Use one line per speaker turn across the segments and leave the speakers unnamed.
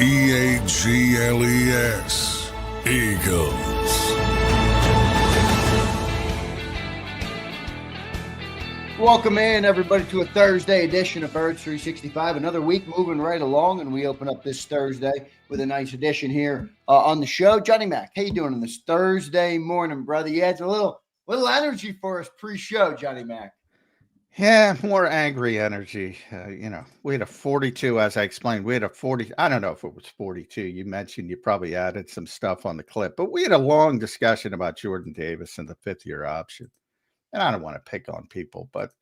EAGLES, Eagles.
Welcome in, everybody, to a Thursday edition of Birds 365. Another week moving right along, and we open up this Thursday with a nice edition here on the show. Johnny Mac, how you doing on this Thursday morning, brother? You had a little energy for us pre-show, Johnny Mac.
Yeah, more angry energy. We had a 42, as I explained. We had a 40. I don't know if it was 42. You mentioned you probably added some stuff on the clip, but we had a long discussion about Jordan Davis and the fifth-year option. And I don't want to pick on people, but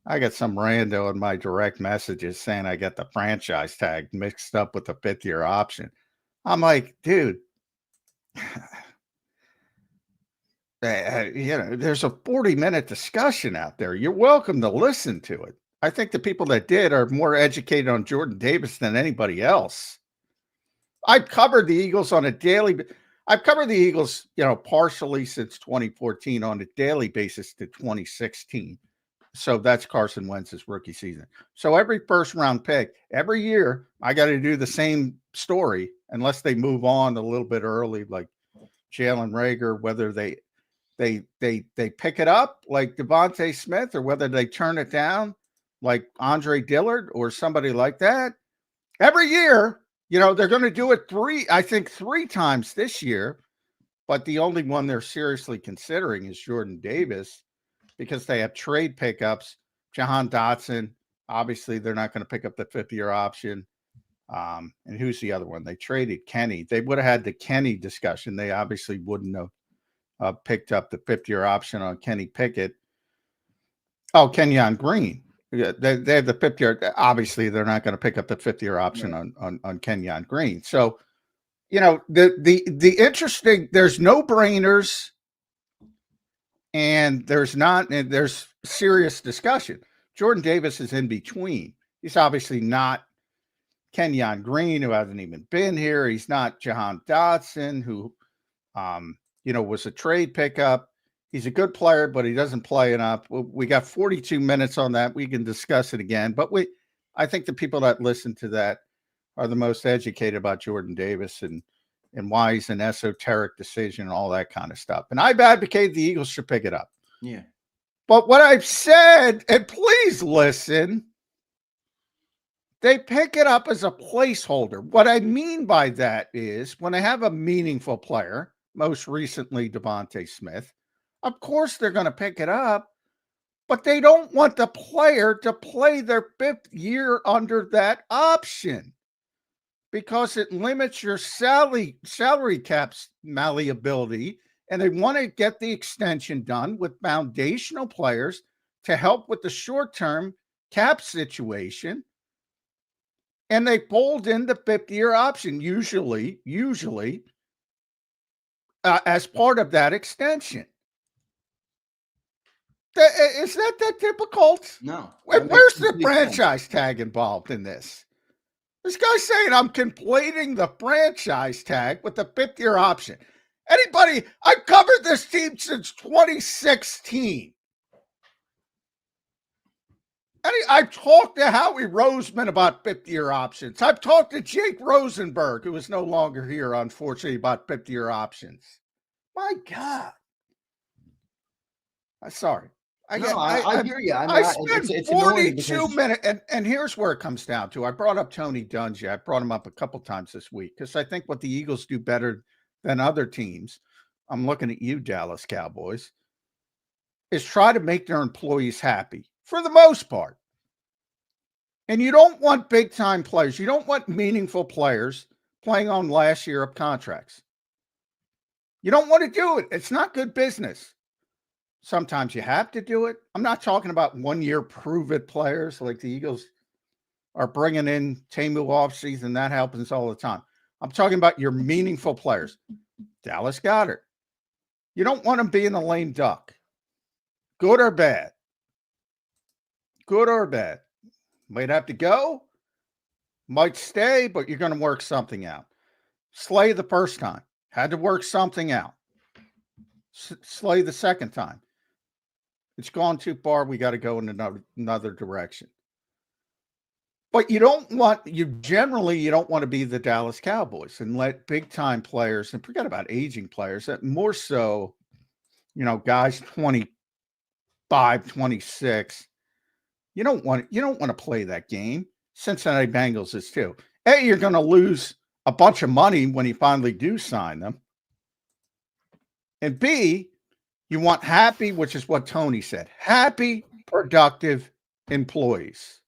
I got some rando in my direct messages saying I got the franchise tag mixed up with the fifth-year option. I'm like, dude, there's a 40-minute discussion out there. You're welcome to listen to it. I think the people that did are more educated on Jordan Davis than anybody else. I've covered the Eagles on a daily. I've covered the Eagles, partially since 2014 on a daily basis to 2016. So that's Carson Wentz's rookie season. So every first-round pick, every year, I got to do the same story unless they move on a little bit early, like Jalen Reagor, whether they pick it up like Devontae Smith or whether they turn it down like Andre Dillard or somebody like that. Every year, they're going to do it three times this year, but the only one they're seriously considering is Jordan Davis because they have trade pickups. Jahan Dotson, obviously they're not going to pick up the fifth-year option. And who's the other one? They traded Kenny. They would have had the Kenny discussion. They obviously wouldn't have picked up the fifth-year option on Kenny Pickett. Oh, Quinyon Green. Yeah, they have the fifth-year. Obviously, they're not going to pick up the fifth-year option on Quinyon Green. So, the interesting. There's no-brainers, and there's serious discussion. Jordan Davis is in between. He's obviously not Quinyon Green, who hasn't even been here. He's not Jahan Dotson, who was a trade pickup. He's a good player, but he doesn't play enough. We got 42 minutes on that. We can discuss it again. But I think the people that listen to that are the most educated about Jordan Davis and why he's an esoteric decision and all that kind of stuff. And I've advocated the Eagles should pick it up.
Yeah.
But what I've said, and please listen, they pick it up as a placeholder. What I mean by that is when I have a meaningful player, most recently Devontae Smith, of course they're going to pick it up, but they don't want the player to play their fifth year under that option because it limits your salary cap's malleability, and they want to get the extension done with foundational players to help with the short-term cap situation. And they fold in the fifth-year option, usually as part of that extension. Is that difficult?
No.
Where's the franchise tag involved in this? This guy's saying I'm conflating the franchise tag with the fifth-year option. I've covered this team since 2016. I've talked to Howie Roseman about fifth-year options. I've talked to Jake Rosenberg, who is no longer here, unfortunately, about fifth-year options. My God. Sorry.
I hear you.
I spent 42 minutes, and here's where it comes down to. I brought up Tony Dungy. I brought him up a couple times this week because I think what the Eagles do better than other teams, I'm looking at you, Dallas Cowboys, is try to make their employees happy for the most part. And you don't want big-time players. You don't want meaningful players playing on last year of contracts. You don't want to do it. It's not good business. Sometimes you have to do it. I'm not talking about one-year prove-it players like the Eagles are bringing in Tamu offseason. That happens all the time. I'm talking about your meaningful players. Dallas Goedert. You don't want him being a lame duck. Good or bad. Good or bad. Might have to go. Might stay, but you're going to work something out. Slay the first time. Had to work something out. Slay the second time. It's gone too far. We got to go in another direction. But you generally don't want to be the Dallas Cowboys and let big time players, and forget about aging players, that more so, guys 25, 26. You don't want to play that game. Cincinnati Bengals is too. A, you're going to lose a bunch of money when you finally do sign them. And B, you want happy, which is what Tony said, happy, productive employees.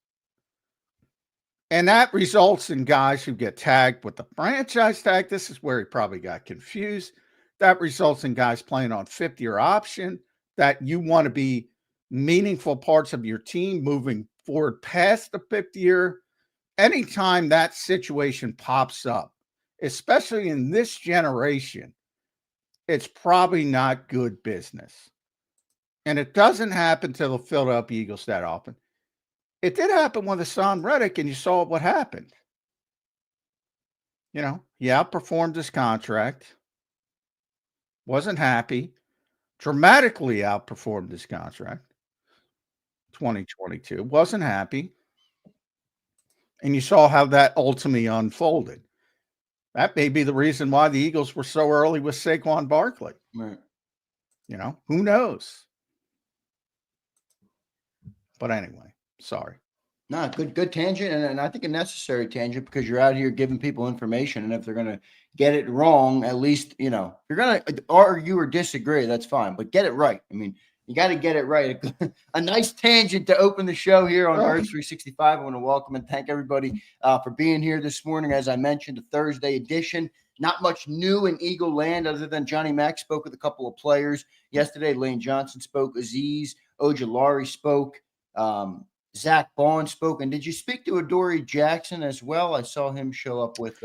And that results in guys who get tagged with the franchise tag. This is where he probably got confused. That results in guys playing on 50-year option, that you want to be meaningful parts of your team moving forward past the 5th year. Anytime that situation pops up, especially in this generation, it's probably not good business. And it doesn't happen to the Philadelphia Eagles that often. It did happen with Hassan Reddick, and you saw what happened. He outperformed his contract, wasn't happy, dramatically outperformed his contract, 2022, wasn't happy. And you saw how that ultimately unfolded. That may be the reason why the Eagles were so early with Saquon Barkley.
Right.
Who knows? But anyway, sorry.
No, good tangent, and I think a necessary tangent, because you're out here giving people information, and if they're going to get it wrong, at least, if you're going to argue or disagree, that's fine, but get it right. I mean, you got to get it right. A nice tangent to open the show here on Earth 365. I want to welcome and thank everybody for being here this morning. As I mentioned, a Thursday edition. Not much new in Eagle land other than Johnny Mack spoke with a couple of players yesterday. Lane Johnson spoke. Azeez Ojulari spoke. Zach Bond spoke. And did you speak to Adoree Jackson as well? I saw him show up with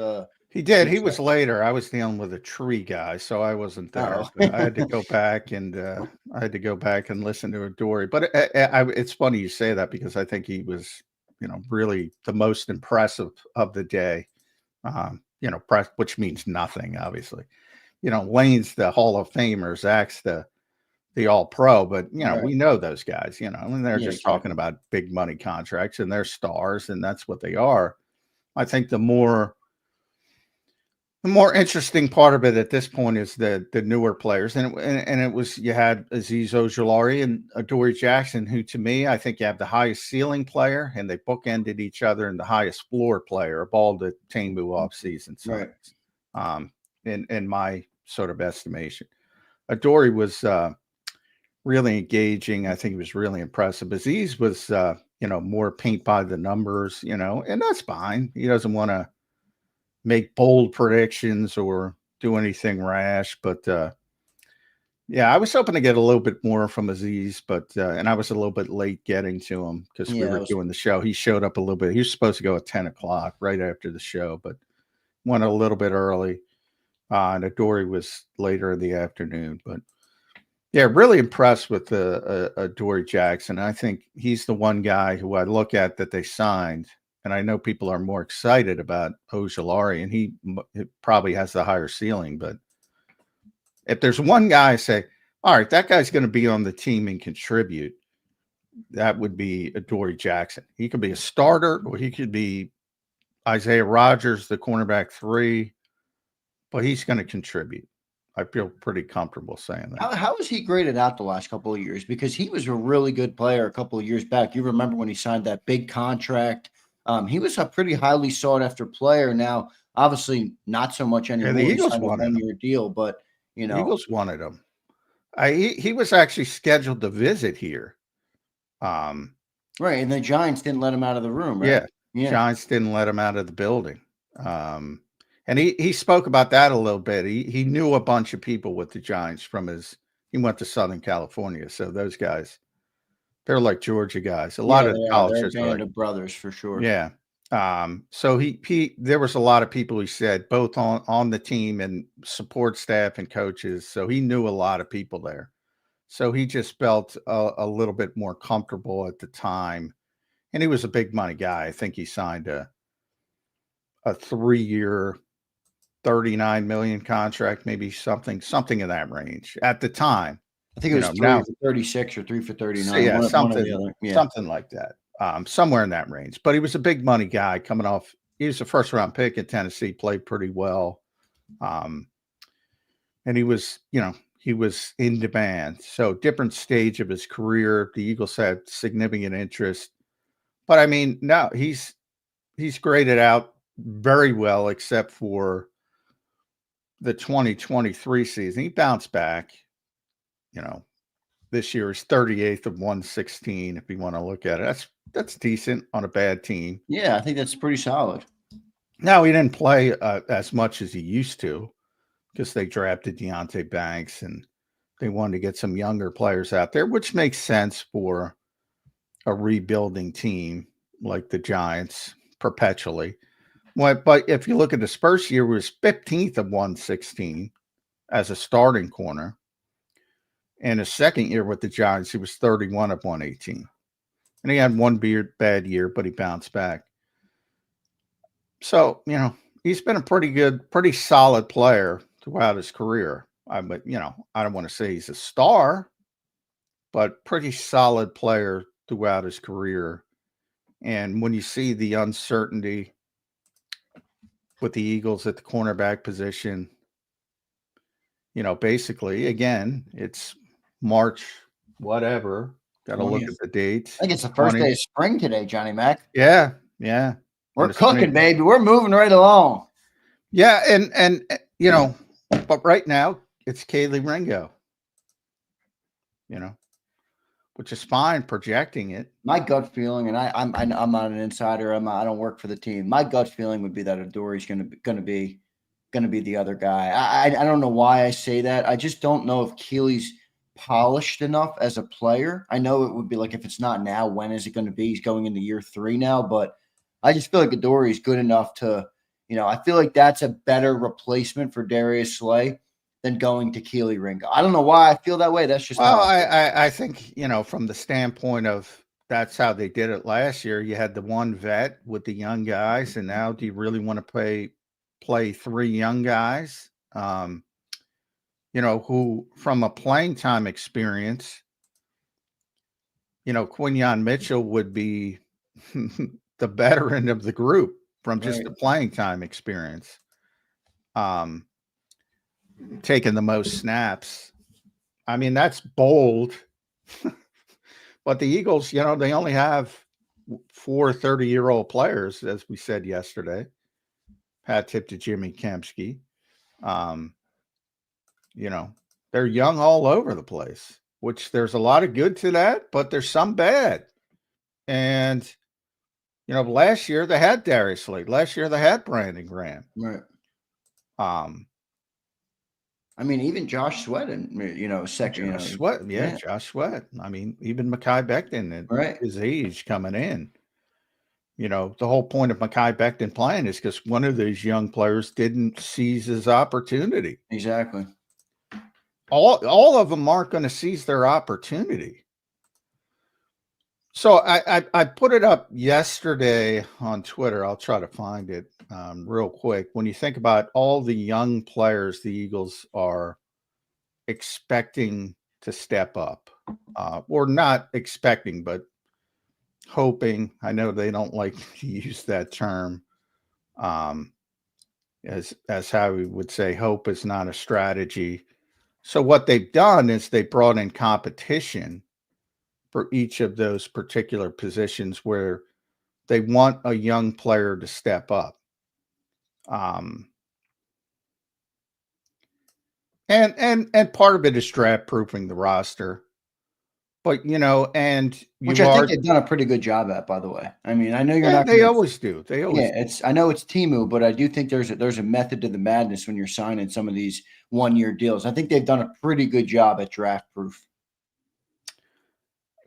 he did. He was later. I was dealing with a tree guy, so I wasn't there.
Oh.
But I had to go back and listen to Adoree. But it's funny you say that, because I think he was, really the most impressive of the day. Which means nothing, obviously. Lane's the Hall of Famer, Zach's the All-Pro, but right. We know those guys. And they're just talking about big money contracts, and they're stars, and that's what they are. I think the more interesting part of it at this point is the newer players, and it was, you had Azeez Ojulari and Adoree Jackson, who, to me, I think you have the highest ceiling player, and they bookended each other, in the highest floor player of all the Tangbu offseason signings, in my sort of estimation. Adoree was really engaging. I think he was really impressive. Azeez was more paint by the numbers, and that's fine. He doesn't want to make bold predictions or do anything rash, but I was hoping to get a little bit more from Azeez, but and I was a little bit late getting to him because we were doing the show. He showed up a little bit. He was supposed to go at 10 o'clock right after the show, but went a little bit early. And Adoree was later in the afternoon, but really impressed with Adoree Jackson. I think he's the one guy who I look at that they signed, and I know people are more excited about Ojulari, and he probably has the higher ceiling. But if there's one guy I say, all right, that guy's going to be on the team and contribute, that would be Adoree Jackson. He could be a starter, or he could be Isaiah Rodgers, the cornerback 3, but he's going to contribute. I feel pretty comfortable saying that.
How was he graded out the last couple of years? Because he was a really good player a couple of years back. You remember when he signed that big contract? He was a pretty highly sought after player. Now, obviously, not so much anymore.
The Eagles wanted him.
One-year deal, but
The Eagles wanted him. He was actually scheduled to visit here.
Right, and the Giants didn't let him out of the room, right?
Yeah. Giants didn't let him out of the building. And he spoke about that a little bit. He knew a bunch of people with the Giants he went to Southern California. So those guys, they're like Georgia guys. A lot of colleges
are like brothers for sure.
Yeah. So there was a lot of people, he said, both on the team and support staff and coaches. So he knew a lot of people there. So he just felt a little bit more comfortable at the time. And he was a big money guy. I think he signed a 3-year, $39 million contract, maybe something in that range at the time.
I think it was 3 for 36 or 3 for 39.
So something like that. somewhere in that range. But he was a big money guy coming off. He was a first round pick in Tennessee, played pretty well. And he was, he was in demand. So different stage of his career. The Eagles had significant interest. But I mean, no, he's graded out very well, except for the 2023 season. He bounced back. This year is 38th of 116. If you want to look at it, that's decent on a bad team.
Yeah, I think that's pretty solid.
Now, he didn't play as much as he used to because they drafted Deonte Banks and they wanted to get some younger players out there, which makes sense for a rebuilding team like the Giants perpetually. But if you look at his first year, he was 15th of 116 as a starting corner. And his second year with the Giants, he was 31 of 118. And he had one bad year, but he bounced back. So, he's been a pretty solid player throughout his career. But, I don't want to say he's a star, but pretty solid player throughout his career. And when you see the uncertainty with the Eagles at the cornerback position, basically, again, it's March, whatever. Got to look at the dates.
I think it's the first day of spring today, Johnny Mac.
Yeah.
We're cooking, baby. We're moving right along.
Yeah, and but right now it's Kaylee Ringo. Which is fine projecting it.
My gut feeling, and I'm not an insider. I don't work for the team. My gut feeling would be that Adorie's going to be the other guy. I don't know why I say that. I just don't know if Keely's polished enough as a player. I know it would be like, if it's not now, when is it going to be? He's going into year 3 now, but I just feel like Adorie's good enough to, I feel like that's a better replacement for Darius Slay than going to Keely Ringo. I don't know why I feel that way. That's just
I think, from the standpoint of that's how they did it last year. You had the one vet with the young guys, and now do you really want to play 3 young guys? Who from a playing time experience, Quinyon Mitchell would be the veteran of the group from just the playing time experience. Taking the most snaps. I mean, that's bold. But the Eagles, they only have 4 30-year-old players, as we said yesterday. Hat tip to Jimmy Kempski. They're young all over the place, which there's a lot of good to that, but there's some bad. And, last year they had Darius Slade. Last year they had Brandon Graham.
Right. I mean, even Josh Sweat and, second.
Sweat. Yeah, Josh Sweat. I mean, even Mekhi Becton at his age coming in. The whole point of Mekhi Becton playing is because one of these young players didn't seize his opportunity.
Exactly.
All of them aren't going to seize their opportunity. So I put it up yesterday on Twitter. I'll try to find it real quick. When you think about all the young players the Eagles are expecting to step up, or not expecting, but hoping. I know they don't like to use that term. As Howie would say, hope is not a strategy. So what they've done is they brought in competition for each of those particular positions where they want a young player to step up. And part of it is draft proofing the roster. But, and
which I think they've done a pretty good job at, by the way. I mean, I know you're not.
They always do. They always.
Yeah, I know it's Temu, but I do think there's a method to the madness when you're signing some of these 1-year deals. I think they've done a pretty good job at draft proof.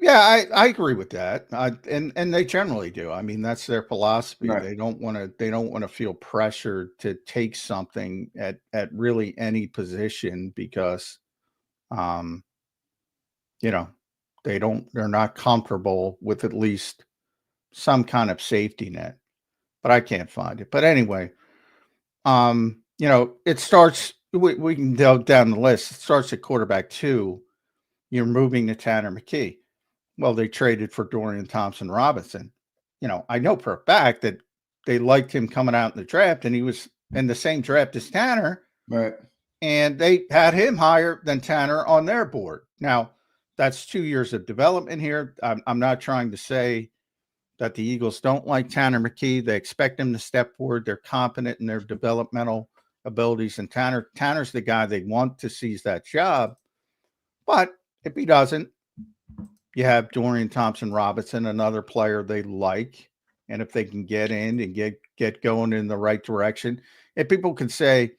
Yeah, I agree with that. And they generally do. I mean, that's their philosophy.
Right.
They don't want to feel pressured to take something at really any position because, they're not comfortable with at least some kind of safety net, but I can't find it. But anyway, it starts, we can go down the list. It starts at quarterback 2. You're moving to Tanner McKee. Well, they traded for Dorian Thompson-Robinson. I know for a fact that they liked him coming out in the draft, and he was in the same draft as Tanner.
Right.
And they had him higher than Tanner on their board. Now, that's 2 years of development here. I'm not trying to say that the Eagles don't like Tanner McKee. They expect him to step forward. They're confident in their developmental abilities. And Tanner's the guy they want to seize that job. But if he doesn't, you have Dorian Thompson-Robinson, another player they like. And if they can get in and get going in the right direction, if people can say,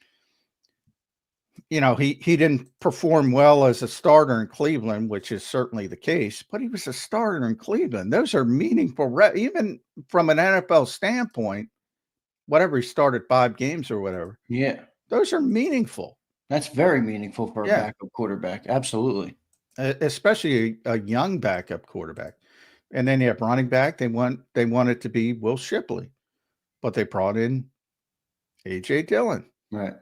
he didn't perform well as a starter in Cleveland, which is certainly the case, but he was a starter in Cleveland. Those are meaningful, even from an NFL standpoint, whatever he started 5 games or whatever.
Yeah.
Those are meaningful.
That's very meaningful for a backup quarterback. Absolutely.
Especially a young backup quarterback. And then you have running back. They want it to be Will Shipley, but they brought in A.J. Dillon.
Right.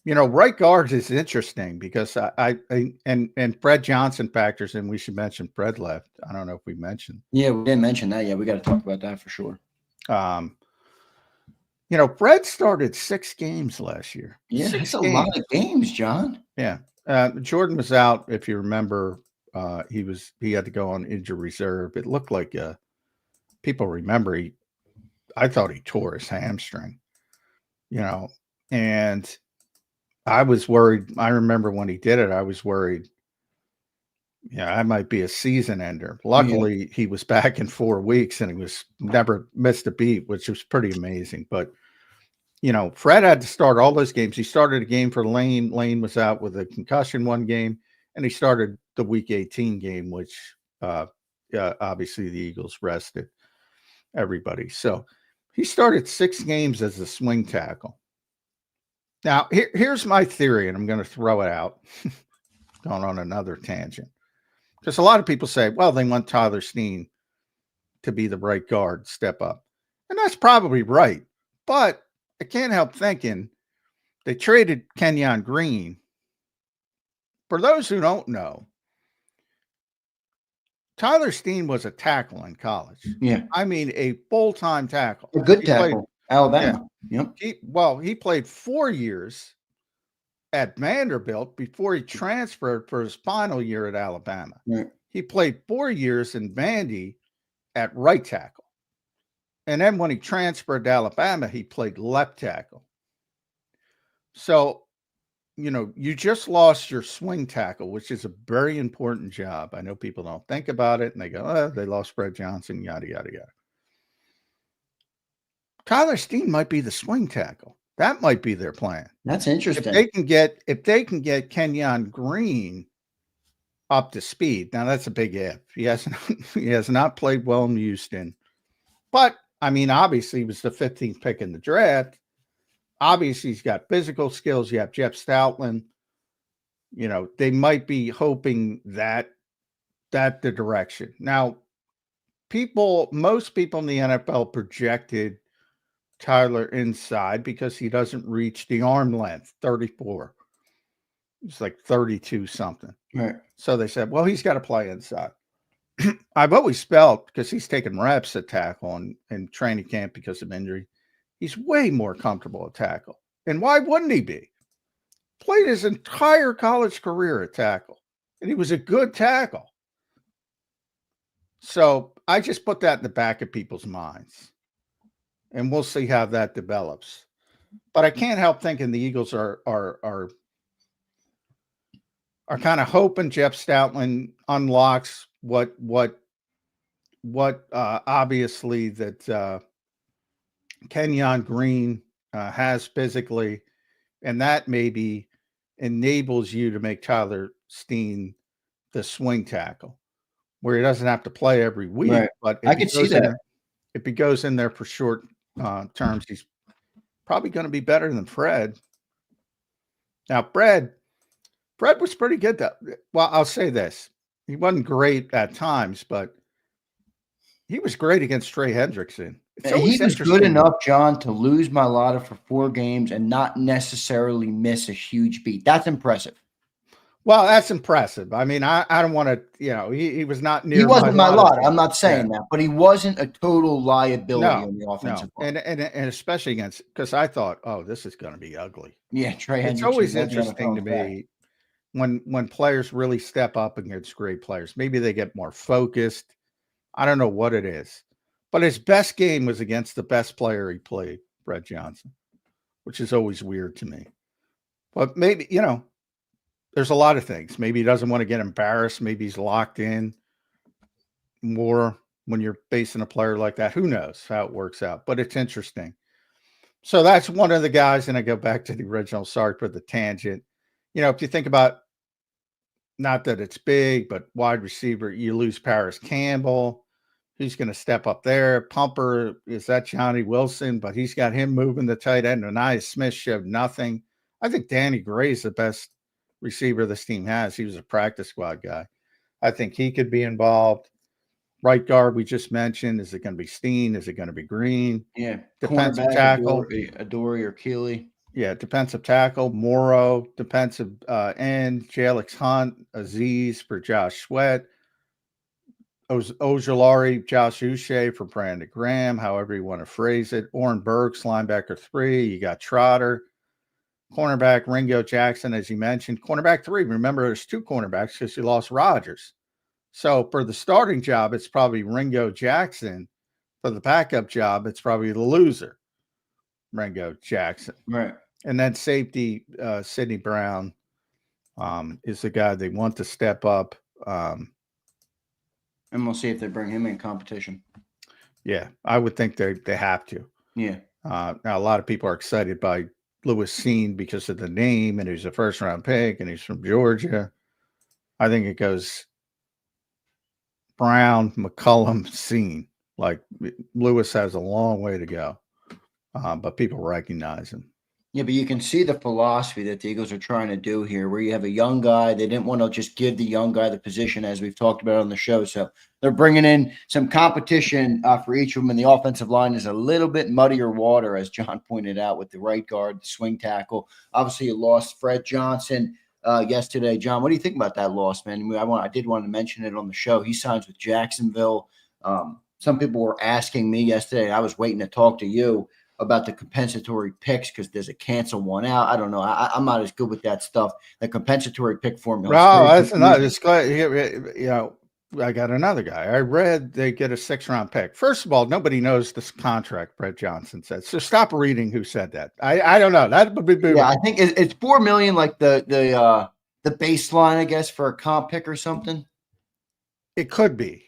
Right guard is interesting because and Fred Johnson factors in. We should mention Fred left. I don't know if we mentioned.
Yeah, we didn't mention that. Yeah, we got to talk about that for sure.
Fred started 6 games last year.
Yeah, that's a lot of games, John.
Yeah. Jordan was out, if you remember. He had to go on injury reserve. It looked like people remember I thought he tore his hamstring. And I was worried. I remember when he did it, I was worried. Yeah, I might be a season ender. Luckily, he was back in 4 weeks and he was never missed a beat, which was pretty amazing. But, Fred had to start all those games. He started a game for Lane. Lane was out with a concussion 1 game, and he started the Week 18 game, which obviously the Eagles rested everybody. So he started 6 games as a swing tackle. Now, here's my theory, and I'm going to throw it out, going on another tangent. Because a lot of people say, well, they want Tyler Steen to be the right guard, step up. And that's probably right. But I can't help thinking they traded Quinyon Green. For those who don't know, Tyler Steen was a tackle in college.
Yeah.
I mean, a full-time tackle.
A good tackle. Alabama.
Yeah.
Yep.
He played 4 years at Vanderbilt before he transferred for his final year at Alabama.
Right.
He played 4 years in Vandy at right tackle. And then when he transferred to Alabama, he played left tackle. So, you just lost your swing tackle, which is a very important job. I know people don't think about it and they go, oh, they lost Fred Johnson, yada, yada, yada. Tyler Steen might be the swing tackle. That might be their plan.
That's interesting.
If they can get Quinyon Green up to speed. Now that's a big if. He has not played well in Houston. But I mean, obviously he was the 15th pick in the draft. Obviously he's got physical skills. You have Jeff Stoutland. They might be hoping that the direction. Now, most people in the NFL projected Tyler inside because he doesn't reach the arm length, 34. It's like 32 something.
Right.
So they said, well, he's got to play inside. I've always felt, because he's taken reps at tackle in training camp because of injury, he's way more comfortable at tackle. And why wouldn't he be? Played his entire college career at tackle, and he was a good tackle. So I just put that in the back of people's minds, and we'll see how that develops. But I can't help thinking the Eagles are kind of hoping Jeff Stoutland unlocks what obviously that Quinyon Green has physically, and that maybe enables you to make Tyler Steen the swing tackle, where he doesn't have to play every week.
Right.
But
I can see that.
If he goes in there for short terms, he's probably going to be better than Fred. Now, Fred was pretty good, though. Well, I'll say this. He wasn't great at times, but he was great against Trey Hendrickson.
He was good enough, John, to lose Mailata for 4 games and not necessarily miss a huge beat. That's impressive.
Well, that's impressive. I mean, I don't want to, he was not near.
He wasn't my lot. I'm not
Yeah.
saying that, but he wasn't a total liability on the offensive line.
And especially against, because I thought, oh, this is going to be ugly.
Yeah, Trey
It's
Hendrickson
always
led the
interesting to
NFL back.
me when players really step up against great players. Maybe they get more focused. I don't know what it is, but his best game was against the best player he played, Brett Johnson, which is always weird to me. But maybe, there's a lot of things. Maybe he doesn't want to get embarrassed. Maybe he's locked in more when you're facing a player like that. Who knows how it works out, but it's interesting. So that's one of the guys. And I go back to the original, sorry for the tangent. If you think about, not that it's big, but wide receiver, you lose Paris Campbell. Who's going to step up there? Pumper, is that Johnny Wilson? But he's got him moving the tight end. Anais Smith showed nothing. I think Danny Gray's the best receiver this team has. He was a practice squad guy. I think he could be involved. Right guard, we just mentioned. Is it going to be Steen? Is it going to be Green?
Yeah.
Defensive tackle.
Adoree or Keeley.
Yeah, defensive tackle. Morrow. Defensive end. Jalix Hunt. Aziz for Josh Sweat. Ojulari, Josh Uche for Brandon Graham, however you want to phrase it. Orrin Burks, linebacker 3. You got Trotter. Cornerback, Ringo Jackson, as you mentioned. Cornerback 3. Remember, there's 2 cornerbacks because you lost Rodgers. So for the starting job, it's probably Ringo Jackson. For the backup job, it's probably the loser, Ringo Jackson.
Right.
And then safety, Sidney Brown is the guy they want to step up.
And we'll see if they bring him in competition.
Yeah, I would think they have to.
Yeah.
Now, a lot of people are excited by Lewis Seen because of the name, and he's a first-round pick, and he's from Georgia. I think it goes Brown, McCullum, Seen. Like, Lewis has a long way to go, but people recognize him.
Yeah, but you can see the philosophy that the Eagles are trying to do here, where you have a young guy. They didn't want to just give the young guy the position, as we've talked about on the show. So they're bringing in some competition for each of them. And the offensive line is a little bit muddier water, as John pointed out, with the right guard, the swing tackle. Obviously, you lost Fred Johnson yesterday. John, what do you think about that loss, man? I did want to mention it on the show. He signs with Jacksonville. Some people were asking me yesterday. I was waiting to talk to you about the compensatory picks because there's a cancel one out. I don't know. I'm not as good with that stuff. The compensatory pick formula.
No, that's not. It's glad, I got another guy. I read they get a 6th-round pick. First of all, nobody knows this contract Brett Johnson said. So stop reading who said that. I don't know. That would be
yeah. I think it's $4 million, like the baseline, I guess, for a comp pick or something.
It could be.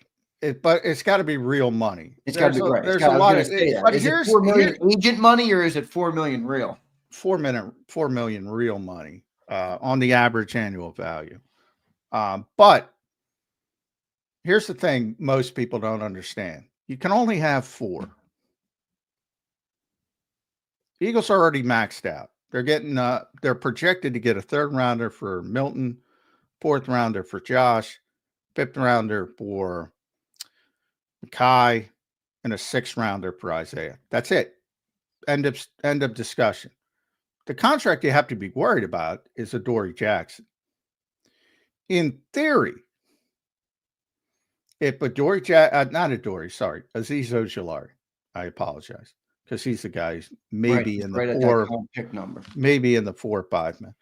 But it's got to be real money.
It's got to be right.
There's a lot of.
But is it $4 million agent money, or is it $4 million real?
$4 million real money on the average annual value. But here's the thing: most people don't understand. You can only have 4. The Eagles are already maxed out. They're getting. They're projected to get a 3rd rounder for Milton, 4th rounder for Josh, 5th rounder for Kai, and a 6th rounder for Isaiah. That's it. End of discussion. The contract you have to be worried about is Adoree Jackson. In theory, if Aziz Ojulari, I apologize, because he's the guy who's maybe in the 4
pick number,
maybe in the 4 or 5 man.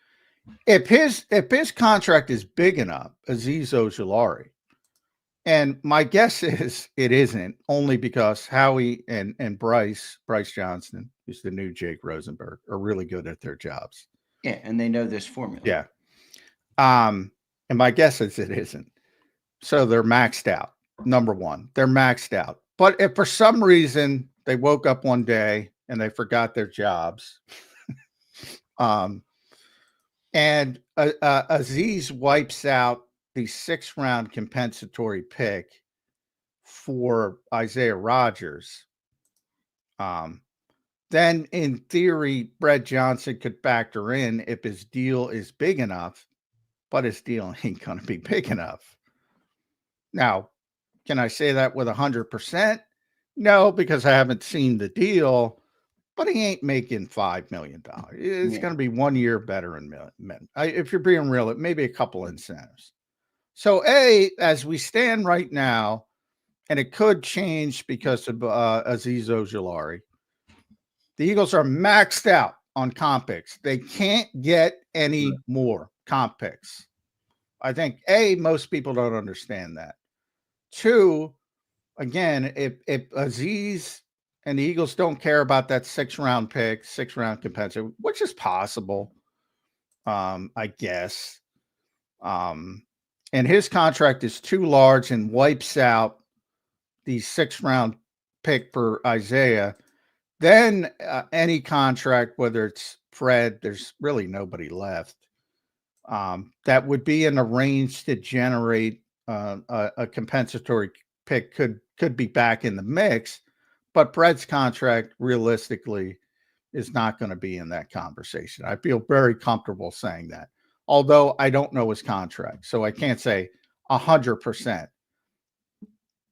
If his contract is big enough, Aziz Ojulari. And my guess is it isn't, only because Howie and Bryce Johnson, who's the new Jake Rosenberg, are really good at their jobs.
Yeah, and they know this formula.
Yeah. And my guess is it isn't. So they're maxed out. Number one, they're maxed out. But if for some reason they woke up one day and they forgot their jobs, and Aziz wipes out the 6th-round compensatory pick for Isaiah Rodgers, then in theory, Brett Johnson could factor in if his deal is big enough, but his deal ain't going to be big enough. Now, can I say that with 100%? No, because I haven't seen the deal, but he ain't making $5 million. It's
Yeah.
going to be 1 year better in men. If you're being real, it may be a couple incentives. So, as we stand right now, and it could change because of Azeez Ojulari, the Eagles are maxed out on comp picks. They can't get any more comp picks. I think, most people don't understand that. Two, again, if Azeez and the Eagles don't care about that 6-round pick, 6-round compensatory, which is possible, I guess. And his contract is too large and wipes out the 6-round pick for Isaiah. Then any contract, whether it's Fred, there's really nobody left. That would be in a range to generate a compensatory pick could be back in the mix, but Fred's contract realistically is not going to be in that conversation. I feel very comfortable saying that, although I don't know his contract, so I can't say 100%.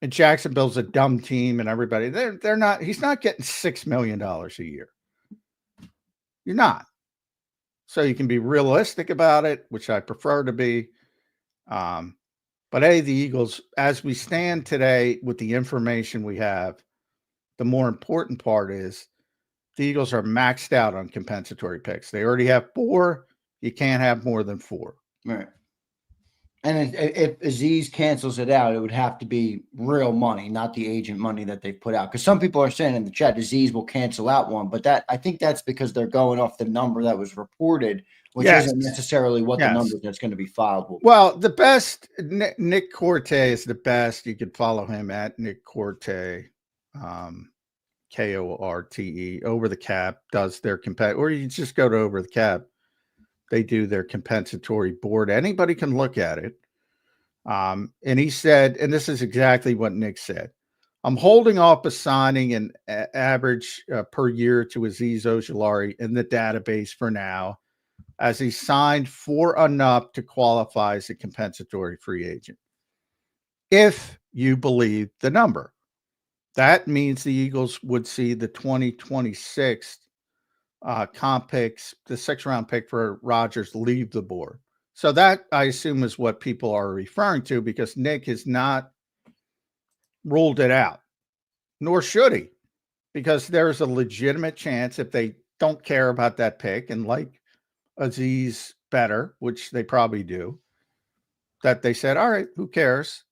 And Jacksonville's a dumb team, and everybody they're not. He's not getting $6 million a year. You're not. So you can be realistic about it, which I prefer to be. But the Eagles, as we stand today with the information we have, the more important part is the Eagles are maxed out on compensatory picks. They already have 4. You can't have more than 4.
Right. And if Azeez cancels it out, it would have to be real money, not the agent money that they've put out. Because some people are saying in the chat, Azeez will cancel out one, but I think that's because they're going off the number that was reported, which isn't necessarily what the number that's going to be filed will be.
Well, the best, Nick Corte is the best. You could follow him at Nick Corte, Korte, Over the Cap, does their or you just go to Over the Cap. They do their compensatory board. Anybody can look at it. And he said, and this is exactly what Nick said, I'm holding off assigning an average per year to Azeez Ojulari in the database for now, as he signed 4 enough to qualify as a compensatory free agent. If you believe the number, that means the Eagles would see the 2026 comp picks, the 6-round pick for Rodgers, leave the board. So that, I assume, is what people are referring to, because Nick has not ruled it out, nor should he, because there's a legitimate chance, if they don't care about that pick and like Azeez better, which they probably do, that they said, all right, who cares?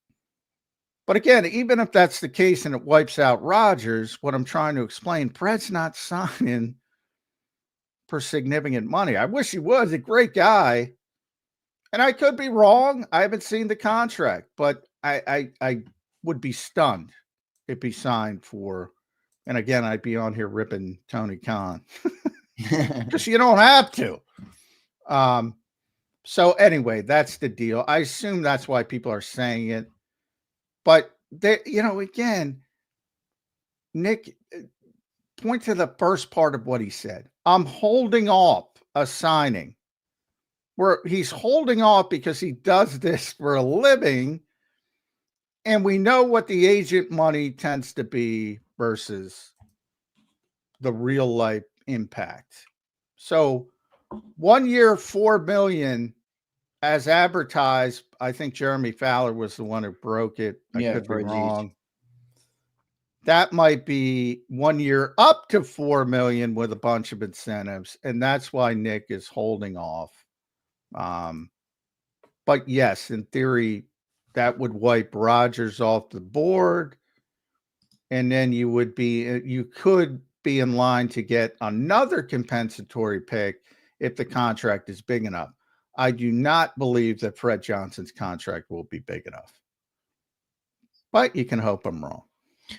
But again, even if that's the case and it wipes out Rodgers, what I'm trying to explain, Fred's not signing for significant money. I wish he was a great guy. And I could be wrong. I haven't seen the contract, but I would be stunned if he signed for, and again, I'd be on here ripping Tony Khan because you don't have to. So anyway, that's the deal. I assume that's why people are saying it. But they, again, Nick, point to the first part of what he said. I'm holding off a signing. Where he's holding off because he does this for a living, and we know what the agent money tends to be versus the real life impact. So 1 year, $4 million as advertised. I think Jeremy Fowler was the one who broke it. I could be wrong. That might be 1 year up to $4 million with a bunch of incentives, and that's why Nick is holding off. But yes, in theory, that would wipe Rodgers off the board, and then you could be in line to get another compensatory pick if the contract is big enough. I do not believe that Fred Johnson's contract will be big enough, but you can hope I'm wrong.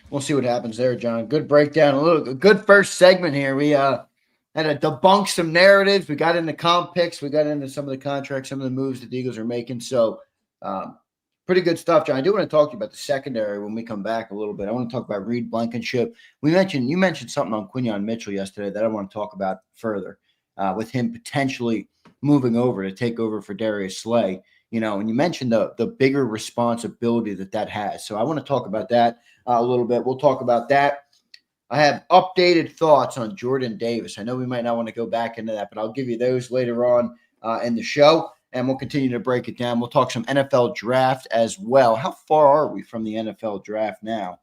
We'll see what happens there, John. Good breakdown. A good first segment here. We had to debunk some narratives. We got into comp picks. We got into some of the contracts, some of the moves that the Eagles are making. So pretty good stuff, John. I do want to talk to you about the secondary when we come back a little bit. I want to talk about Reed Blankenship. You mentioned something on Quinyon Mitchell yesterday that I want to talk about further, with him potentially moving over to take over for Darius Slay. And you mentioned the bigger responsibility that has. So I want to talk about that a little bit. We'll talk about that I have updated thoughts on Jordan Davis. I know we might not want to go back into that, but I'll give you those later on in the show, and we'll continue to break it down. We'll talk some NFL draft as well. How far are we from the NFL draft now?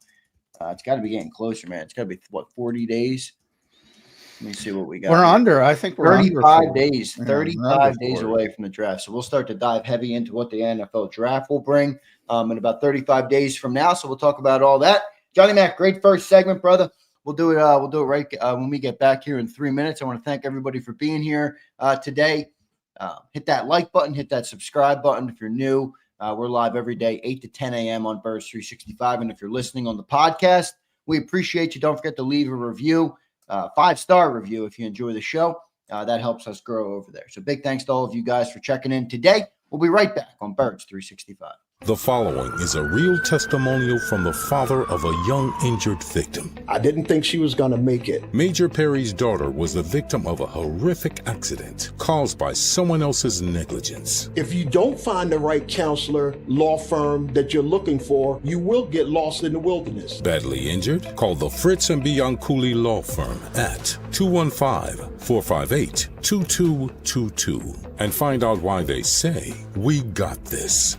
It's got to be getting closer, man. It's got to be, 40 days? Let me see what we got.
We're under. I think we're
35
under
days. 35 days
40.
away from the draft. So we'll start to dive heavy into what the NFL draft will bring in about 35 days from now. So we'll talk about all that. Johnny Mac, great first segment, brother. We'll do it. We'll do it right when we get back here in 3 minutes. I want to thank everybody for being here today. Hit that like button. Hit that subscribe button if you're new. We're live every day, 8 to 10 a.m. on Birds 365. And if you're listening on the podcast, we appreciate you. Don't forget to leave a review. 5-star review if you enjoy the show. That helps us grow over there. So big thanks to all of you guys for checking in today. We'll be right back on Birds 365.
The following is a real testimonial from the father of a young injured victim.
I didn't think she was going to make it.
Major Perry's daughter was the victim of a horrific accident caused by someone else's negligence.
If you don't find the right counselor, law firm that you're looking for, you will get lost in the wilderness.
Badly injured? Call the Fritz and Bianculli Law Firm at 215-458-2222 and find out why they say, "We got this."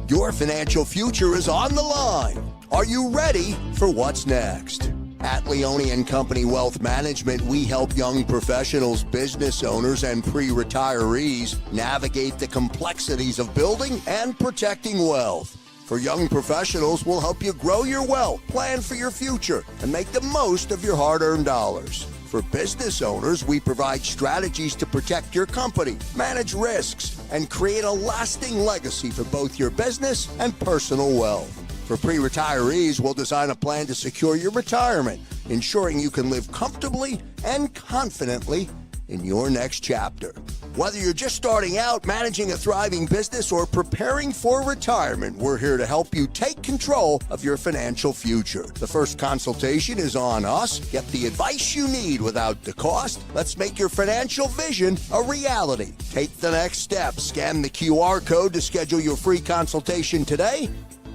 Your financial future is on the line. Are you ready for what's next? At Leone & Company Wealth Management, we help young professionals, business owners, and pre-retirees navigate the complexities of building and protecting wealth. For young professionals, we'll help you grow your wealth, plan for your future, and make the most of your hard-earned dollars. For business owners, we provide strategies to protect your company, manage risks, and create a lasting legacy for both your business and personal wealth. For pre-retirees, we'll design a plan to secure your retirement, ensuring you can live comfortably and confidently in your next chapter. Whether you're just starting out, managing a thriving business, or preparing for retirement, we're here to help you take control of your financial future. The first consultation is on us. Get the advice you need without the cost. Let's make your financial vision a reality. Take the next step. Scan the QR code to schedule your free consultation today.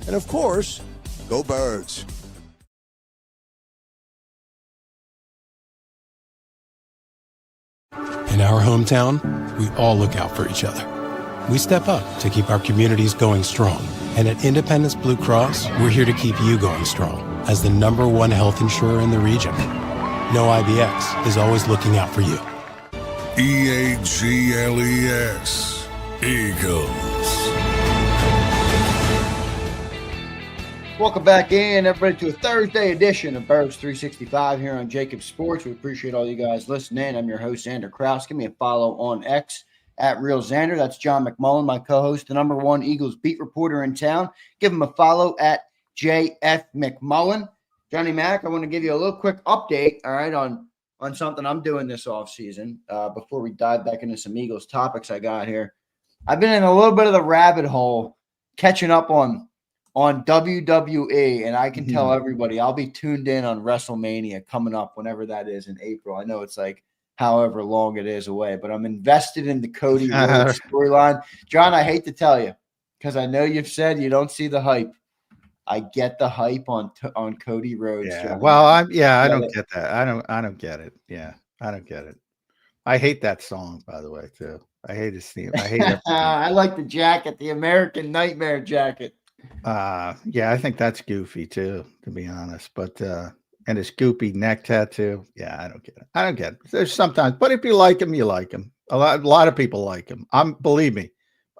And of course, go Birds.
In our hometown, we all look out for each other. We step up to keep our communities going strong. And at Independence Blue Cross, we're here to keep you going strong as the #1 health insurer in the region. No IBX is always looking out for you.
EAGLES, Eagles.
Welcome back in, everybody, to a Thursday edition of Birds 365 here on JAKIB Sports. We appreciate all you guys listening. I'm your host, Zander Krause. Give me a follow on X at Real Zander. That's John McMullen, my co-host, the #1 Eagles beat reporter in town. Give him a follow at JF McMullen. Johnny Mac, I want to give you a little quick update, all right, on something I'm doing this offseason before we dive back into some Eagles topics I got here. I've been in a little bit of the rabbit hole catching up on WWE, and I can tell everybody I'll be tuned in on WrestleMania coming up whenever that is in April. I know it's like however long it is away, but I'm invested in the Cody Rhodes storyline. John, I hate to tell you because I know you've said you don't see the hype. I get the hype on Cody Rhodes.
Yeah.
John.
Well, I don't get that. I don't get it. Yeah, I don't get it. I hate that song, by the way, too. I hate his theme. I hate it.
I like the jacket, the American Nightmare jacket.
Yeah, I think that's goofy too, to be honest. But and his goopy neck tattoo. Yeah, I don't get it. I don't get it. There's sometimes, but if you like him, you like him. A lot of people like him. Believe me,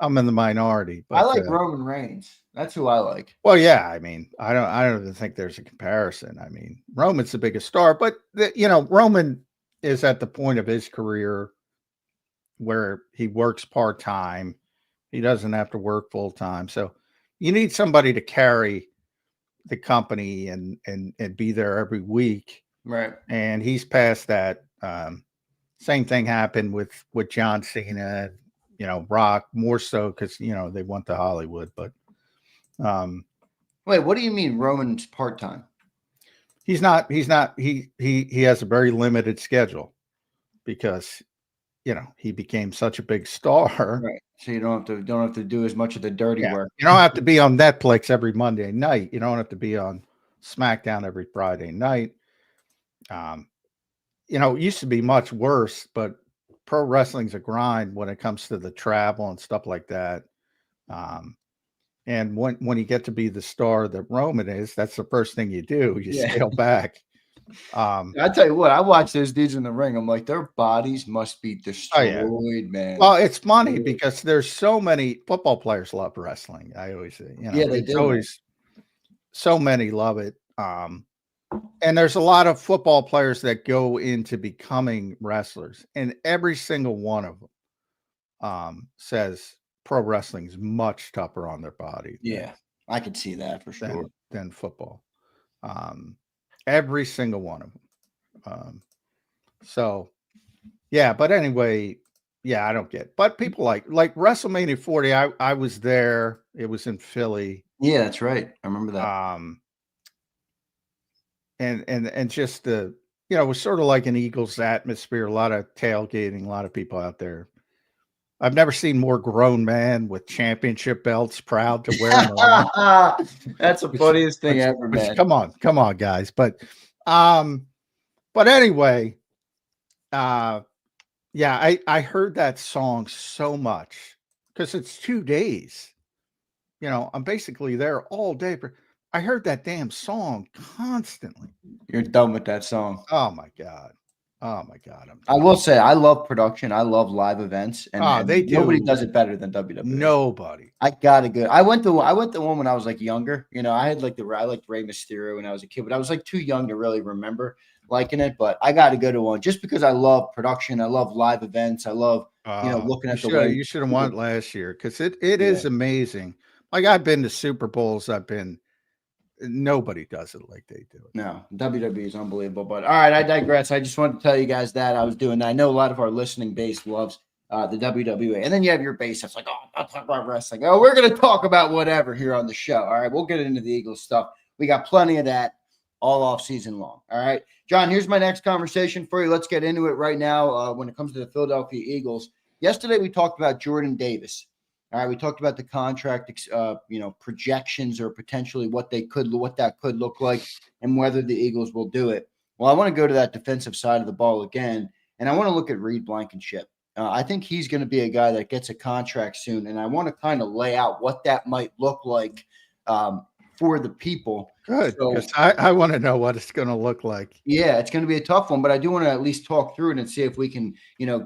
I'm in the minority. But,
I like Roman Reigns. That's who I like.
Well, yeah, I mean, I don't even think there's a comparison. I mean, Roman's the biggest star, but Roman is at the point of his career where he works part-time. He doesn't have to work full-time. So you need somebody to carry the company and be there every week.
Right.
And he's past that. Same thing happened with John Cena, Rock, more so because they went to Hollywood. But
wait, what do you mean Roman's part-time?
He's not. He has a very limited schedule because he became such a big star.
Right. So you don't have to do as much of the dirty work.
You don't have to be on Netflix every Monday night. You don't have to be on SmackDown every Friday night. It used to be much worse, but pro wrestling's a grind when it comes to the travel and stuff like that. And when you get to be the star that Roman is, that's the first thing you do. You scale back.
I tell you what, I watch those dudes in the ring. I'm like, their bodies must be destroyed, man.
Well, it's funny because there's so many football players love wrestling. I always say,
they do.
Always so many love it. And there's a lot of football players that go into becoming wrestlers, and every single one of them says pro wrestling is much tougher on their body.
Yeah, I could see that for sure.
Than football. Every single one of them. So, yeah, but anyway, I don't get. But people like WrestleMania 40. I was there. It was in Philly.
Yeah, that's right. I remember that.
And just the it was sort of like an Eagles atmosphere. A lot of tailgating. A lot of people out there. I've never seen more grown men with championship belts proud to wear them around.
That's the funniest thing ever, man.
Come on, guys. But anyway, I heard that song so much because it's 2 days. I'm basically there all day. I heard that damn song constantly.
You're done with that song.
Oh my God.
I will say I love production. I love live events, and
they do.
Nobody does it better than WWE.
Nobody.
I went to one when I was like younger. I had I liked Rey Mysterio when I was a kid, but I was like too young to really remember liking it. But I got to go to one just because I love production. I love live events. I love looking at the way
you should have won last year because it is amazing. Like I've been to Super Bowls. Nobody does it like they do it.
No, WWE is unbelievable. But all right, I digress. I just wanted to tell you guys that I was doing that. I know a lot of our listening base loves the WWE. And then you have your base that's like, oh, I'll talk about wrestling. Oh, we're going to talk about whatever here on the show. All right, we'll get into the Eagles stuff. We got plenty of that all off season long. All right, John, here's my next conversation for you. Let's get into it right now when it comes to the Philadelphia Eagles. Yesterday, we talked about Jordan Davis. All right, we talked about the contract, projections or potentially what that could look like and whether the Eagles will do it. Well, I want to go to that defensive side of the ball again, and I want to look at Reed Blankenship. I think he's going to be a guy that gets a contract soon, and I want to kind of lay out what that might look like for the people.
Good, because I want to know what it's going to look like.
Yeah, it's going to be a tough one, but I do want to at least talk through it and see if we can,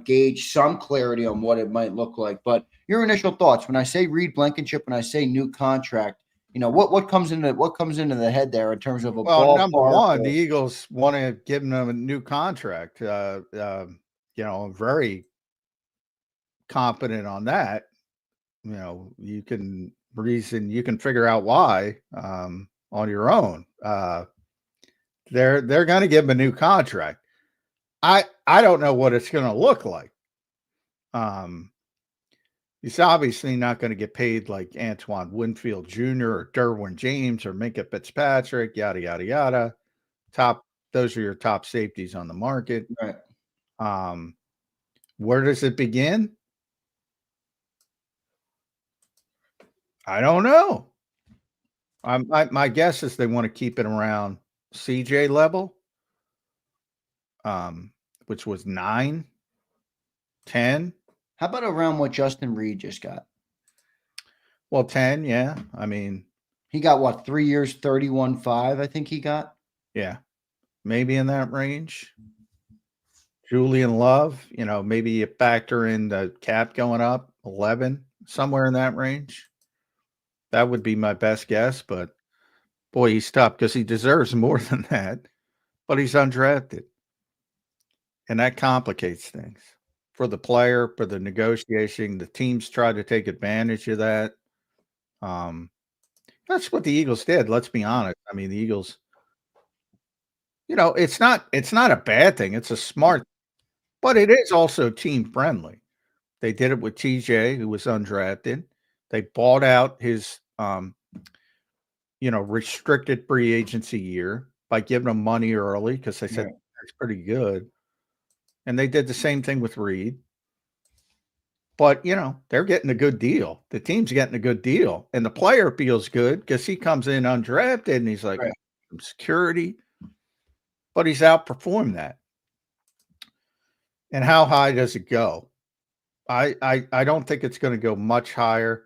gauge some clarity on what it might look like. But your initial thoughts when I say Reed Blankenship, when I say new contract, what comes into the head there in terms of a ball?
Number one, the Eagles want to give him a new contract. I'm very confident on that. You can figure out why on your own. They're going to give him a new contract. I don't know what it's going to look like. He's obviously not going to get paid like Antoine Winfield Jr. or Derwin James or Minka Fitzpatrick, yada, yada, yada. Those are your top safeties on the market.
Right.
Where does it begin? I don't know. My guess is they want to keep it around CJ level, which was 9, 10.
How about around what Justin Reed just got?
Well, 10, yeah. I mean,
he got what, 3 years, 31.5, I think he got.
Yeah, maybe in that range. Julian Love, maybe you factor in the cap going up, 11, somewhere in that range. That would be my best guess, but boy, he's tough because he deserves more than that, but he's undrafted. And that complicates things for the player, for the negotiation. The teams try to take advantage of that. That's what the Eagles did. Let's be honest. I mean, the Eagles, it's not a bad thing. It's a smart, but it is also team friendly. They did it with TJ, who was undrafted. They bought out his, restricted free agency year by giving him money early because they said that's pretty good. And they did the same thing with Reed. But, they're getting a good deal. The team's getting a good deal. And the player feels good because he comes in undrafted and he's like, security. But he's outperformed that. And how high does it go? I don't think it's going to go much higher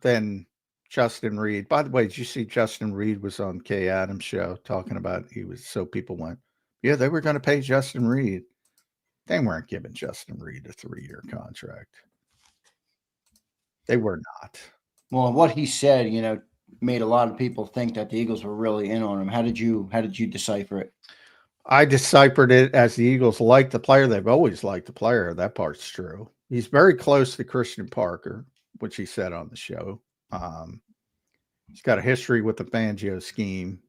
than Justin Reed. By the way, did you see Justin Reed was on Kay Adams' show talking about people went, yeah, they were going to pay Justin Reed. They weren't giving Justin Reed a 3-year contract. They were not.
Well, what he said, made a lot of people think that the Eagles were really in on him. How did you decipher it?
I deciphered it as the Eagles like the player. They've always liked the player. That part's true. He's very close to Christian Parker, which he said on the show. He's got a history with the Fangio scheme,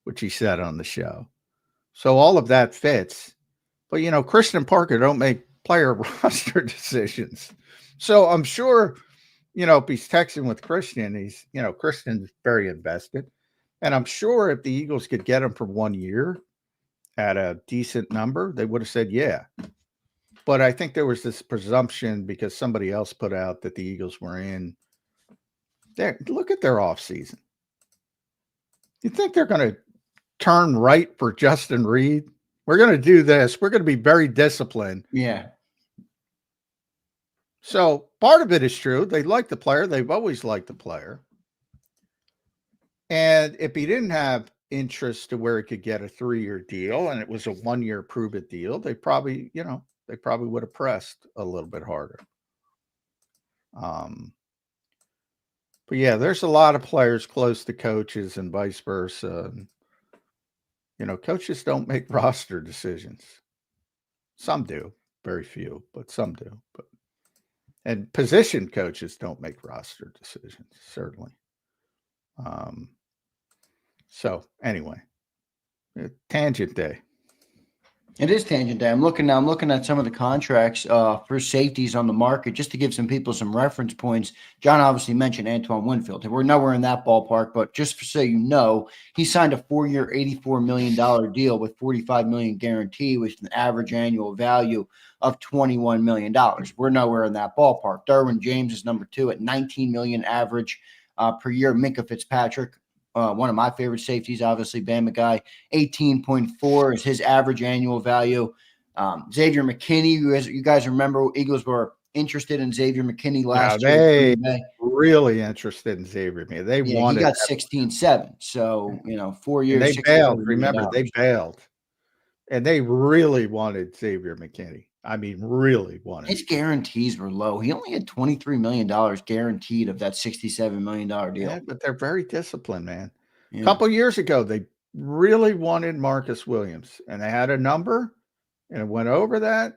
which he said on the show. So all of that fits. But, Christian Parker don't make player roster decisions. So I'm sure, if he's texting with Christian, Christian's very invested. And I'm sure if the Eagles could get him for 1 year at a decent number, they would have said, yeah. But I think there was this presumption because somebody else put out that the Eagles were in there. Look at their offseason. You think they're going to turn right for Justin Reed? We're going to do this. We're going to be very disciplined.
Yeah.
So part of it is true. They like the player. They've always liked the player. And if he didn't have interest to where he could get a 3-year deal and it was a 1-year prove it deal, they probably would have pressed a little bit harder. But yeah, there's a lot of players close to coaches and vice versa. Coaches don't make roster decisions. Some do, very few, but some do. And position coaches don't make roster decisions, certainly. So anyway, tangent day.
It is tangent day. I'm looking at some of the contracts for safeties on the market just to give some people some reference points. John obviously mentioned Antoine Winfield. We're nowhere in that ballpark, but just so you know, he signed a 4-year, $84 million deal with $45 million guarantee, with an average annual value of $21 million. We're nowhere in that ballpark. Derwin James is number 2 at $19 million average per year. Minka Fitzpatrick, one of my favorite safeties, obviously, Bama guy, 18.4 is his average annual value. Xavier McKinney, you guys remember, Eagles were interested in Xavier McKinney last year.
They really interested in Xavier McKinney. They wanted.
He got 16.7. So 4 years.
And they bailed. Remember, they bailed, and they really wanted Xavier McKinney. I mean, really wanted.
His guarantees were low. He only had $23 million guaranteed of that $67 million deal.
Yeah, but they're very disciplined, man. Yeah. A couple of years ago, they really wanted Marcus Williams, and they had a number, and it went over that,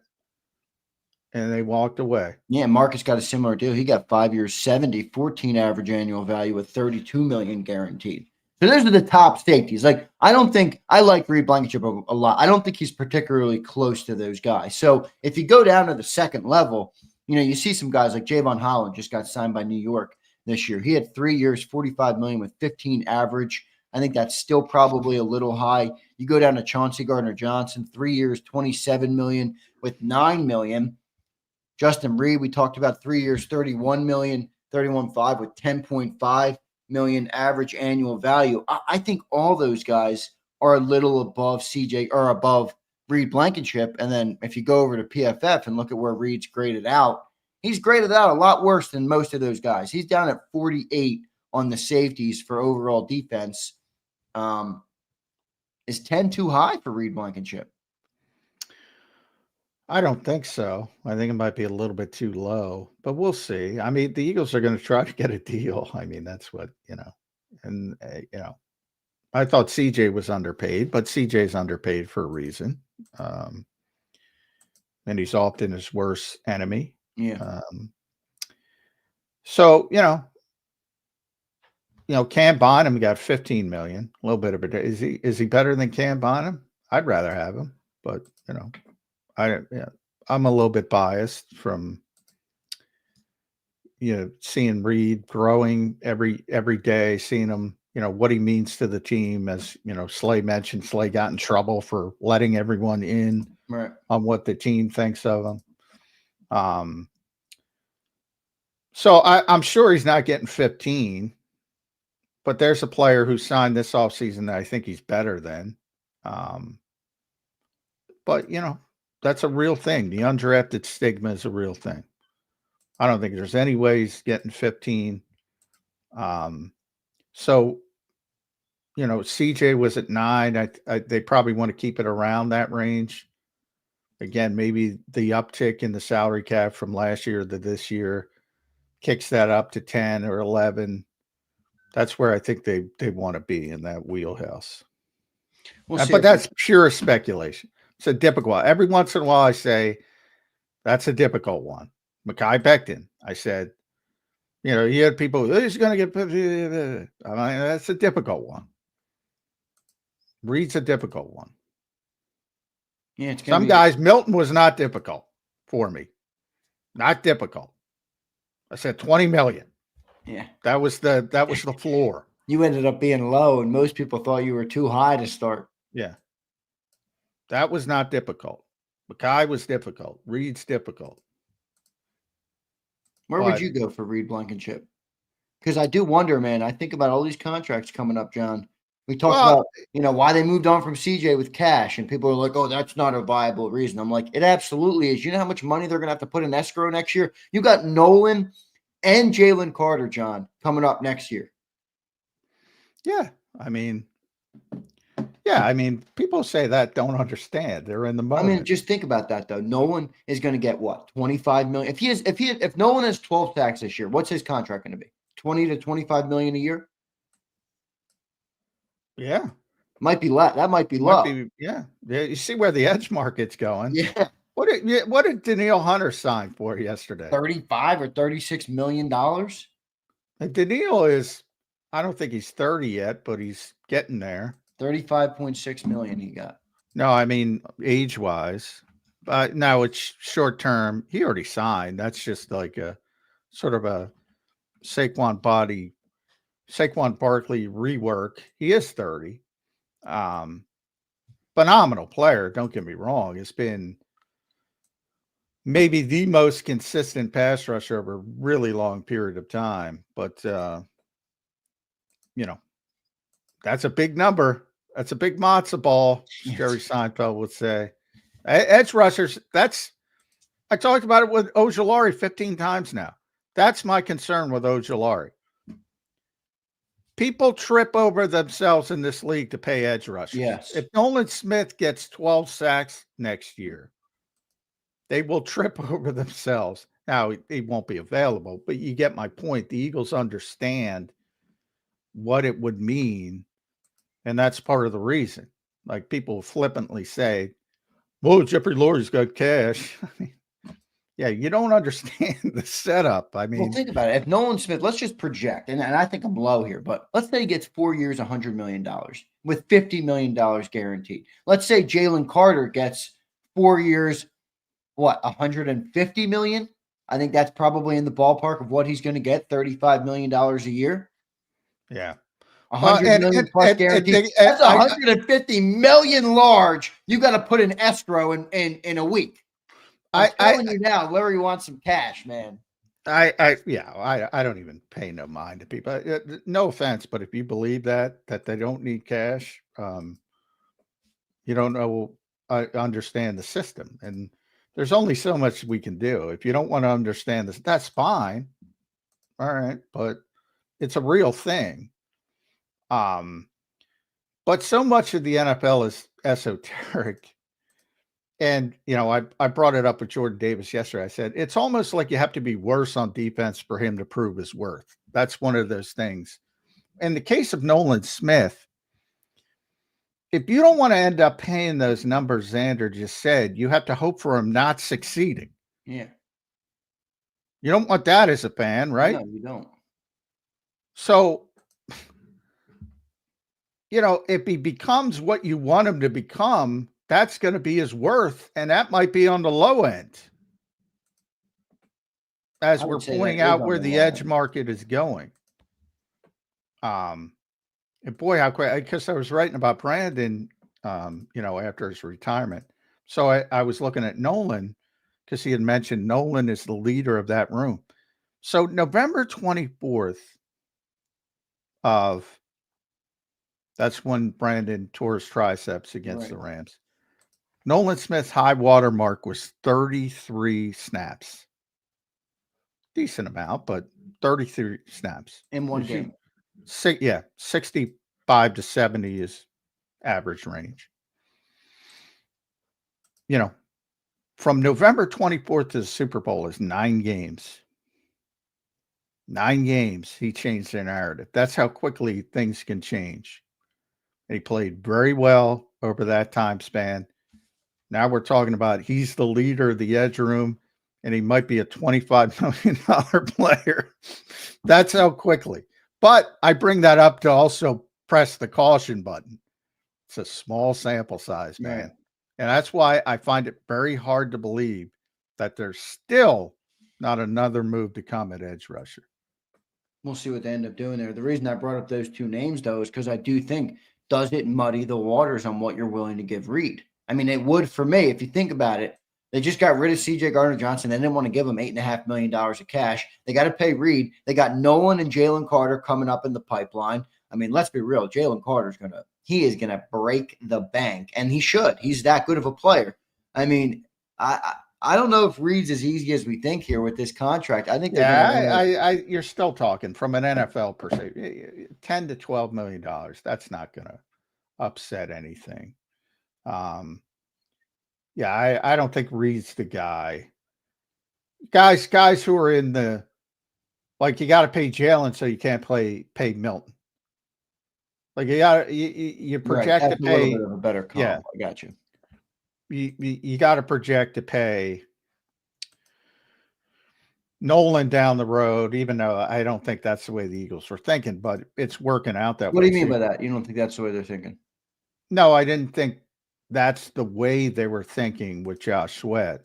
and they walked away.
Yeah, Marcus got a similar deal. He got 5 years, 70, 14 average annual value with $32 million guaranteed. So those are the top safeties. Like, I like Reed Blankenship a lot. I don't think he's particularly close to those guys. So if you go down to the second level, you see some guys like Javon Holland just got signed by New York this year. He had 3 years, $45 million with 15 average. I think that's still probably a little high. You go down to Chauncey Gardner-Johnson, 3 years, $27 million with $9 million. Justin Reed, we talked about 3 years, $31 million, 31.5 with 10.5 million average annual value. I think all those guys are a little above CJ or above Reed Blankenship. And then if you go over to PFF and look at where Reed's graded out, he's graded out a lot worse than most of those guys. He's down at 48 on the safeties for overall defense. Is 10 too high for Reed Blankenship?
I don't think so. I think it might be a little bit too low, but we'll see. I mean, the Eagles are going to try to get a deal. I mean, that's what, and, I thought CJ was underpaid, but CJ's underpaid for a reason. And he's often his worst enemy.
Yeah.
So, Cam Bonham got 15 million, a little bit of a, is he better than Cam Bonham? I'd rather have him, but I'm a little bit biased from seeing Reed growing every day, seeing him, what he means to the team. As Slay mentioned, Slay got in trouble for letting everyone in on what the team thinks of him. So I'm sure he's not getting 15, but there's a player who signed this offseason that I think he's better than. But that's a real thing. The undrafted stigma is a real thing. I don't think there's any way he's getting 15. So, CJ was at 9. They probably want to keep it around that range. Again, maybe the uptick in the salary cap from last year to this year kicks that up to 10 or 11. That's where I think they want to be, in that wheelhouse. But that's pure speculation. It's a difficult one. Every once in a while I say, that's a difficult one. Mekhi Becton, I said, you had people, he's going to get 50. I mean, that's a difficult one. Reed's a difficult one.
Yeah,
some guys, Milton was not difficult for me. Not difficult. I said 20 million.
Yeah.
That was the floor.
You ended up being low, and most people thought you were too high to start.
Yeah. That was not difficult. Mekhi was difficult. Reed's difficult.
Where would you go for Reed Blankenship? Because I do wonder, man. I think about all these contracts coming up, John. We talked about, why they moved on from CJ with cash, and people are like, oh, that's not a viable reason. I'm like, it absolutely is. You know how much money they're going to have to put in escrow next year? You got Nolan and Jalen Carter, John, coming up next year.
Yeah. I mean, people say that don't understand. They're in the moment.
I mean, just think about that, though. Nolan is going to get what? 25 million. If Nolan has 12 sacks this year, what's his contract going to be? 20 to 25 million a year?
Yeah.
Might be less. That might be low.
Yeah. You see where the edge market's going.
Yeah.
What did Danielle Hunter sign for yesterday?
35 or 36 million dollars.
And Danielle is, I don't think he's 30 yet, but he's getting there.
35.6 million he got.
No, I mean age-wise. Now it's short term. He already signed. That's just like a sort of a Saquon Barkley rework. He is 30. Phenomenal player. Don't get me wrong. It's been maybe the most consistent pass rusher over a really long period of time. But, that's a big number. That's a big matzo ball, Jerry Seinfeld would say. Edge rushers, I talked about it with Ojulari 15 times now. That's my concern with Ojulari. People trip over themselves in this league to pay edge rushers.
Yes.
If Nolan Smith gets 12 sacks next year, they will trip over themselves. Now, he won't be available, but you get my point. The Eagles understand what it would mean, and that's part of the reason. Like, people flippantly say, well, Jeffrey Lurie's got cash. Yeah, you don't understand the setup. I mean,
well, think about it. If Nolan Smith, let's just project, and I think I'm low here, but let's say he gets 4 years, $100 million with $50 million guaranteed. Let's say Jalen Carter gets 4 years, $150 million? I think that's probably in the ballpark of what he's going to get, $35 million a year.
Yeah.
100 million plus guaranteed. That's 150 million large. You got to put in escrow in a week. I'm telling you now, Larry wants some cash, man.
I don't even pay no mind to people. No offense, but if you believe that they don't need cash, you don't understand the system. And there's only so much we can do. If you don't want to understand this, that's fine. All right, but it's a real thing. But so much of the NFL is esoteric. And, I brought it up with Jordan Davis yesterday. I said, it's almost like you have to be worse on defense for him to prove his worth. That's one of those things. In the case of Nolan Smith, if you don't want to end up paying those numbers Zander just said, you have to hope for him not succeeding.
Yeah.
You don't want that as a fan, right?
No, you don't.
So if he becomes what you want him to become, that's going to be his worth, and that might be on the low end. As we're pointing out where the edge market is going. And boy, how quick, because I was writing about Brandon, after his retirement. So I was looking at Nolan because he had mentioned Nolan is the leader of that room. So November 24th that's when Brandon tore his triceps against the Rams. Nolan Smith's high water mark was 33 snaps. Decent amount, but 33 snaps.
In one game.
65 to 70 is average range. From November 24th to the Super Bowl is 9 games. 9 games, he changed the narrative. That's how quickly things can change. And he played very well over that time span. Now we're talking about he's the leader of the edge room, and he might be a $25 million player. That's how quickly. But I bring that up to also press the caution button. It's a small sample size, man.
Right.
And that's why I find it very hard to believe that there's still not another move to come at edge rusher.
We'll see what they end up doing there. The reason I brought up those 2 names, though, is because I do think, does it muddy the waters on what you're willing to give Reed? I mean, it would for me. If you think about it, they just got rid of C.J. Gardner-Johnson. They didn't want to give him $8.5 million of cash. They got to pay Reed. They got Nolan and Jalen Carter coming up in the pipeline. I mean, let's be real. Jalen Carter's going to break the bank, and he should. He's that good of a player. I mean, I don't know if Reed's as easy as we think here with this contract. I think
you're still talking from an NFL perspective, $10 to $12 million. That's not going to upset anything. I don't think Reed's the guy. Guys who are in the, like, you got to pay Jalen, so you can't pay Milton. Like, you project to pay
a little bit of a better comp. Yeah, I got you.
You got to project to pay Nolan down the road, even though I don't think that's the way the Eagles were thinking, but it's working out that way.
What do you mean by that? You don't think that's the way they're thinking?
No, I didn't think that's the way they were thinking with Josh Sweat.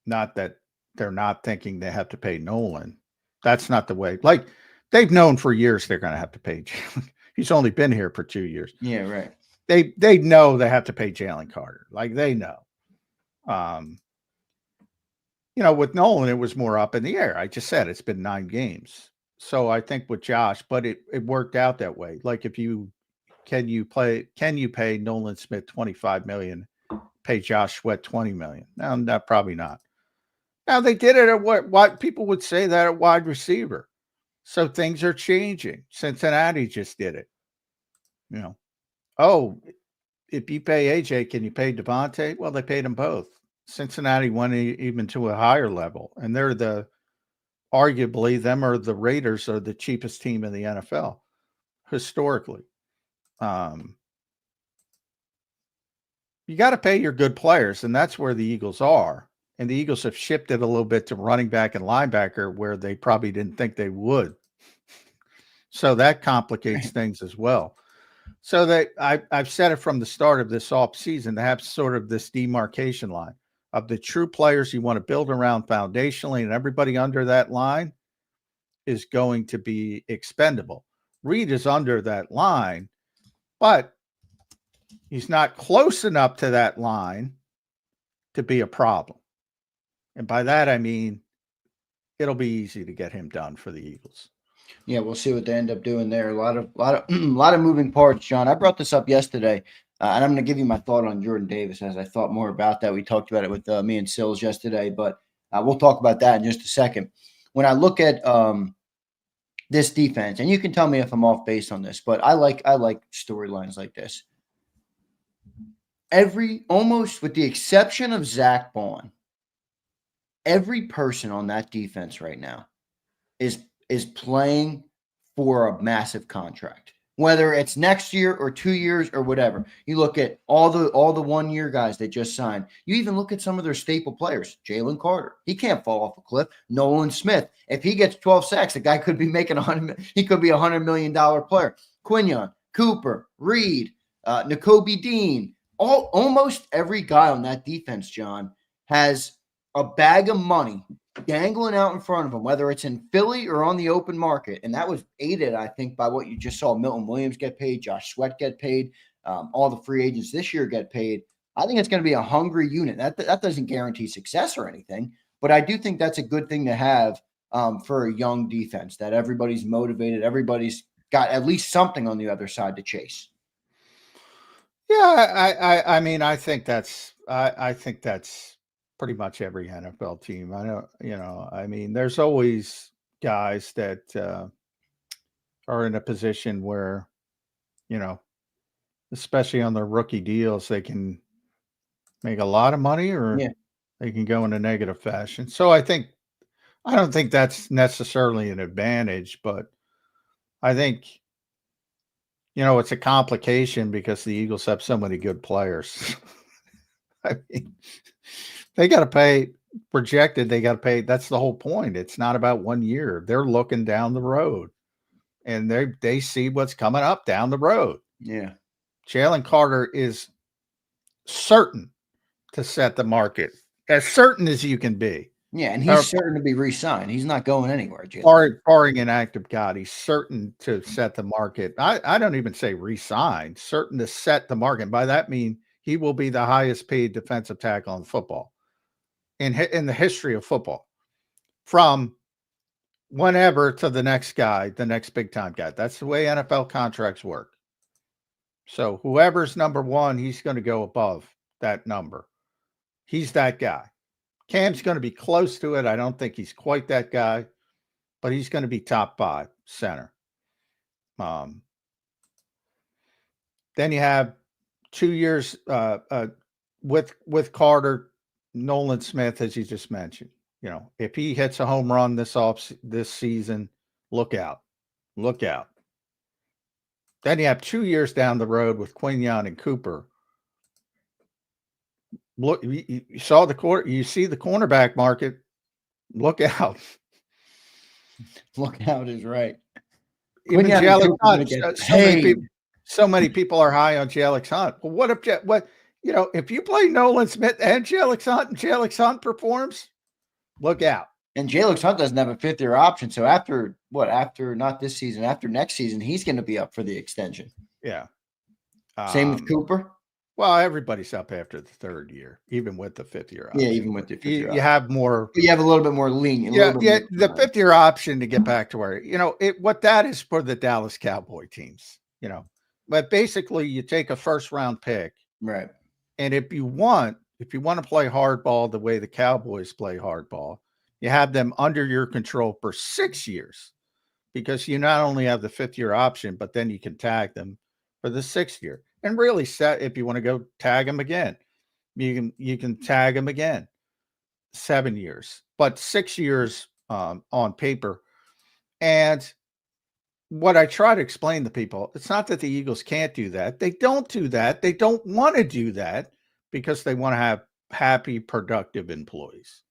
Not that they're not thinking they have to pay Nolan. That's not the way. Like, they've known for years they're going to have to pay Jalen. He's only been here for 2 years.
Yeah, right.
They know they have to pay Jalen Carter. Like, they know. With Nolan, it was more up in the air. I just said it's been 9 games. So I think with Josh, but it worked out that way. Like, can you pay Nolan Smith $25 million, pay Josh Sweat $20 million? No, probably not. Now, they did it at what people would say that at wide receiver. So things are changing. Cincinnati just did it. If you pay AJ, can you pay Devontae? Well, they paid them both. Cincinnati went even to a higher level, and they're arguably them or the Raiders are the cheapest team in the NFL historically. You got to pay your good players, and that's where the Eagles are. And the Eagles have shifted a little bit to running back and linebacker where they probably didn't think they would. So that complicates things as well. So I've said it from the start of this offseason to have sort of this demarcation line of the true players you want to build around foundationally, and everybody under that line is going to be expendable. Reed is under that line, but he's not close enough to that line to be a problem. And by that, I mean, it'll be easy to get him done for the Eagles.
Yeah, we'll see what they end up doing there. A lot of moving parts, John. I brought this up yesterday, and I'm going to give you my thought on Jordan Davis as I thought more about that. We talked about it with me and Sills yesterday, but we'll talk about that in just a second. When I look at this defense, and you can tell me if I'm off base on this, but I like storylines like this. Almost with the exception of Zach Bond, every person on that defense right now is playing for a massive contract, whether it's next year or 2 years or whatever. You look at all the 1-year guys they just signed. You even look at some of their staple players. Jalen Carter, he can't fall off a cliff. Nolan Smith, if he gets 12 sacks, the guy could be making he could be $100 million player. Quinyon, Cooper, Reed, Nakobe Dean, almost every guy on that defense, John, has a bag of money dangling out in front of him, whether it's in Philly or on the open market. And that was aided, I think, by what you just saw. Milton Williams get paid, Josh Sweat get paid, all the free agents this year get paid. I think it's going to be a hungry unit. That doesn't guarantee success or anything, but I do think that's a good thing to have for a young defense, that everybody's motivated, everybody's got at least something on the other side to chase.
Yeah, I mean, I think that's pretty much every NFL team. I know, I mean, there's always guys that are in a position where, especially on their rookie deals, they can make a lot of money or they can go in a negative fashion. So I don't think that's necessarily an advantage, but I think, it's a complication because the Eagles have so many good players. I mean, they got to pay projected. They got to pay. That's the whole point. It's not about 1 year. They're looking down the road and they see what's coming up down the road.
Yeah.
Jalen Carter is certain to set the market, as certain as you can be.
Yeah, and he's certain to be re-signed. He's not going anywhere, Jalen.
Barring an act of God, he's certain to set the market. I don't even say re-signed, certain to set the market. By that mean he will be the highest paid defensive tackle in football in the history of football, from whenever to the next guy, the next big time guy. That's the way NFL contracts work. So whoever's number one, he's going to go above that number. He's that guy. Cam's going to be close to it. I don't think he's quite that guy, but he's going to be top 5 center. Then you have 2 years with Carter, Nolan Smith, as you just mentioned. If he hits a home run this season, look out. Then you have 2 years down the road with Quinyon and Cooper. Look, you saw you see the cornerback market. Look out.
Look out is right.
Even Jalen Hunt, so many people are high on Jalen Hunt. Well, if you play Nolan Smith and Jalen Hunt performs, look out.
And Jalen Hunt doesn't have a 5th-year option. So after not this season, after next season, he's going to be up for the extension.
Yeah.
Same with Cooper.
Well, everybody's up after the 3rd year, even with the 5th-year option.
Yeah, even with the 5th-year option.
You have more.
You have a little bit more lenient.
The 5th-year option to get back to where, what that is for the Dallas Cowboy teams, But basically, you take a first-round pick.
Right.
And if you want to play hardball the way the Cowboys play hardball, you have them under your control for 6 years, because you not only have the 5th-year option, but then you can tag them for the 6th year. And really set, if you want to go tag them again, you can tag them again, 7 years, but 6 years on paper. And what I try to explain to people, it's not that the Eagles can't do that. They don't do that. They don't want to do that because they want to have happy, productive employees.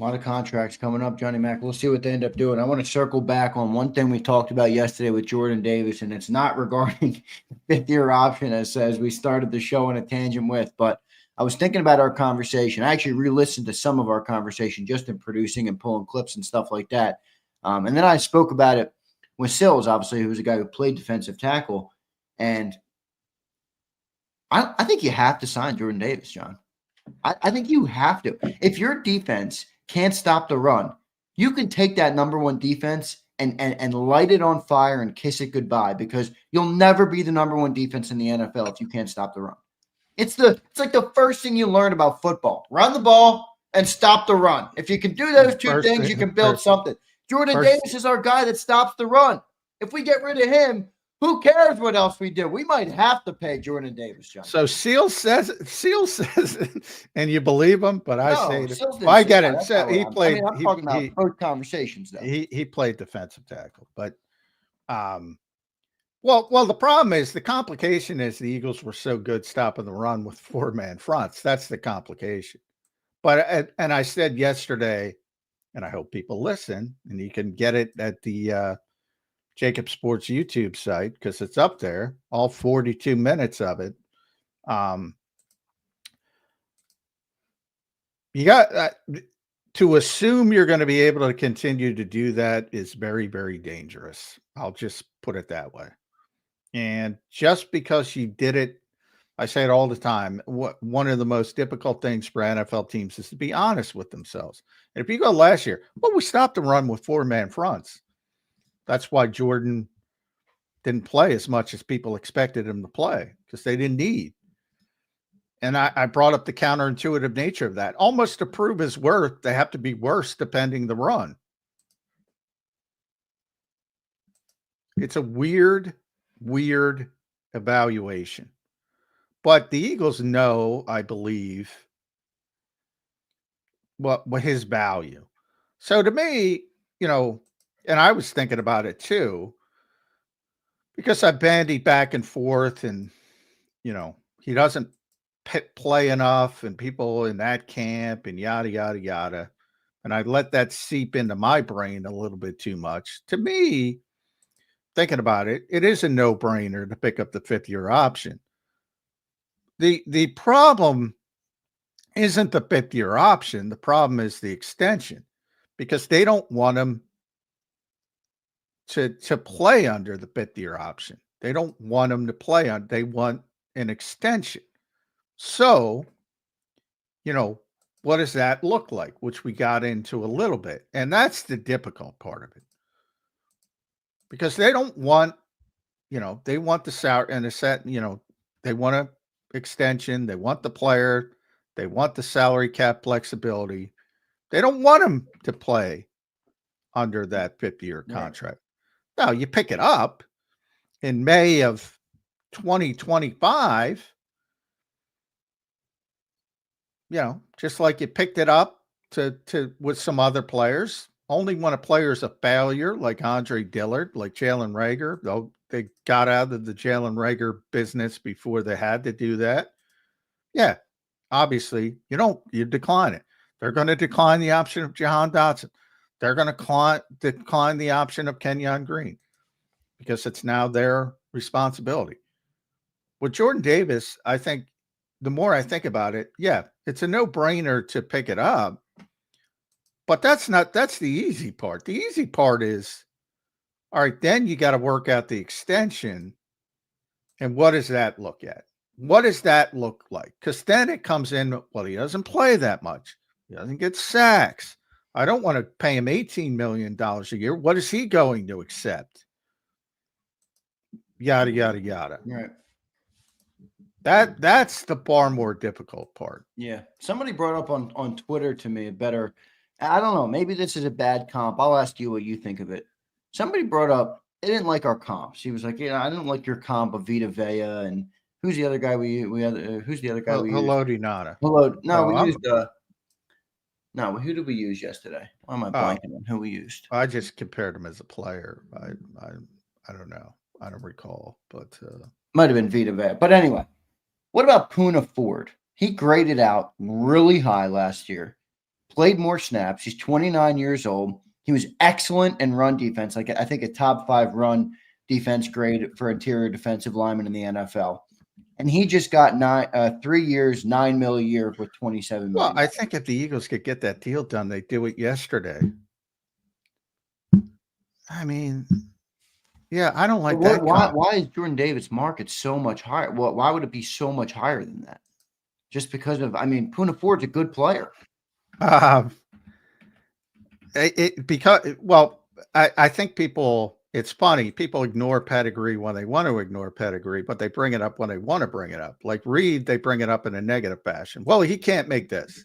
A lot of contracts coming up, Johnny Mac. We'll see what they end up doing. I want to circle back on one thing we talked about yesterday with Jordan Davis, and it's not regarding the 5th-year option, as we started the show on a tangent with, but I was thinking about our conversation. I actually re-listened to some of our conversation just in producing and pulling clips and stuff like that. And then I spoke about it with Sills, obviously, who's a guy who played defensive tackle. And I think you have to sign Jordan Davis, John. I think you have to. If your defense can't stop the run, you can take that number 1 defense and light it on fire and kiss it goodbye, because you'll never be the number 1 defense in the NFL if you can't stop the run. It's like the first thing you learn about football. Run the ball and stop the run. If you can do those two things, you can build something. Jordan Davis is our guy that stops the run. If we get rid of him, who cares what else we do? We might have to pay Jordan Davis, John.
So Seal says, and you believe him, but I I get it. So he played.
I'm talking about both conversations, though.
He played defensive tackle, but well, the problem is, the complication is the Eagles were so good stopping the run with 4-man fronts. That's the complication. But and I said yesterday, and I hope people listen, and you can get it at the JAKIB Sports YouTube site because it's up there, all 42 minutes of it. You got to assume you're going to be able to continue to do that is very, very dangerous. I'll just put it that way. And just because you did it, I say it all the time, one of the most difficult things for NFL teams is to be honest with themselves. And if you go last year, well, we stopped the run with 4-man fronts. That's why Jordan didn't play as much as people expected him to play because they didn't need. And I brought up the counterintuitive nature of that. Almost to prove his worth, they have to be worse defending the run. It's a weird evaluation. But the Eagles know, I believe, what his value. So to me, and I was thinking about it too, because I bandied back and forth and, he doesn't play enough and people in that camp and yada, yada, yada. And I let that seep into my brain a little bit too much. To me, thinking about it, it is a no-brainer to pick up the 5th-year option. The problem isn't the 5th-year option. The problem is the extension because they don't want him to play under the 5th-year option. They don't want him to play on. They want an extension. So, what does that look like? Which we got into a little bit. And that's the difficult part of it. Because they don't want, they want the salary and the set, they want an extension. They want the player. They want the salary cap flexibility. They don't want him to play under that 5th-year contract. Right. Now, you pick it up in May of 2025, just like you picked it up to with some other players. Only when a player is a failure, like Andre Dillard, like Jalen Reagor, though they got out of the Jalen Reagor business before they had to do that. Yeah, obviously, you decline it. They're going to decline the option of Jahan Dotson. They're going to decline the option of Quinyon Green because it's now their responsibility. With Jordan Davis, I think the more I think about it, yeah, it's a no-brainer to pick it up. But that's the easy part. The easy part is, all right, then you got to work out the extension. And what does that look at? What does that look like? Because then it comes in, well, he doesn't play that much. He doesn't get sacks. I don't want to pay him $18 million a year. What is he going to accept? Yada, yada, yada.
Right.
That's the far more difficult part.
Yeah. Somebody brought up on Twitter to me I don't know, maybe this is a bad comp. I'll ask you what you think of it. Somebody brought up, they didn't like our comps. He was like, I didn't like your comp of Vita Vea and who's the other guy who's the other guy we used?
Haloti Ngata.
Who did we use yesterday? Why am I blanking on who we used?
I just compared him as a player. I don't know. I don't recall, but
might have been Vita Vea. But anyway, what about Poona Ford? He graded out really high last year. Played more snaps. He's 29 years old. He was excellent in run defense. Like I think a top 5 run defense grade for interior defensive lineman in the NFL. And he just got 3 years, $9 million a year with $27 million.
Well, I think if the Eagles could get that deal done, they'd do it yesterday. I mean, yeah, I don't like that.
Why is Jordan Davis' market so much higher? Well, why would it be so much higher than that? Just because of, Poona Ford's a good player.
I think it's funny. People ignore pedigree when they want to ignore pedigree, but they bring it up when they want to bring it up. Like Reed, they bring it up in a negative fashion. Well, he can't make this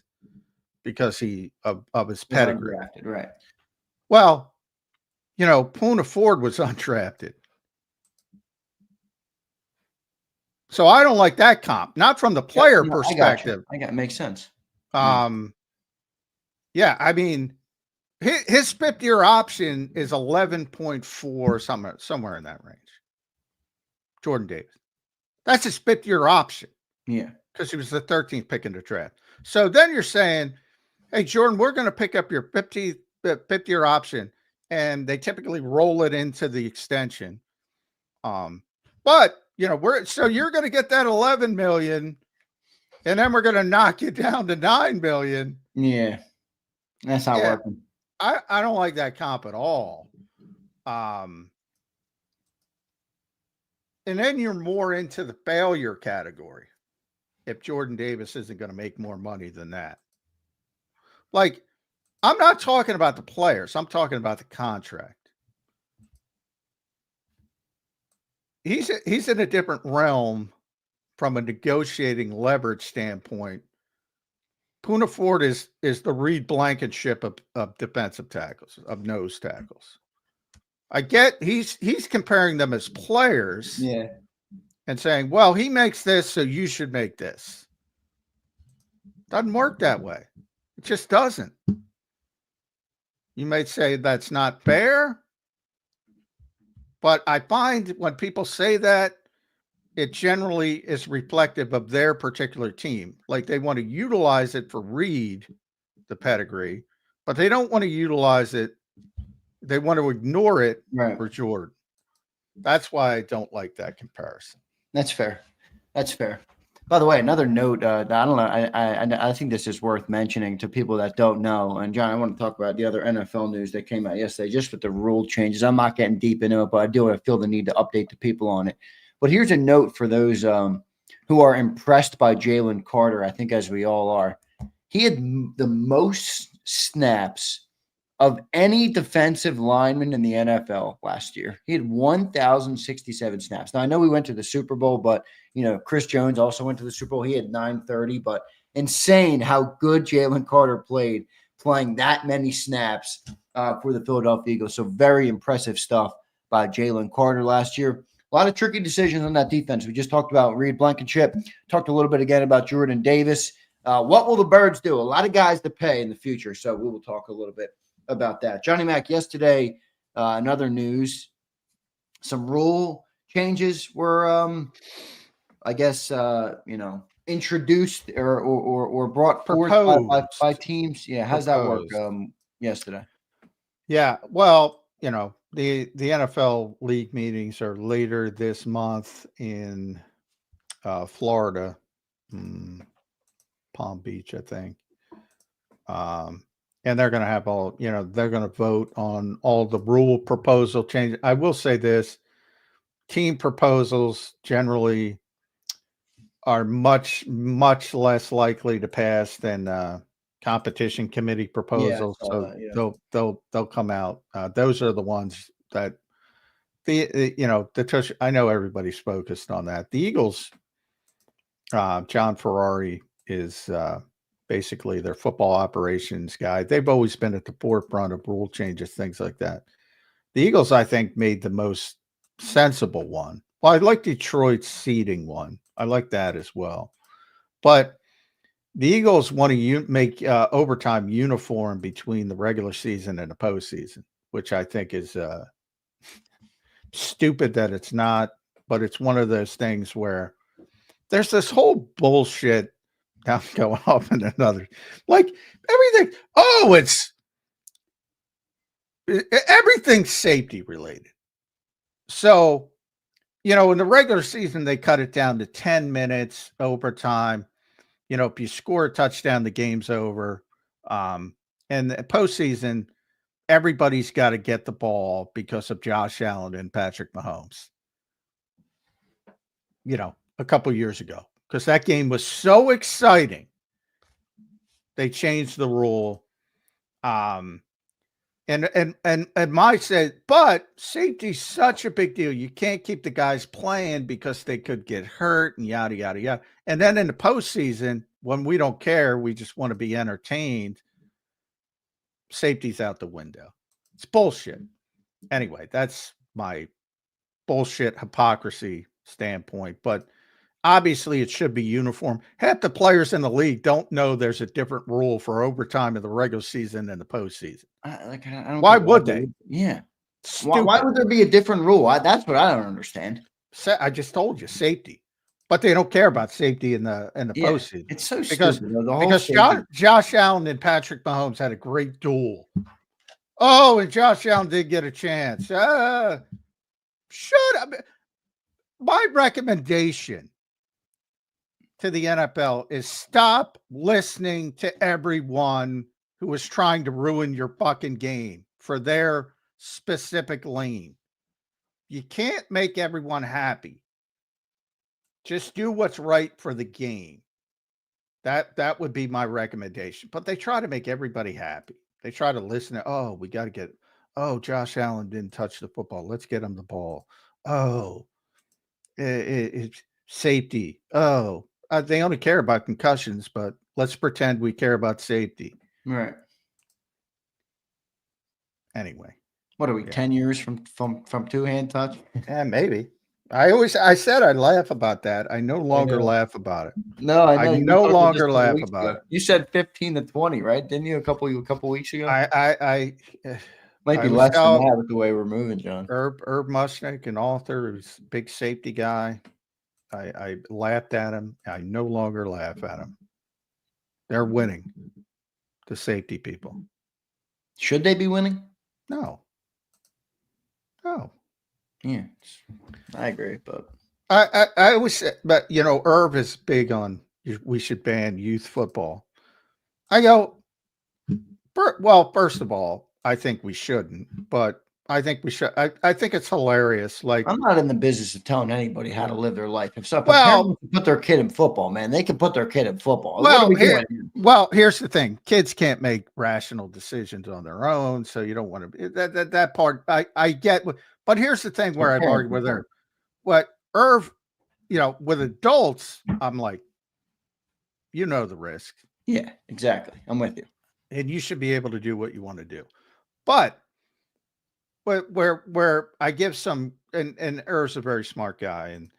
because of his pedigree.
Undrafted, right.
Well, Poona Ford was undrafted. So I don't like that comp, not from the player perspective.
I got makes sense.
Yeah, his 5th-year option is 11.4, somewhere in that range. Jordan Davis. That's his 5th-year option.
Yeah.
Because he was the 13th pick in the draft. So then you're saying, hey, Jordan, we're going to pick up your fifth-year option, and they typically roll it into the extension. But you're going to get that 11 million, and then we're going to knock you down to 9 million.
Yeah, that's not working.
I don't like that comp at all. And then you're more into the failure category if Jordan Davis isn't going to make more money than that. Like, I'm not talking about the players. I'm talking about the contract. He's in a different realm from a negotiating leverage standpoint. Poona Ford is the Reed Blankenship of defensive tackles, of nose tackles. I get he's comparing them as players, and saying, well, he makes this, so you should make this. Doesn't work that way. It just doesn't. You might say that's not fair, but I find when people say that, it generally is reflective of their particular team. Like they want to utilize it for Reed, the pedigree, but they don't want to utilize it. They want to ignore it for Jordan. That's why I don't like that comparison.
That's fair. That's fair. By the way, another note, I don't know, I think this is worth mentioning to people that don't know. And John, I want to talk about the other NFL news that came out yesterday, just with the rule changes. I'm not getting deep into it, but I do feel the need to update the people on it. But here's a note for those who are impressed by Jalen Carter, I think as we all are. He had the most snaps of any defensive lineman in the NFL last year. He had 1,067 snaps. Now, I know we went to the Super Bowl, but, Chris Jones also went to the Super Bowl. He had 930, but insane how good Jalen Carter played, playing that many snaps for the Philadelphia Eagles. So very impressive stuff by Jalen Carter last year. A lot of tricky decisions on that defense. We just talked about Reed Blankenship, talked a little bit again about Jordan Davis. What will the Birds do? A lot of guys to pay in the future, so we will talk a little bit about that. Johnny Mac, yesterday, another news, some rule changes were, introduced or brought forth by teams. Yeah, how's that work yesterday?
Yeah, well, the NFL league meetings are later this month in Florida, Palm Beach, I think. And they're going to have they're going to vote on all the rule proposal changes. I will say this, team proposals generally are much, much less likely to pass than competition committee proposals. They'll come out. Those are the ones that I know everybody's focused on that. The Eagles, John Ferrari is basically their football operations guy. They've always been at the forefront of rule changes, things like that. The Eagles, I think, made the most sensible one. Well, I like Detroit's seeding one. I like that as well. But the Eagles want to make overtime uniform between the regular season and the postseason, which I think is stupid that it's not. But it's one of those things where there's this whole bullshit now going off in another, like everything. Oh, everything's safety related. So, in the regular season, they cut it down to 10 minutes overtime. If you score a touchdown, the game's over. And the postseason, everybody's got to get the ball because of Josh Allen and Patrick Mahomes. A couple years ago. Because that game was so exciting, they changed the rule. And Mike said, but safety's such a big deal. You can't keep the guys playing because they could get hurt and yada, yada, yada. And then in the postseason, when we don't care, we just want to be entertained, safety's out the window. It's bullshit. Anyway, that's my bullshit hypocrisy standpoint. But obviously, it should be uniform. Half the players in the league don't know there's a different rule for overtime in the regular season than the postseason.
I don't
Why would they?
Yeah. Why would there be a different rule? That's what I don't understand.
I just told you, safety. But they don't care about safety in the postseason.
It's so
because
stupid.
Because Josh Allen and Patrick Mahomes had a great duel Oh, and Josh Allen did get a chance. Shut up. My recommendation to the NFL is stop listening to everyone who is trying to ruin your fucking game for their specific lane. You can't make everyone happy. Just do what's right for the game. That would be my recommendation. But they try to make everybody happy. They try to listen to, we got to get, Josh Allen didn't touch the football. Let's get him the ball. It's safety. They only care about concussions, but let's pretend we care about safety.
Right.
Anyway.
What are we, 10 years from two-hand touch?
Yeah, maybe. I said I'd laugh about that. I no longer laugh about it.
No, I know.
I no longer laugh about it.
You said 15 to 20, right? Didn't you a couple weeks ago?
Might
be less than that with the way we're moving, John.
Herb Mushnick, an author who's a big safety guy. I laughed at him. I no longer laugh at him. They're winning. The safety people.
Should they be winning?
No.
Yeah, I agree, but
I always say, but Herb is big on we should ban youth football. I go, well, first of all, I think we shouldn't, but I think we should. I think it's hilarious. Like,
I'm not in the business of telling anybody how to live their life. If parents put their kid in football, man, they can put their kid in football.
Here's the thing: kids can't make rational decisions on their own, so you don't want to. That part I get. But here's the thing where I've argued with her. What Irv, with adults, I'm like, the risk.
Yeah, exactly. I'm with you,
and you should be able to do what you want to do, but. Where I give some, and Irv's a very smart guy, and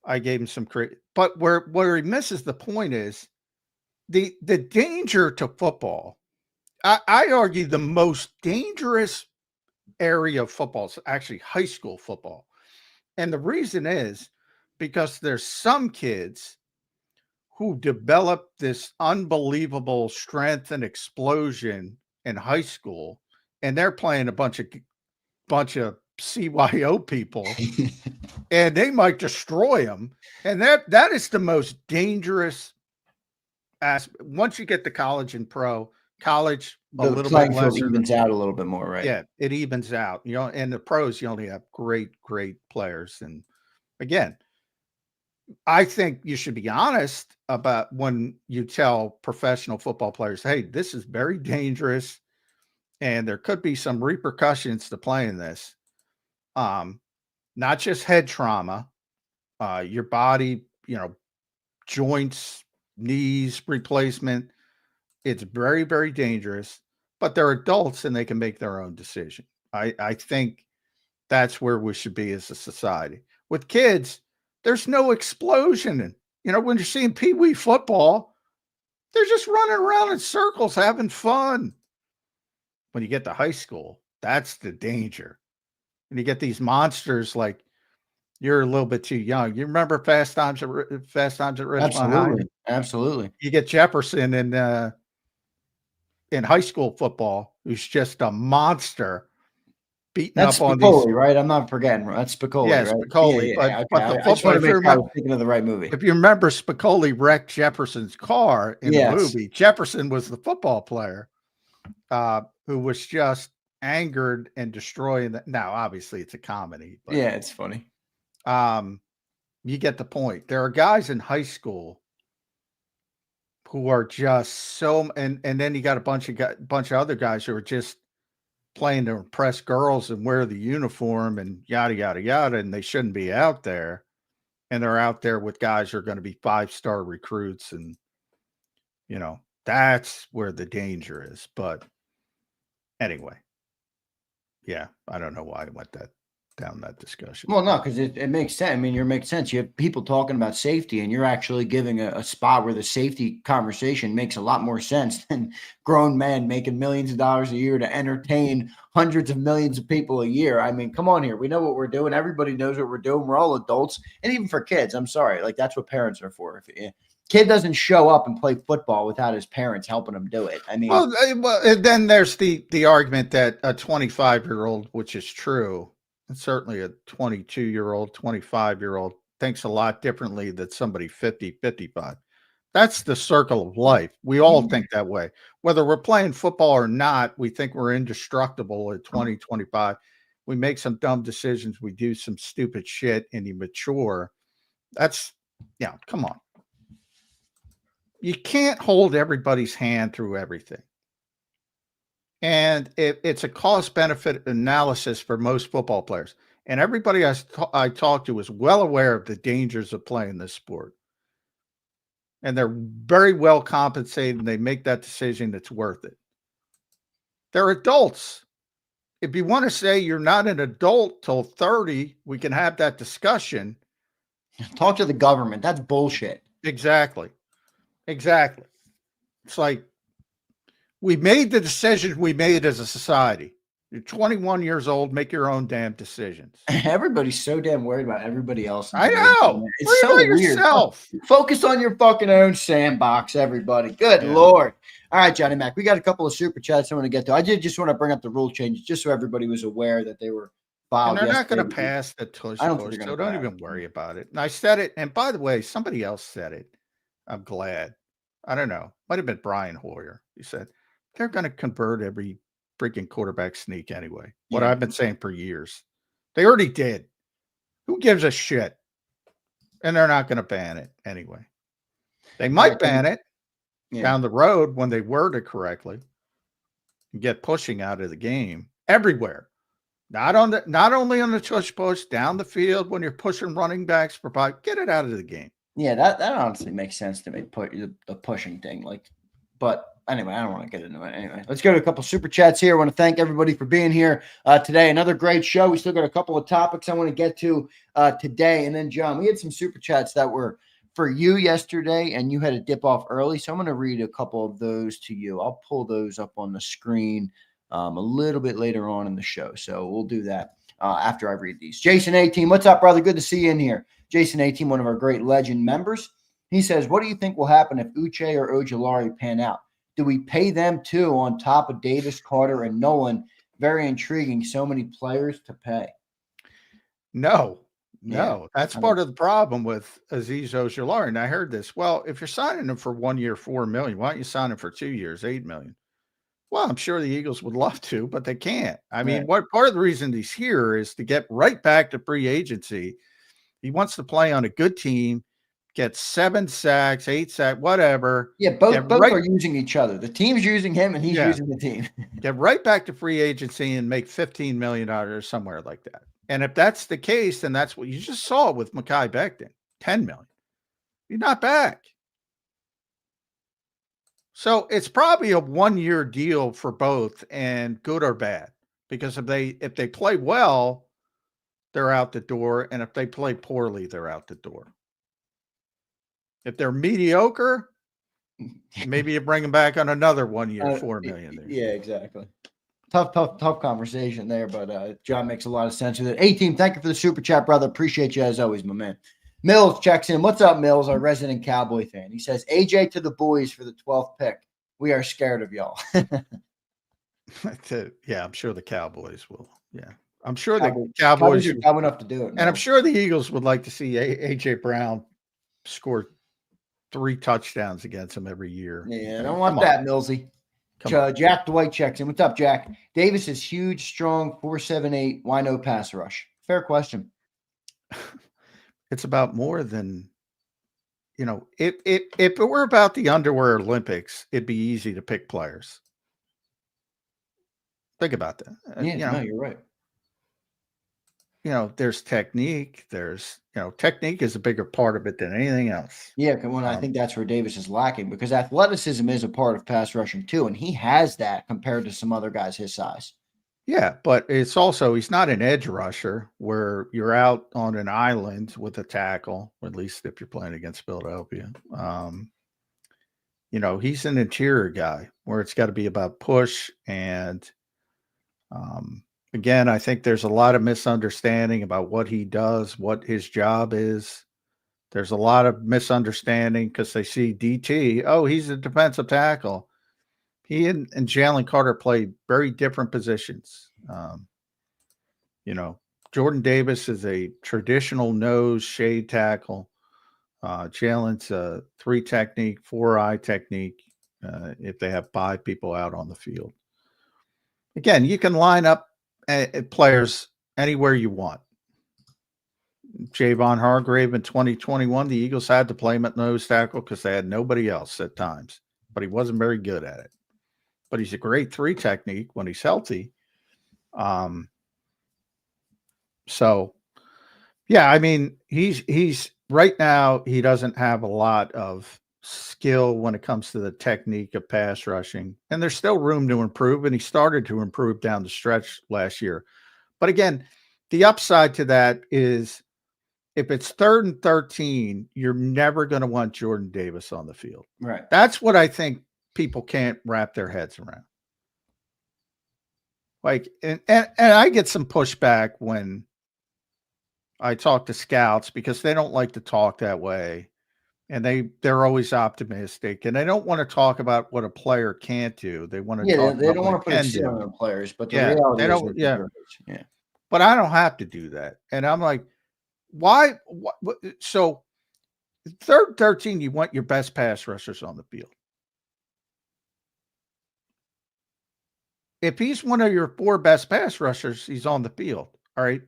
I gave him some credit, but where he misses the point is the danger to football. I argue the most dangerous area of football is actually high school football. And the reason is because there's some kids who develop this unbelievable strength and explosion in high school, and they're playing a bunch of CYO people and they might destroy them. And that is the most dangerous aspect. Once you get to college and pro, college a little bit less
evens out a little bit more, right?
Yeah, it evens out. And the pros, you only have great players. And again, I think you should be honest about when you tell professional football players, hey, this is very dangerous. And there could be some repercussions to playing this. Not just head trauma, your body, joints, knees replacement. It's very, very dangerous, but they're adults and they can make their own decision. I think that's where we should be as a society. With kids, there's no explosion. When you're seeing pee-wee football, they're just running around in circles having fun. When you get to high school, that's the danger. And you get these monsters like you're a little bit too young. You remember Fast Times at Ridgemont?
Absolutely.
You get Jefferson in high school football, who's just a monster beating up on
Spicoli,
these.
Right? I'm not forgetting. That's Spicoli.
Yeah,
right?
Spicoli.
Yeah,
but the football,
I was thinking of the right movie.
If you remember, Spicoli wrecked Jefferson's car in the movie. Jefferson was the football player. Who was just angered and destroying that. Now, obviously, it's a comedy. But,
yeah, it's funny.
You get the point. There are guys in high school who are just so, and then you got a bunch of other guys who are just playing to impress girls and wear the uniform and yada yada yada, and they shouldn't be out there. And they're out there with guys who are going to be 5-star recruits, and that's where the danger is. But anyway, yeah, I don't know why I went down that discussion.
Well, no, because it makes sense. I mean, it makes sense. You have people talking about safety, and you're actually giving a spot where the safety conversation makes a lot more sense than grown men making millions of dollars a year to entertain hundreds of millions of people a year. I mean, come on here. We know what we're doing. Everybody knows what we're doing. We're all adults. And even for kids, I'm sorry. Like, that's what parents are for. If kid doesn't show up and play football without his parents helping him do it. I mean,
well, and then there's the argument that a 25-year-old, which is true, and certainly a 22-year-old, 25-year-old thinks a lot differently than somebody 50, 55. That's the circle of life. We all think that way. Whether we're playing football or not, we think we're indestructible at 20, 25. We make some dumb decisions. We do some stupid shit and you mature. That's, yeah, come on. You can't hold everybody's hand through everything. And it's a cost-benefit analysis for most football players. And everybody I talk to is well aware of the dangers of playing this sport. And they're very well compensated, and they make that decision that's worth it. They're adults. If you want to say you're not an adult till 30, we can have that discussion.
Talk to the government. That's bullshit.
Exactly. Exactly. It's like we made the decisions we made as a society. You're 21 years old. Make your own damn decisions.
Everybody's so damn worried about everybody else.
I know.
It's so
about
weird.
Yourself.
Focus on your fucking own sandbox, everybody. Good Lord. All right, Johnny Mac. We got a couple of super chats I want to get to. I did just want to bring up the rule changes just so everybody was aware that they were filed.
And they're not going to pass the tush push, so don't even worry about it. And I said it. And by the way, somebody else said it. I'm glad. I don't know. Might have been Brian Hoyer. He said they're going to convert every freaking quarterback sneak anyway. What I've been saying for years. They already did. Who gives a shit? And they're not going to ban it anyway. They might ban it down the road when they word it correctly and get pushing out of the game everywhere. Not only on the tush push, down the field when you're pushing running backs for get it out of the game.
Yeah, that honestly makes sense to me. Put the pushing thing, but anyway, I don't want to get into it. Anyway, let's go to a couple super chats here. I want to thank everybody for being here today. Another great show. We still got a couple of topics I want to get to today. And then, John, we had some super chats that were for you yesterday, and you had to dip off early. So I'm going to read a couple of those to you. I'll pull those up on the screen a little bit later on in the show. So we'll do that after I read these. Jason 18, what's up, brother? Good to see you in here. Jason 18, one of our great legend members. He says, what do you think will happen if Uche or Ojulari pan out? Do we pay them too on top of Davis, Carter, and Nolan? Very intriguing. So many players to pay.
No. That's part of the problem with Azeez Ojulari. And I heard this. Well, if you're signing him for 1 year, $4 million, why don't you sign him for 2 years, $8 million? Well, I'm sure the Eagles would love to, but they can't. I mean, what part of the reason he's here is to get right back to free agency. He wants to play on a good team, get 7 sacks, 8 sacks, whatever.
Yeah, both are using each other. The team's using him, and he's using the team.
Get right back to free agency and make $15 million or somewhere like that. And if that's the case, then that's what you just saw with Mekhi Becton, $10 million. You're not back. So it's probably a 1 year deal for both, and good or bad, because if they play well, they're out the door, and if they play poorly, they're out the door. If they're mediocre, maybe you bring them back on another 1 year, $4 million. There.
Yeah, exactly. Tough conversation there, but John makes a lot of sense with it. 18, thank you for the super chat, brother. Appreciate you as always, my man. Mills checks in. What's up, Mills, our resident Cowboy fan? He says, AJ to the boys for the 12th pick. We are scared of y'all.
Yeah, I'm sure the Cowboys will. Yeah. I'm sure the Cowboys
are dumb enough to do it.
And I'm sure the Eagles would like to see AJ Brown score 3 touchdowns against them every year.
Yeah, I don't want that, Millsy. Jack Dwight checks in. What's up, Jack? Davis is huge, strong, 4.78. Why no pass rush? Fair question.
It's about more than, if it were about the underwear Olympics, it'd be easy to pick players. Think about that.
Yeah, no, you're right.
There's technique. Technique is a bigger part of it than anything else.
Yeah, I think that's where Davis is lacking, because athleticism is a part of pass rushing too, and he has that compared to some other guys his size.
Yeah, but it's also, he's not an edge rusher where you're out on an island with a tackle, or at least if you're playing against Philadelphia. He's an interior guy where it's got to be about push. And again, I think there's a lot of misunderstanding about what he does, what his job is. There's a lot of misunderstanding because they see DT. Oh, he's a defensive tackle. He and Jalen Carter play very different positions. Jordan Davis is a traditional nose shade tackle. Jalen's a 3 technique, 4 eye technique. If they have 5 people out on the field, again, you can line up players anywhere you want. Javon Hargrave in 2021, the Eagles had to play him at nose tackle because they had nobody else at times, but he wasn't very good at it. But he's a great 3 technique when he's healthy. So, yeah, I mean, he's right now, he doesn't have a lot of skill when it comes to the technique of pass rushing, and there's still room to improve, and he started to improve down the stretch last year. But again, the upside to that is if it's 3rd and 13, you're never going to want Jordan Davis on the field.
Right.
That's what I think people can't wrap their heads around. Like, and I get some pushback when I talk to scouts because they don't like to talk that way. And they're always optimistic, and they don't want to talk about what a player can't do. They want to talk.
They don't want to put a ceiling on players, but the reality is yeah.
But I don't have to do that, and I'm like, why? So, 3rd 13, you want your best pass rushers on the field. If he's one of your 4 best pass rushers, he's on the field. All right,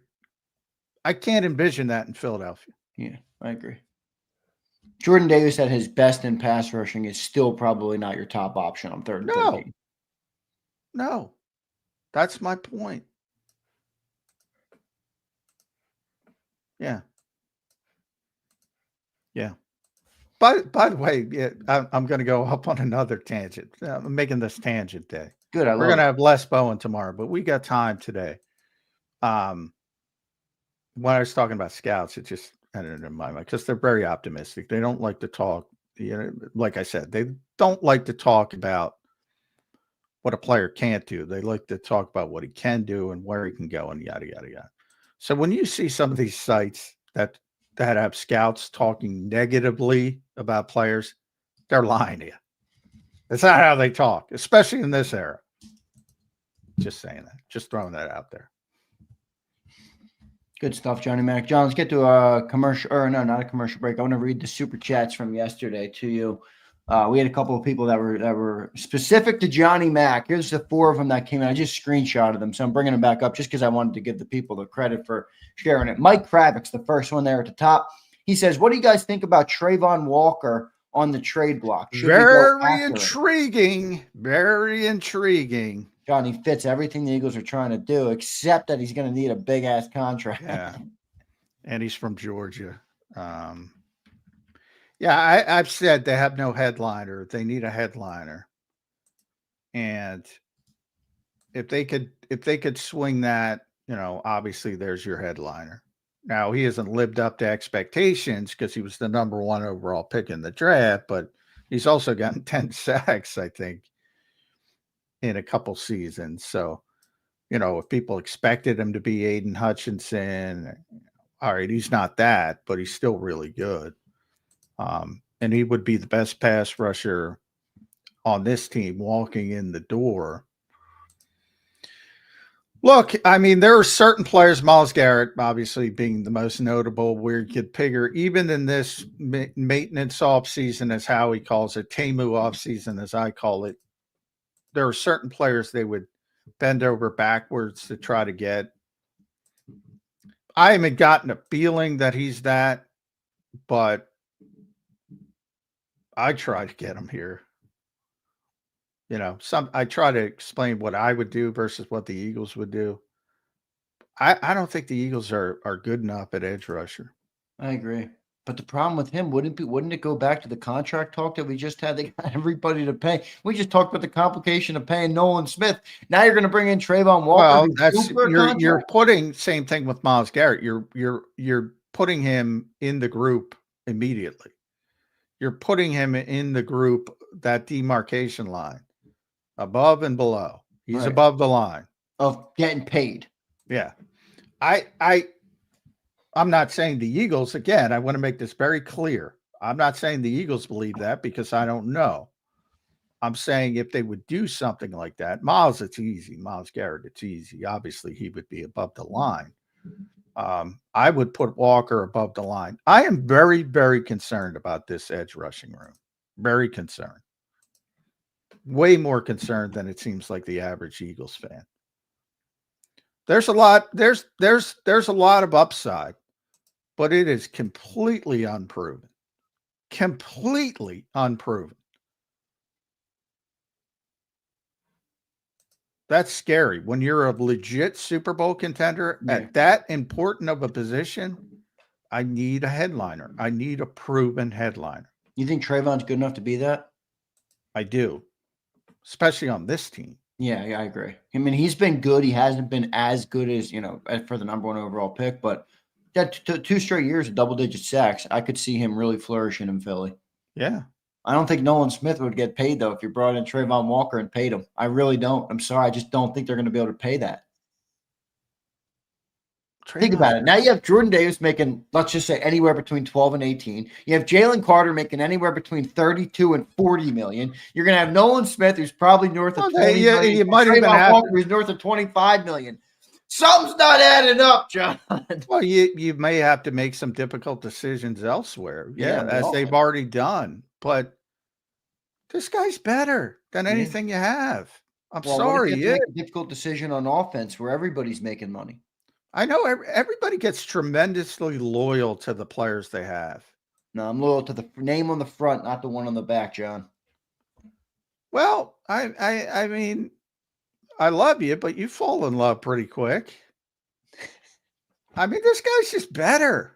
I can't envision that in Philadelphia.
Yeah, I agree. Jordan Davis at his best in pass rushing is still probably not your top option on 3rd and 13.
No, that's my point. Yeah. By the way, I'm going to go up on another tangent. I'm making this tangent day.
Good.
We're going to have Les Bowen tomorrow, but we got time today. When I was talking about scouts, it just entered in my mind because they're very optimistic. They don't like to talk. Like I said, they don't like to talk about what a player can't do. They like to talk about what he can do and where he can go and yada, yada, yada. So when you see some of these sites that have scouts talking negatively about players, they're lying to you. That's not how they talk, especially in this era. Just saying that. Just throwing that out there.
Good stuff, Johnny Mac. John, let's get to a commercial, or no, not a commercial break. I want to read the super chats from yesterday to you. We had a couple of people that were specific to Johnny Mac. Here's the 4 of them that came in. I just screenshotted them, so I'm bringing them back up just because I wanted to give the people the credit for sharing it. Mike Kravick's the first one there at the top. He says, what do you guys think about Trayvon Walker on the trade block?
Very intriguing. Very intriguing.
John, he fits everything the Eagles are trying to do, except that he's going to need a big-ass contract.
Yeah, and he's from Georgia. I've said they have no headliner. They need a headliner. And if they could swing that, obviously there's your headliner. Now, he hasn't lived up to expectations because he was the number 1 overall pick in the draft, but he's also gotten 10 sacks, I think, in a couple seasons. So, if people expected him to be Aiden Hutchinson, all right, he's not that, but he's still really good. And he would be the best pass rusher on this team walking in the door. Look, I mean, there are certain players, Myles Garrett obviously being the most notable, where you could figure, even in this maintenance offseason, as Howie calls it, Temu offseason, as I call it, there are certain players they would bend over backwards to try to get. I haven't gotten a feeling that he's that, but I try to get him here. I try to explain what I would do versus what the Eagles would do. I don't think the Eagles are good enough at edge rusher.
I agree. But the problem with him wouldn't it go back to the contract talk that we just had? They got everybody to pay. We just talked about the complication of paying Nolan Smith. Now you're going to bring in Trayvon Walker.
Well, you're putting same thing with Myles Garrett. You're putting him in the group immediately. You're putting him in the group, that demarcation line, above and below. He's above the line
of getting paid.
Yeah. I'm not saying the Eagles, again, I want to make this very clear. I'm not saying the Eagles believe that because I don't know. I'm saying if they would do something like that, Miles, it's easy. Miles Garrett, it's easy. Obviously, he would be above the line. I would put Walker above the line. I am very, very concerned about this edge rushing room. Very concerned. Way more concerned than it seems like the average Eagles fan. There's a lot of upside, but it is completely unproven. Completely unproven. That's scary. When you're a legit Super Bowl contender at that important of a position, I need a headliner. I need a proven headliner.
You think Trayvon's good enough to be that?
I do, especially on this team.
Yeah, I agree. I mean, he's been good. He hasn't been as good as, for the number 1 overall pick, but that 2 straight years of double-digit sacks, I could see him really flourishing in Philly.
Yeah.
I don't think Nolan Smith would get paid, though, if you brought in Trayvon Walker and paid him. I really don't. I'm sorry. I just don't think they're going to be able to pay that. Think about it. Now you have Jordan Davis making, let's just say, anywhere between 12 and 18. You have Jalen Carter making anywhere between 32 and 40 million. You're going to have Nolan Smith, who's probably north of 20 million.
You might even have
Walker, who's north of 25 million. Something's not adding up, John.
Well, you may have to make some difficult decisions elsewhere. Yeah, as they've already done. But this guy's better than anything you have. I'm sorry.
What if you have to make a difficult decision on offense where everybody's making money?
I know everybody gets tremendously loyal to the players they have.
No, I'm loyal to the name on the front, not the one on the back, John.
Well, I mean, I love you, but you fall in love pretty quick. I mean, this guy's just better.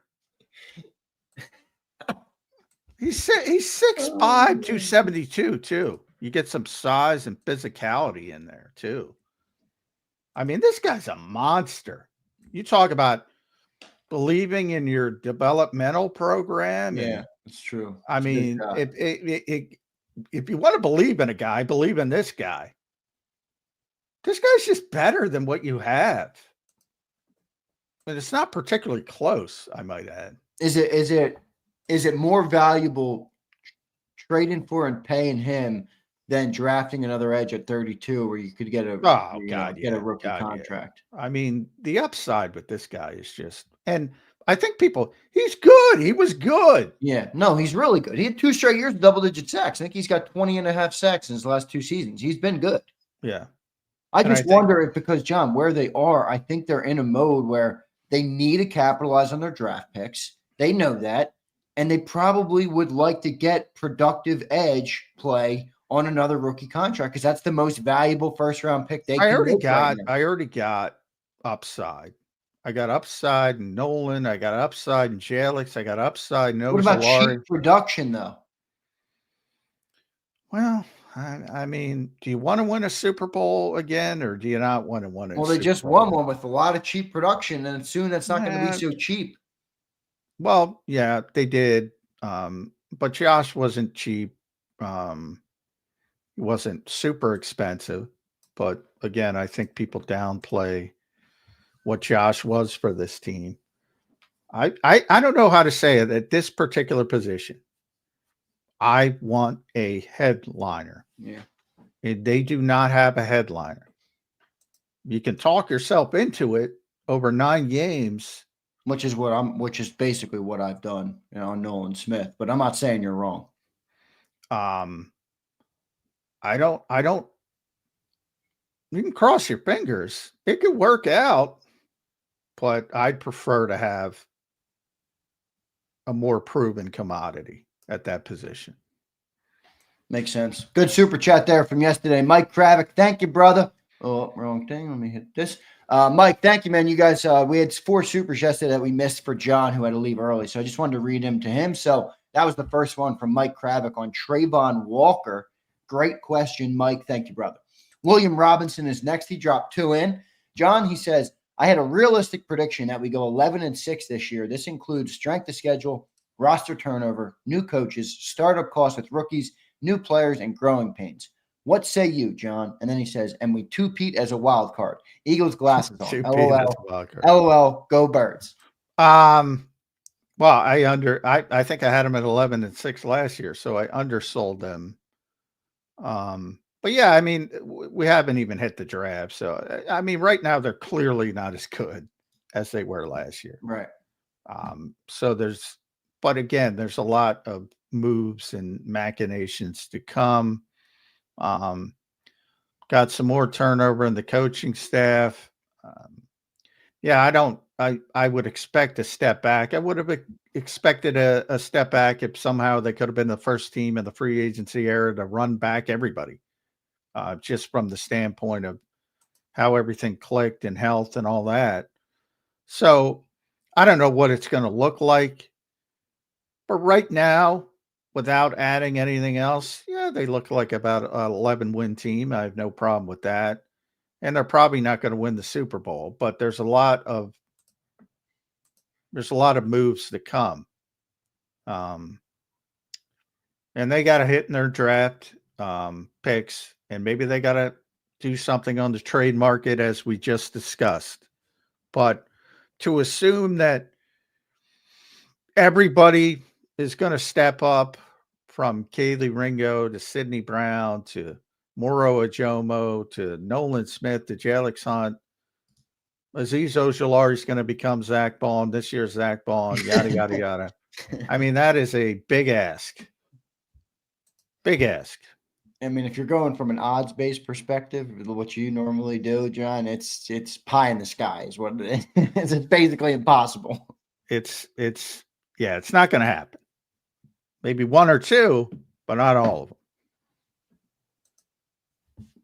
He's 6'5", 272 too. You get some size and physicality in there too. I mean, this guy's a monster. You talk about believing in your developmental program.
Yeah, it's true.
I mean, if you want to believe in a guy, believe in this guy. This guy's just better than what you have. And it's not particularly close, I might add.
Is it more valuable trading for and paying him than drafting another edge at 32 where you could get a rookie contract?
Yeah. I mean, the upside with this guy is just, and I think he's good. He was good.
Yeah, no, he's really good. He had 2 straight years of double-digit sacks. I think he's got 20 and a half sacks in his last 2 seasons. He's been good.
Yeah.
I just wonder if, because, John, where they are, I think they're in a mode where they need to capitalize on their draft picks. They know that. And they probably would like to get productive edge play on another rookie contract because that's the most valuable first-round pick they can
I already got upside. I got upside in Nolan. I got upside in Jalix. I got upside in
What about cheap production, though?
Well, I mean, do you want to win a Super Bowl again, or do you not want to win it?
Well, they just won one with a lot of cheap production, and soon that's not going to be so cheap.
Well, yeah, they did. But Josh wasn't cheap. He wasn't super expensive. But again, I think people downplay what Josh was for this team. I don't know how to say it at this particular position. I want a headliner.
Yeah.
They do not have a headliner. You can talk yourself into it over 9 games.
Which is basically what I've done, on Nolan Smith, but I'm not saying you're wrong.
I don't, you can cross your fingers. It could work out, but I'd prefer to have a more proven commodity at that position.
Makes sense. Good super chat there from yesterday. Mike Kravick. Thank you, brother. Oh, wrong thing. Let me hit this. Mike, thank you, man. You guys, we had 4 supers yesterday that we missed for John, who had to leave early. So I just wanted to read them to him. So that was the first one from Mike Kravick on Trayvon Walker. Great question, Mike. Thank you, brother. William Robinson is next. He dropped 2 in. John, he says, I had a realistic prediction that we go 11-6 this year. This includes strength of schedule, roster turnover, new coaches, startup costs with rookies, new players, and growing pains. What say you, John? And then he says, and we two-peat as a wild card. Eagles glasses on. LOL. LOL. Go Birds.
Well, I think I had them at 11-6 last year, so I undersold them. But yeah, I mean, we haven't even hit the draft. So, I mean, right now they're clearly not as good as they were last year.
Right.
So but again, there's a lot of moves and machinations to come. Got some more turnover in the coaching staff. Yeah, I would expect a step back. I would have expected a step back if somehow they could have been the first team in the free agency era to run back everybody. Just from the standpoint of how everything clicked and health and all that. So I don't know what it's going to look like. But right now, without adding anything else, yeah, they look like about an 11-win team. I have no problem with that. And they're probably not going to win the Super Bowl, but there's a lot of moves to come. And they got to hit in their draft picks, and maybe they got to do something on the trade market as we just discussed. But to assume that everybody is going to step up from Kaylee Ringo to Sidney Brown to Moro Ajomo to Nolan Smith to Jalix Hunt, Azeez Ojulari is going to become Zach Bond, this year's Zach Bond, yada, yada, yada. I mean, that is a big ask. Big ask.
I mean, if you're going from an odds-based perspective, what you normally do, John, it's pie in the sky is what it is. It's basically impossible.
It's not going to happen. Maybe one or two, but not all of them.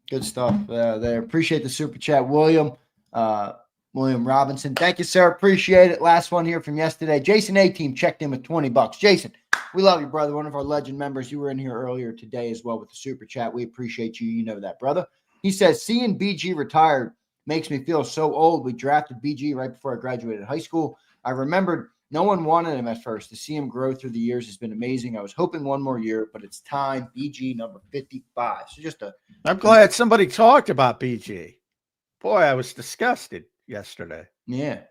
Good stuff there. Appreciate the super chat, William Robinson. Thank you, sir. Appreciate it. Last one here from yesterday. Jason A-Team checked in with $20. Jason, we love you, brother. One of our legend members. You were in here earlier today as well with the super chat. We appreciate you. You know that, brother. He says, seeing BG retired makes me feel so old. We drafted BG right before I graduated high school. I remembered no one wanted him at first. To see him grow through the years has been amazing. I was hoping one more year, but it's time. BG number 55. So
I'm glad somebody talked about BG. Boy, I was disgusted yesterday.
Yeah.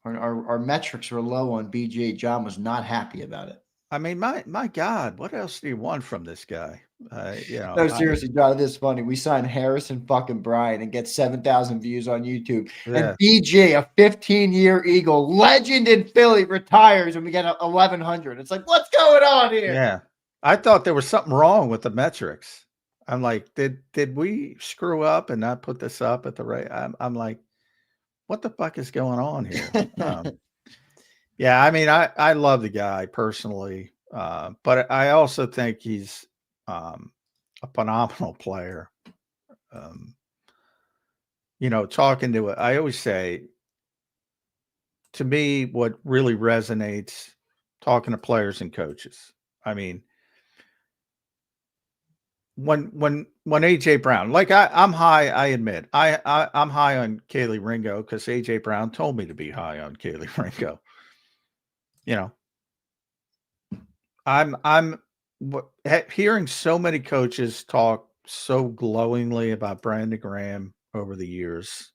Our metrics were low on BG. John was not happy about it.
I mean, my God, what else do you want from this guy?
No, seriously, John, this is funny. We signed Harrison fucking Bryant and get 7,000 views on YouTube. Yeah. And BG, a 15-year Eagle, legend in Philly, retires and we get 1,100. It's like, what's going on here?
Yeah. I thought there was something wrong with the metrics. I'm like, did we screw up and not put this up at the right? I'm like, what the fuck is going on here? Yeah, I mean, I love the guy personally, but I also think he's a phenomenal player. Talking to it, I always say, to me, what really resonates, talking to players and coaches. I mean, when AJ Brown, like I'm high, I admit, I'm high on Kaylee Ringo because AJ Brown told me to be high on Kaylee Ringo. I'm hearing so many coaches talk so glowingly about Brandon Graham over the years,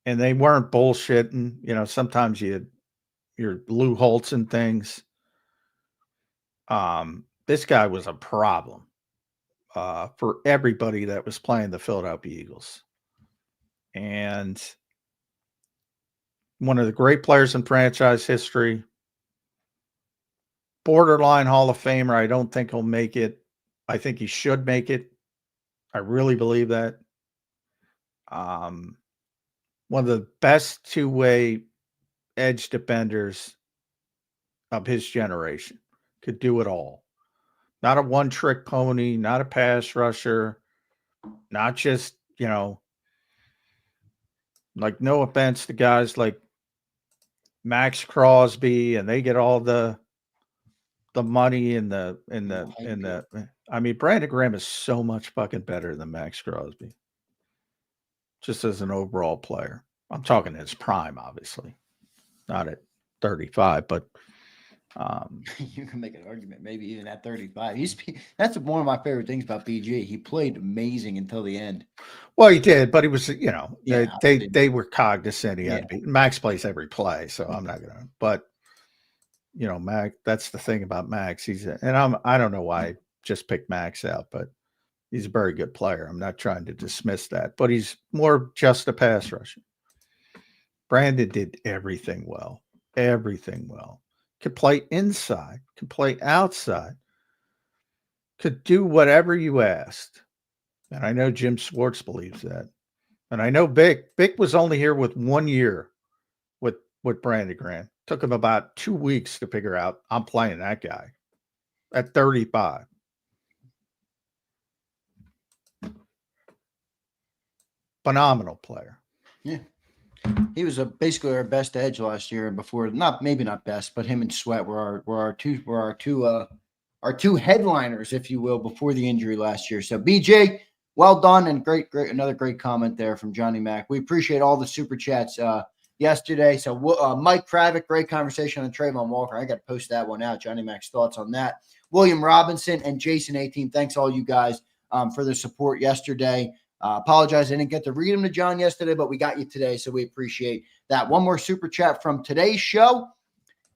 and they weren't bullshitting. Sometimes you're Lou Holtz and things. This guy was a problem for everybody that was playing the Philadelphia Eagles, and one of the great players in franchise history. Borderline Hall of Famer. I don't think he'll make it. I think he should make it. I really believe that. One of the best two-way edge defenders of his generation. Could do it all. Not a one-trick pony, not a pass rusher, not just, like, no offense to guys like Max Crosby, and they get all the money and I mean, Brandon Graham is so much fucking better than Max Crosby. Just as an overall player. I'm talking his prime, obviously. Not at 35, but
You can make an argument, maybe even at 35. That's one of my favorite things about BG. He played amazing until the end.
Well, he did, but he was,
Yeah,
they were cognizant he had to be. Max plays every play, so I'm not gonna. But Max, that's the thing about Max. I don't know why I just picked Max out, but he's a very good player. I'm not trying to dismiss that, but he's more just a pass rusher. Brandon did everything well. Everything well. Could play inside, could play outside, could do whatever you asked. And I know Jim Schwartz believes that. And I know Vic was only here with 1 year with Brandon Graham. Took him about 2 weeks to figure out I'm playing that guy at 35. Phenomenal player.
Yeah. He was basically our best edge last year, and before maybe not best, but him and Sweat were our two headliners, if you will, before the injury last year. So BJ, well done, and great another great comment there from Johnny Mac. We appreciate all the super chats yesterday. So Mike Kravick, great conversation on Trayvon Walker. I got to post that one out. Johnny Mac's thoughts on that. William Robinson and Jason 18. Thanks all you guys for the support yesterday. Apologize I didn't get to read them to John yesterday, but we got you today, so we appreciate that. One more super chat from today's show.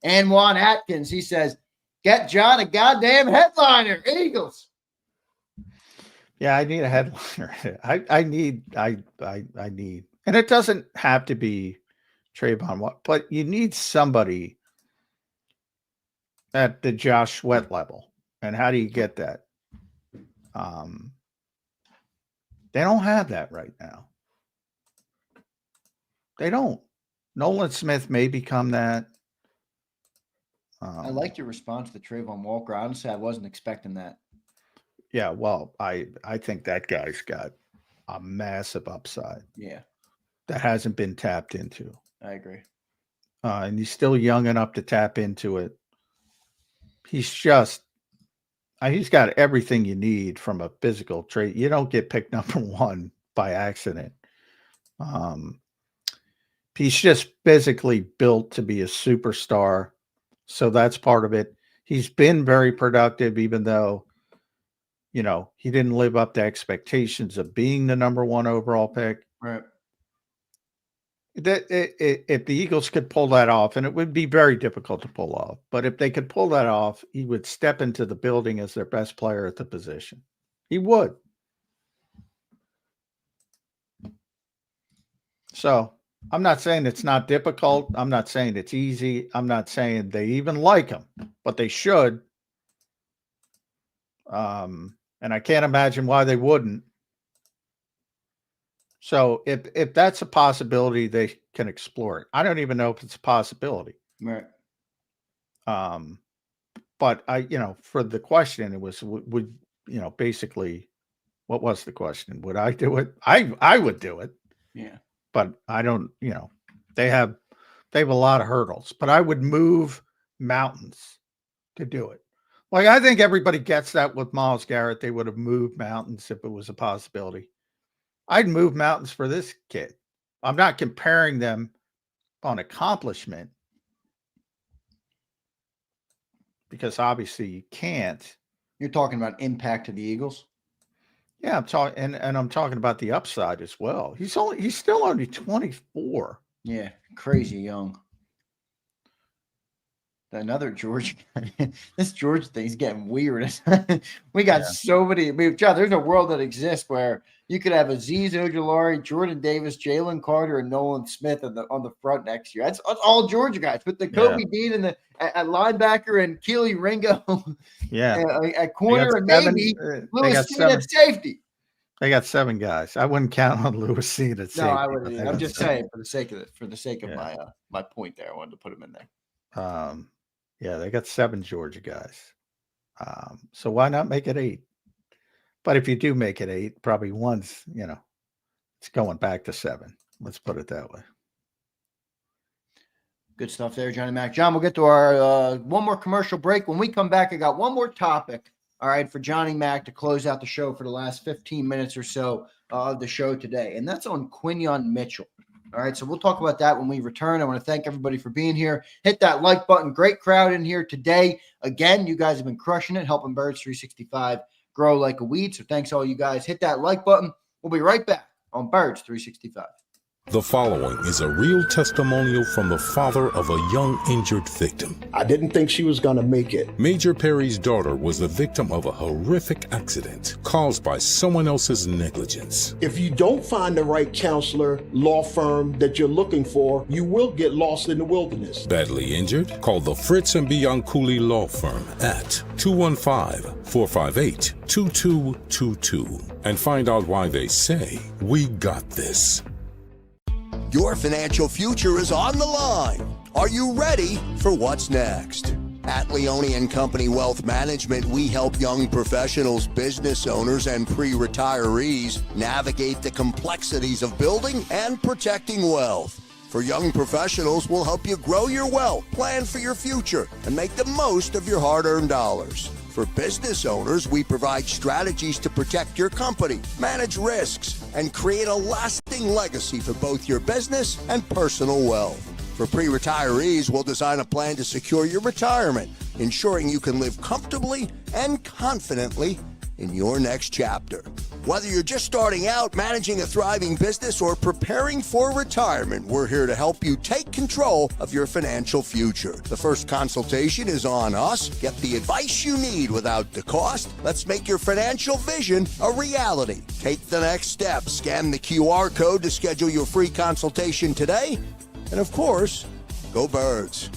And Juan Atkins, he says, get John a goddamn headliner, Eagles.
Yeah, I need a headliner. I need, and it doesn't have to be Trayvon, but you need somebody at the Josh Sweat level. And how do you get that? They don't have that right now. They don't. Nolan Smith may become that.
I liked your response to Trayvon Walker. Honestly, I wasn't expecting that.
Yeah, well, I think that guy's got a massive upside.
Yeah.
That hasn't been tapped into.
I agree.
And he's still young enough to tap into it. He's just he's got everything you need from a physical trait. You don't get picked number one by accident. He's just physically built to be a superstar. So that's part of it. He's been very productive, even though, he didn't live up to expectations of being the number one overall pick.
Right.
If the Eagles could pull that off, and it would be very difficult to pull off, but if they could pull that off, he would step into the building as their best player at the position. He would. So I'm not saying it's not difficult. I'm not saying it's easy. I'm not saying they even like him, but they should. And I can't imagine why they wouldn't. So if that's a possibility, they can explore it. I don't even know if it's a possibility.
Right.
But for the question, it was, basically, what was the question? Would I do it? I would do it.
Yeah.
But I don't, they have a lot of hurdles, but I would move mountains to do it. Like, I think everybody gets that with Myles Garrett. They would have moved mountains if it was a possibility. I'd move mountains for this kid. I'm not comparing them on accomplishment, because obviously you can't.
You're talking about impact to the Eagles?
Yeah, I'm talking, and I'm talking about the upside as well. He's still only 24.
Yeah, crazy young. Another George. This George thing's getting weird. We got so many. John, there's a world that exists where you could have Azeez Ojulari, Jordan Davis, Jalen Carter, and Nolan Smith on the front next year. That's all Georgia guys, with the Kobe Dean and the at linebacker and Keely Ringo.
Yeah,
at corner, and maybe Lewis Seen at safety.
They got 7 guys. I wouldn't count on Lewis Seen at safety.
No, I wouldn't. I'm just saying for the sake of my point there, I wanted to put him in there.
Yeah, they got 7 Georgia guys. So why not make it 8? But if you do make it 8, probably one's, it's going back to 7. Let's put it that way.
Good stuff there, Johnny Mac. John, we'll get to our one more commercial break. When we come back, I got one more topic, all right, for Johnny Mac to close out the show for the last 15 minutes or so of the show today, and that's on Quinyon Mitchell. All right, so we'll talk about that when we return. I want to thank everybody for being here. Hit that like button. Great crowd in here today. Again, you guys have been crushing it, helping Birds 365 grow like a weed. So thanks all you guys. Hit that like button. We'll be right back on Birds 365.
The following is a real testimonial from the father of a young injured victim.
I didn't think she was going to make it.
Major Perry's daughter was the victim of a horrific accident caused by someone else's negligence.
If you don't find the right counselor, law firm that you're looking for, you will get lost in the wilderness.
Badly injured? Call the Fritz and Bianculli Law Firm at 215-458-2222 and find out why they say, "We got this."
Your financial future is on the line. Are you ready for what's next? At Leone and Company Wealth Management, we help young professionals, business owners, and pre-retirees navigate the complexities of building and protecting wealth. For young professionals, we'll help you grow your wealth, plan for your future, and make the most of your hard-earned dollars. For business owners, we provide strategies to protect your company, manage risks, and create a lasting legacy for both your business and personal wealth. For pre-retirees, we'll design a plan to secure your retirement, ensuring you can live comfortably and confidently in your next chapter. Whether you're just starting out, managing a thriving business, or preparing for retirement, we're here to help you take control of your financial future. The first consultation is on us. Get the advice you need without the cost. Let's make your financial vision a reality. Take the next step. Scan the QR code to schedule your free consultation today. And of course, go Birds.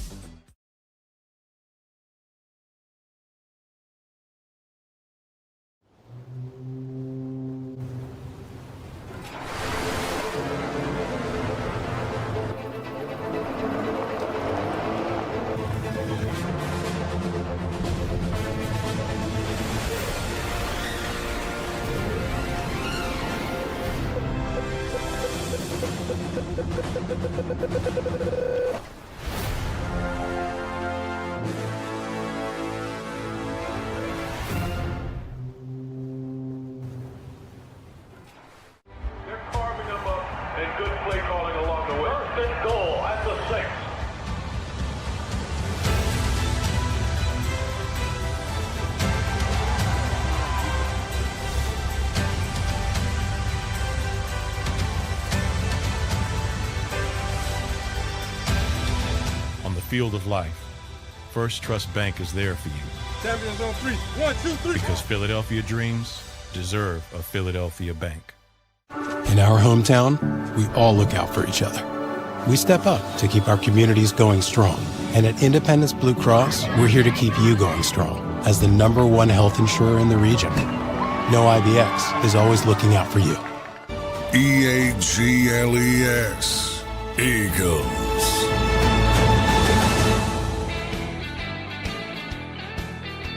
Field of life, First Trust Bank is there for you.
Champions on 3. 1, 2, 3.
Because Philadelphia dreams deserve a Philadelphia bank.
In our hometown, we all look out for each other. We step up to keep our communities going strong. And at Independence Blue Cross, we're here to keep you going strong as the #1 health insurer in the region. No IBX is always looking out for you.
EAGLES. Eagles.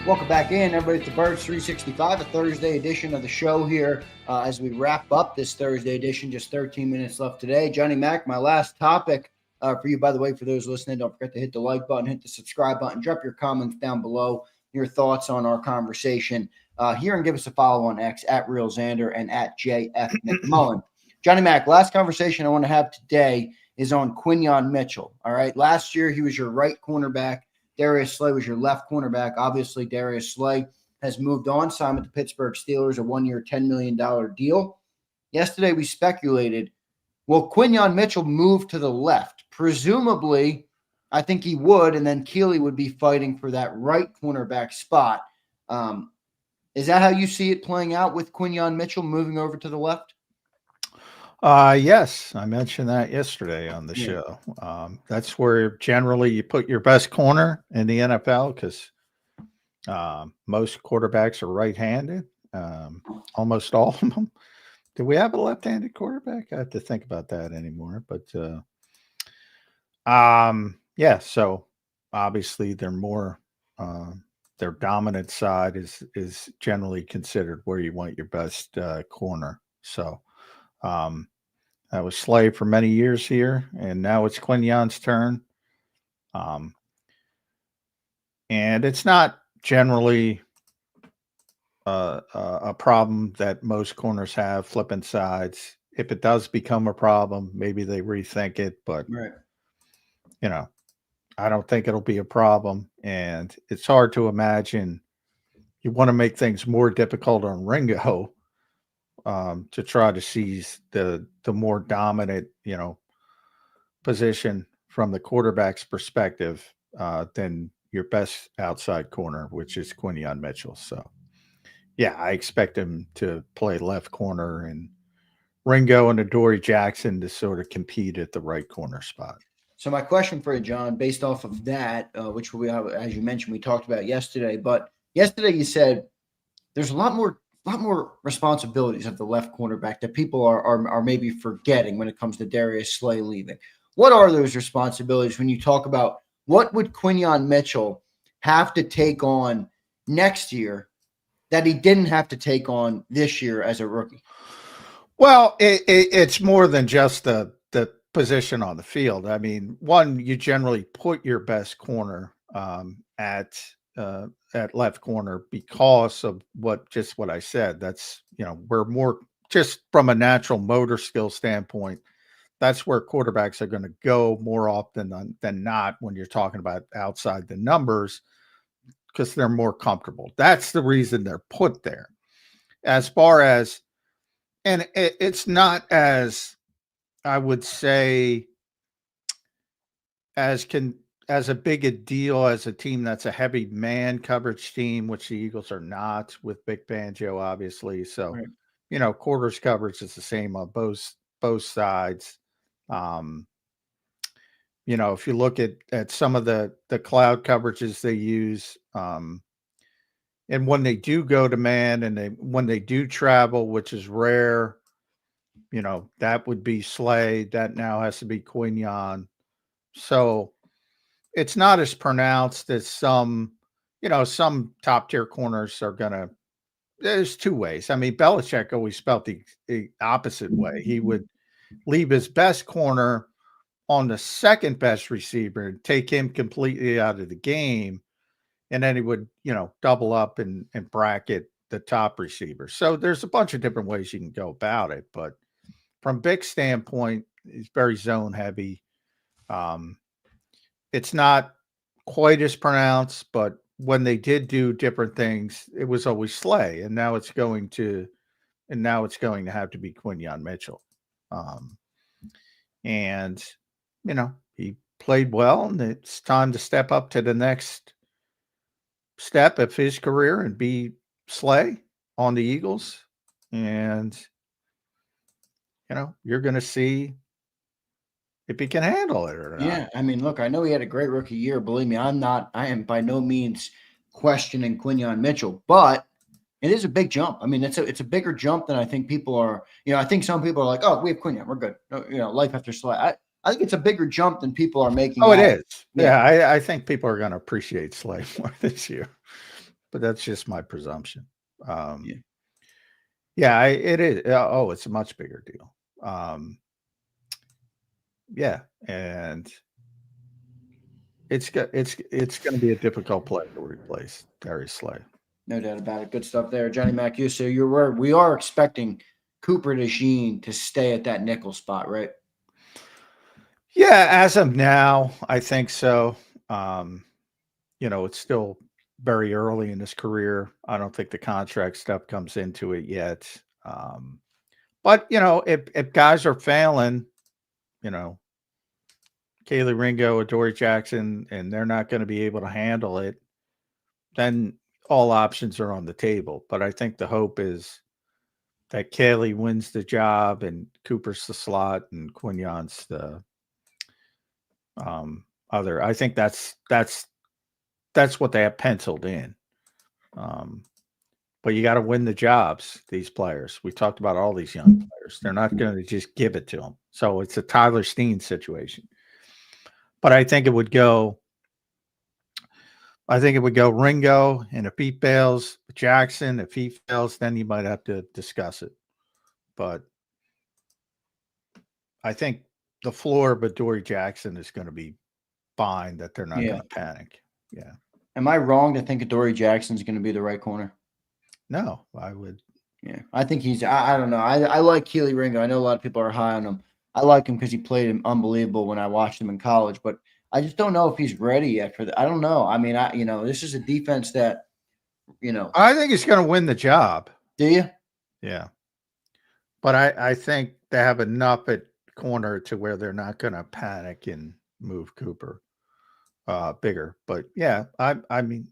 Welcome back in, everybody, to Birds 365, a Thursday edition of the show here as we wrap up this Thursday edition. Just 13 minutes left today. Johnny Mac, my last topic for you, by the way, for those listening, don't forget to hit the like button, hit the subscribe button, drop your comments down below, your thoughts on our conversation here, and give us a follow on X at Real Zander and at JF McMullen. Johnny Mac, last conversation I want to have today is on Quinyon Mitchell. All right. Last year, he was your right cornerback. Darius Slay was your left cornerback. Obviously, Darius Slay has moved on, signed with the Pittsburgh Steelers, a 1-year, $10 million deal. Yesterday, we speculated, will Quinyon Mitchell move to the left? Presumably, I think he would, and then Keeley would be fighting for that right cornerback spot. Is that how you see it playing out with Quinyon Mitchell moving over to the left?
Yes, I mentioned that yesterday on the show. That's where generally you put your best corner in the NFL because most quarterbacks are right-handed, almost all of them. Do we have a left-handed quarterback? I have to think about that anymore. But yeah, so obviously they're more their dominant side is generally considered where you want your best corner. So that was Slay for many years here, and now it's Quinyon's turn. And it's not generally a problem that most corners have, flipping sides. if it does become a problem, maybe they rethink it. But,
Right.
you know, I don't think it'll be a problem. And it's hard to imagine you want to make things more difficult on Ringo to try to seize the more dominant, position from the quarterback's perspective than your best outside corner, which is Quinyon Mitchell. So, yeah, I expect him to play left corner and Ringo and Adoree Jackson to sort of compete at the right corner spot.
So my question for you, John, based off of that, which we have, as you mentioned, we talked about yesterday, but yesterday you said there's a lot more responsibilities of the left cornerback that people are maybe forgetting when it comes to Darius Slay leaving. What are those responsibilities when you talk about what would Quinyon Mitchell have to take on next year that he didn't have to take on this year as a rookie?
Well, it's more than just the position on the field. I mean, one, you generally put your best corner at left corner because of what I said. That's, we're more just from a natural motor skill standpoint. That's where quarterbacks are going to go more often than not when you're talking about outside the numbers, because they're more comfortable. That's the reason they're put there. As far as, and it's not as, I would say, as a big a deal as a team that's a heavy man coverage team, which the Eagles are not with Big Banjo, obviously. So, right. Quarters coverage is the same on both sides. If you look at some of the cloud coverages they use, and when they do go to man and when they do travel, which is rare, that would be Slay. That now has to be Quinyon. So it's not as pronounced as some top tier corners are going to. There's two ways. I mean, Belichick always felt the opposite way. He would leave his best corner on the second best receiver and take him completely out of the game. And then he would, double up and bracket the top receiver. So there's a bunch of different ways you can go about it. But from Big's standpoint, he's very zone heavy. It's not quite as pronounced, but when they did do different things, it was always Slay. And now it's going to have to be Quinyon Mitchell. And he played well, and it's time to step up to the next step of his career and be Slay on the Eagles. And, you're going to see if he can handle it or not.
Yeah. I mean, look, I know he had a great rookie year. Believe me, I am by no means questioning Quinyon Mitchell, but it is a big jump. I mean, it's a bigger jump than I think people are, I think some people are like, oh, we have Quinyon, we're good. Life after Slay. I think it's a bigger jump than people are making.
Oh, it is. Yeah, I think people are going to appreciate Slay more this year, but that's just my presumption. Yeah, it is. Oh, it's a much bigger deal. Yeah, and it's going to be a difficult play to replace Darius Slay.
No doubt about it. Good stuff there, Johnny Mac. We are expecting Cooper DeJean to stay at that nickel spot, right?
Yeah, as of now, I think so. It's still very early in his career. I don't think the contract stuff comes into it yet. But if guys are failing, Kaylee Ringo, Adoree Jackson, and they're not going to be able to handle it, then all options are on the table. But I think the hope is that Kaylee wins the job and Cooper's the slot and Quinyon's the other. I think that's what they have penciled in. But you got to win the jobs, these players. We talked about all these young players. They're not going to just give it to them. So it's a Tyler Steen situation. But I think it would go Ringo, and if he fails, Jackson. If he fails, then you might have to discuss it. But I think the floor of Adoree Jackson is going to be fine, that they're not going to panic. Yeah.
Am I wrong to think Adoree Jackson is going to be the right corner?
No, I would
Yeah, I think I don't know. I like Keely Ringo. I know a lot of people are high on him. I like him because he played him unbelievable when I watched him in college, but I just don't know if he's ready yet for that. I don't know. I mean, this is a defense that,
I think he's going to win the job.
Do you?
Yeah. But I think they have enough at corner to where they're not going to panic and move Cooper bigger. But yeah, I mean,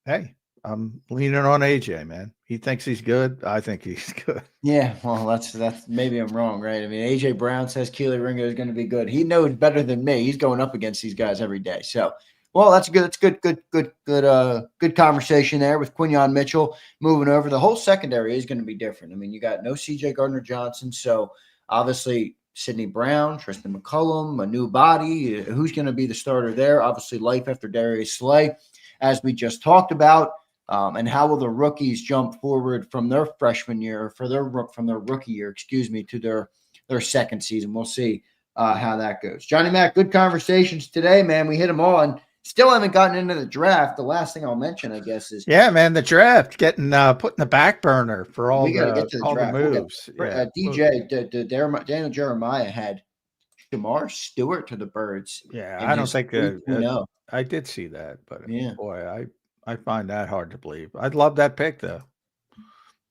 hey, I'm leaning on AJ, man. He thinks he's good. I think he's good.
Yeah, well, that's maybe I'm wrong, right? I mean, AJ Brown says Keely Ringo is going to be good. He knows better than me. He's going up against these guys every day. So, well, that's good. That's good conversation there with Quinyon Mitchell moving over. The whole secondary is going to be different. I mean, you got no CJ Gardner-Johnson, so obviously Sidney Brown, Tristan McCullum, a new body. Who's going to be the starter there? Obviously, life after Darius Slay, as we just talked about. And how will the rookies jump forward from their freshman year, from their rookie year, to their second season? We'll see how that goes. Johnny Mac, good conversations today, man. We hit them all, and still haven't gotten into the draft. The last thing I'll mention, I guess, is
man, the draft getting put in the back burner for all the moves.
Daniel Jeremiah had Shamar Stewart to the Birds.
Yeah, I don't think I did see that, but boy, I find that hard to believe. I'd love that pick, though.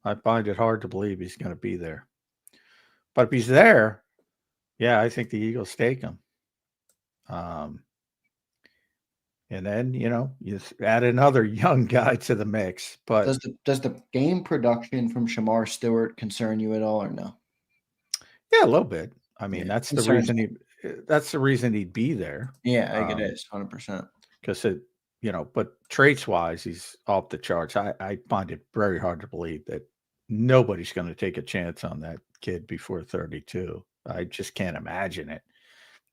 I find it hard to believe he's going to be there. But if he's there, I think the Eagles take him. And then, you add another young guy to the mix. But
does the game production from Shamar Stewart concern you at all, or no?
Yeah, a little bit. I mean, that's the reason he'd be there.
Yeah, I think it is 100%.
Because but traits-wise, he's off the charts. I find it very hard to believe that nobody's going to take a chance on that kid before 32. I just can't imagine it,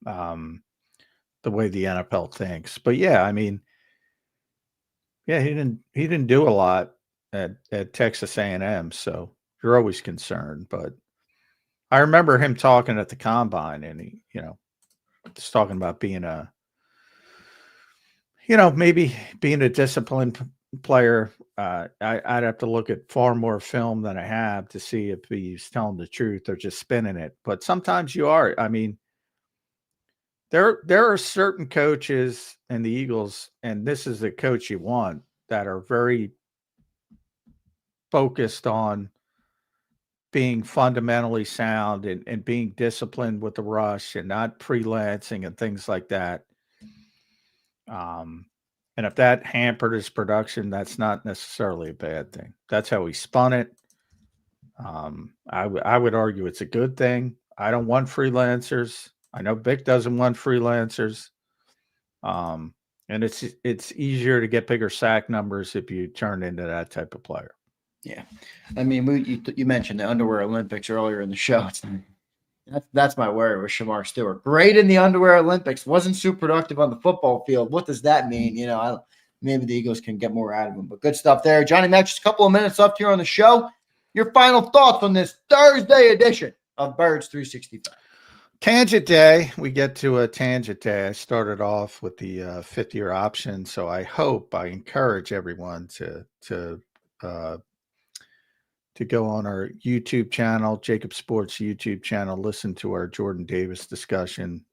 the way the NFL thinks. But I mean, he didn't do a lot at Texas A&M, so you're always concerned. But I remember him talking at the combine, and he, was talking about being maybe being a disciplined player. I'd have to look at far more film than I have to see if he's telling the truth or just spinning it. But sometimes you are. I mean, there are certain coaches in the Eagles, and this is the coach you want, that are very focused on being fundamentally sound and being disciplined with the rush and not freelancing and things like that. And if that hampered his production, that's not necessarily a bad thing. That's how he spun it. I would argue it's a good thing. I don't want freelancers. I know Vic doesn't want freelancers. And it's easier to get bigger sack numbers if you turn into that type of player.
Yeah. I mean, you mentioned the underwear Olympics earlier in the show. That's my worry with Shamar Stewart. Great in the underwear Olympics, wasn't super productive on the football field. What does that mean? Maybe the Eagles can get more out of him. But good stuff there. Johnny Mac, just a couple of minutes left here on the show. Your final thoughts on this Thursday edition of Birds 365.
Tangent day. We get to a tangent day. I started off with the 5th-year option, so I encourage everyone to go on our YouTube channel, JAKIB Sports YouTube channel, listen to our Jordan Davis discussion.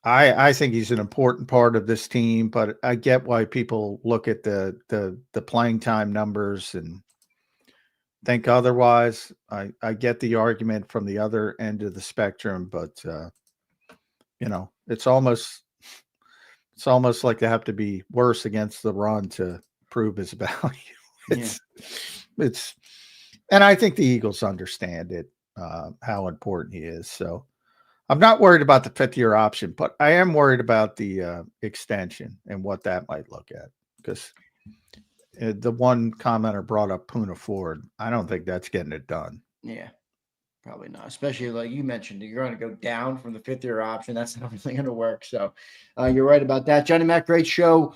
I think he's an important part of this team, but I get why people look at the playing time numbers and think otherwise. I get the argument from the other end of the spectrum, but it's almost like they have to be worse against the run to prove his value. And I think the Eagles understand it, how important he is. So I'm not worried about the 5th-year option, but I am worried about the extension and what that might look at, because the one commenter brought up Poona Ford. I don't think that's getting it done.
Yeah, probably not. Especially like you mentioned, you're going to go down from the 5th-year option. That's not really going to work. So you're right about that. Johnny Mac, great show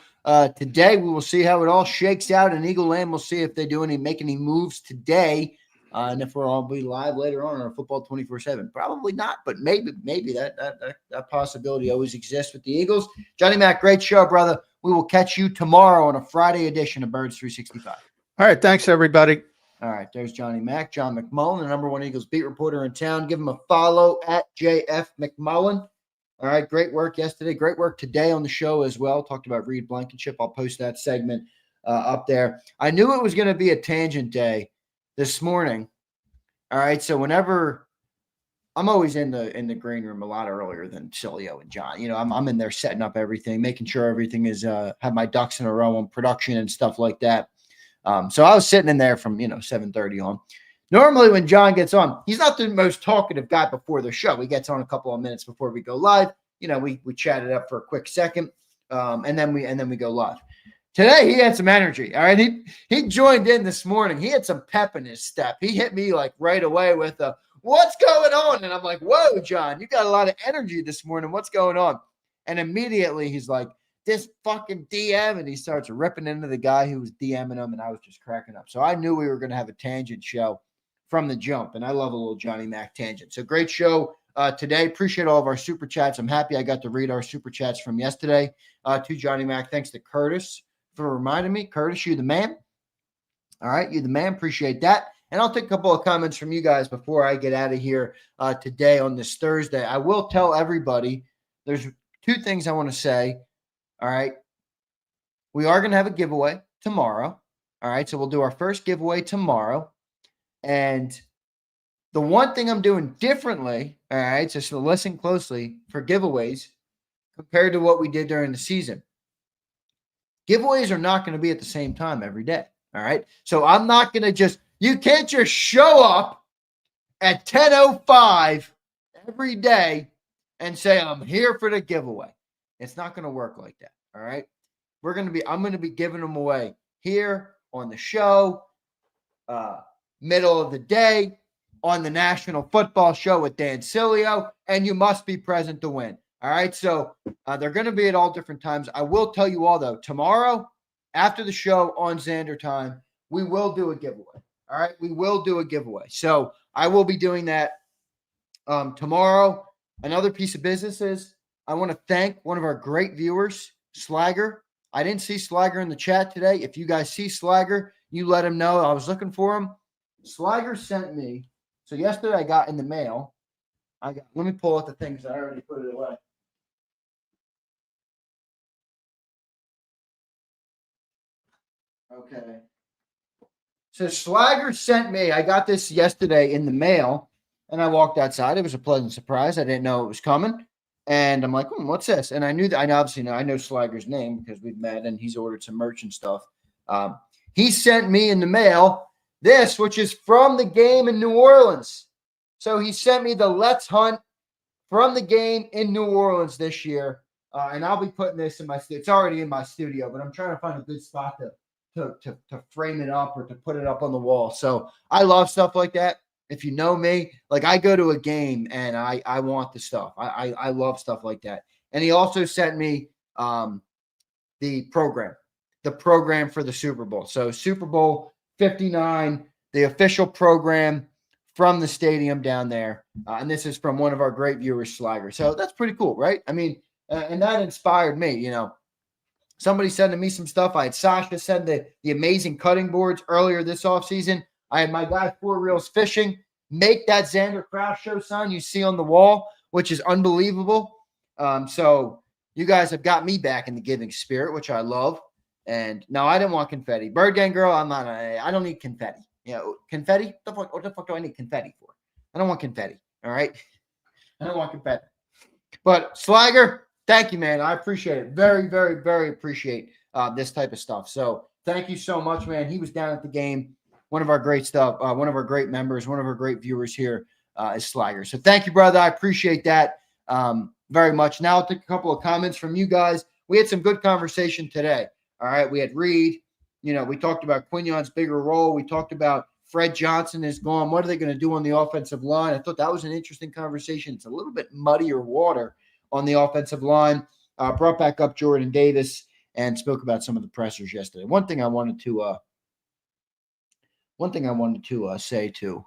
today. We will see how it all shakes out in Eagle Land. We'll see if they make any moves today. And if we'll all be live later on our Football 24/7, probably not, but maybe that possibility always exists with the Eagles. Johnny Mac, great show, brother. We will catch you tomorrow on a Friday edition of Birds 365.
All right. Thanks, everybody.
All right, there's Johnny Mac, John McMullen, the #1 Eagles beat reporter in town. Give him a follow at JF McMullen. All right, great work yesterday. Great work today on the show as well. Talked about Reed Blankenship. I'll post that segment up there. I knew it was going to be a tangent day this morning. All right, so whenever I'm always in the green room a lot earlier than Cilio and John. You know, I'm in there setting up everything, making sure everything is have my ducks in a row on production and stuff like that. So I was sitting in there from 7:30 on. Normally when John gets on, he's not the most talkative guy before the show. He gets on a couple of minutes before we go live. We chatted up for a quick second, and then we go live. Today he had some energy. All right, he joined in this morning. He had some pep in his step. He hit me like right away with a "What's going on?" And I'm like, "Whoa, John, you got a lot of energy this morning. What's going on?" And immediately he's like, "This fucking DM," and he starts ripping into the guy who was DMing him, and I was just cracking up. So I knew we were going to have a tangent show from the jump, and I love a little Johnny Mac tangent. So great show today. Appreciate all of our super chats. I'm happy I got to read our super chats from yesterday to Johnny Mac. Thanks to Curtis for reminding me. Curtis, you the man. All right, you the man. Appreciate that. And I'll take a couple of comments from you guys before I get out of here today on this Thursday. I will tell everybody there's two things I want to say. All right. We are going to have a giveaway tomorrow. All right. So we'll do our first giveaway tomorrow. And the one thing I'm doing differently, all right, so listen closely for giveaways compared to what we did during the season. Giveaways are not going to be at the same time every day. All right. So I'm not going to you can't just show up at 10:05 every day and say, "I'm here for the giveaway." It's not going to work like that. All right. I'm going to be giving them away here on the show, middle of the day, on the National Football Show with Dan Cilio, and you must be present to win. All right. So they're going to be at all different times. I will tell you all, though, tomorrow after the show on Zander Time, we will do a giveaway. All right. We will do a giveaway. So I will be doing that tomorrow. Another piece of business is I want to thank one of our great viewers, Slagger. I didn't see Slagger in the chat today. If you guys see Slagger, you let him know. I was looking for him. Slagger sent me. So yesterday I got in the mail. Let me pull out the things. I already put it away. Okay. So Slagger sent me. I got this yesterday in the mail, and I walked outside. It was a pleasant surprise. I didn't know it was coming. And I'm like, what's this? And I knew that. I know Slagger's name because we've met and he's ordered some merch and stuff. He sent me in the mail this, which is from the game in New Orleans. So he sent me the Let's Hunt from the game in New Orleans this year. And I'll be putting this in my studio. It's already in my studio, but I'm trying to find a good spot to frame it up or to put it up on the wall. So I love stuff like that. If you know me, like I go to a game and I want the stuff. I love stuff like that. And he also sent me the program for the Super Bowl. So Super Bowl 59, the official program from the stadium down there. And this is from one of our great viewers, Slagger. So that's pretty cool, right? I mean, and that inspired me, Somebody sending me some stuff. I had Sasha send the amazing cutting boards earlier this offseason. I had my guy 4 Reels Fishing make that Zander Krause show sign you see on the wall, which is unbelievable. So you guys have got me back in the giving spirit, which I love. And no, I didn't want confetti. Bird Gang girl, I don't need confetti. Confetti? What the fuck do I need confetti for? I don't want confetti. All right. I don't want confetti. But Slagger, thank you, man. I appreciate it. Very, very, very appreciate this type of stuff. So thank you so much, man. He was down at the game. One of our great stuff, one of our great members, one of our great viewers here is Slagger. So thank you, brother. I appreciate that very much. Now I'll take a couple of comments from you guys. We had some good conversation today. All right. We had Reed. We talked about Quinyon's bigger role. We talked about Fred Johnson is gone. What are they going to do on the offensive line? I thought that was an interesting conversation. It's a little bit muddier water on the offensive line. Brought back up Jordan Davis and spoke about some of the pressers yesterday. One thing I wanted to say to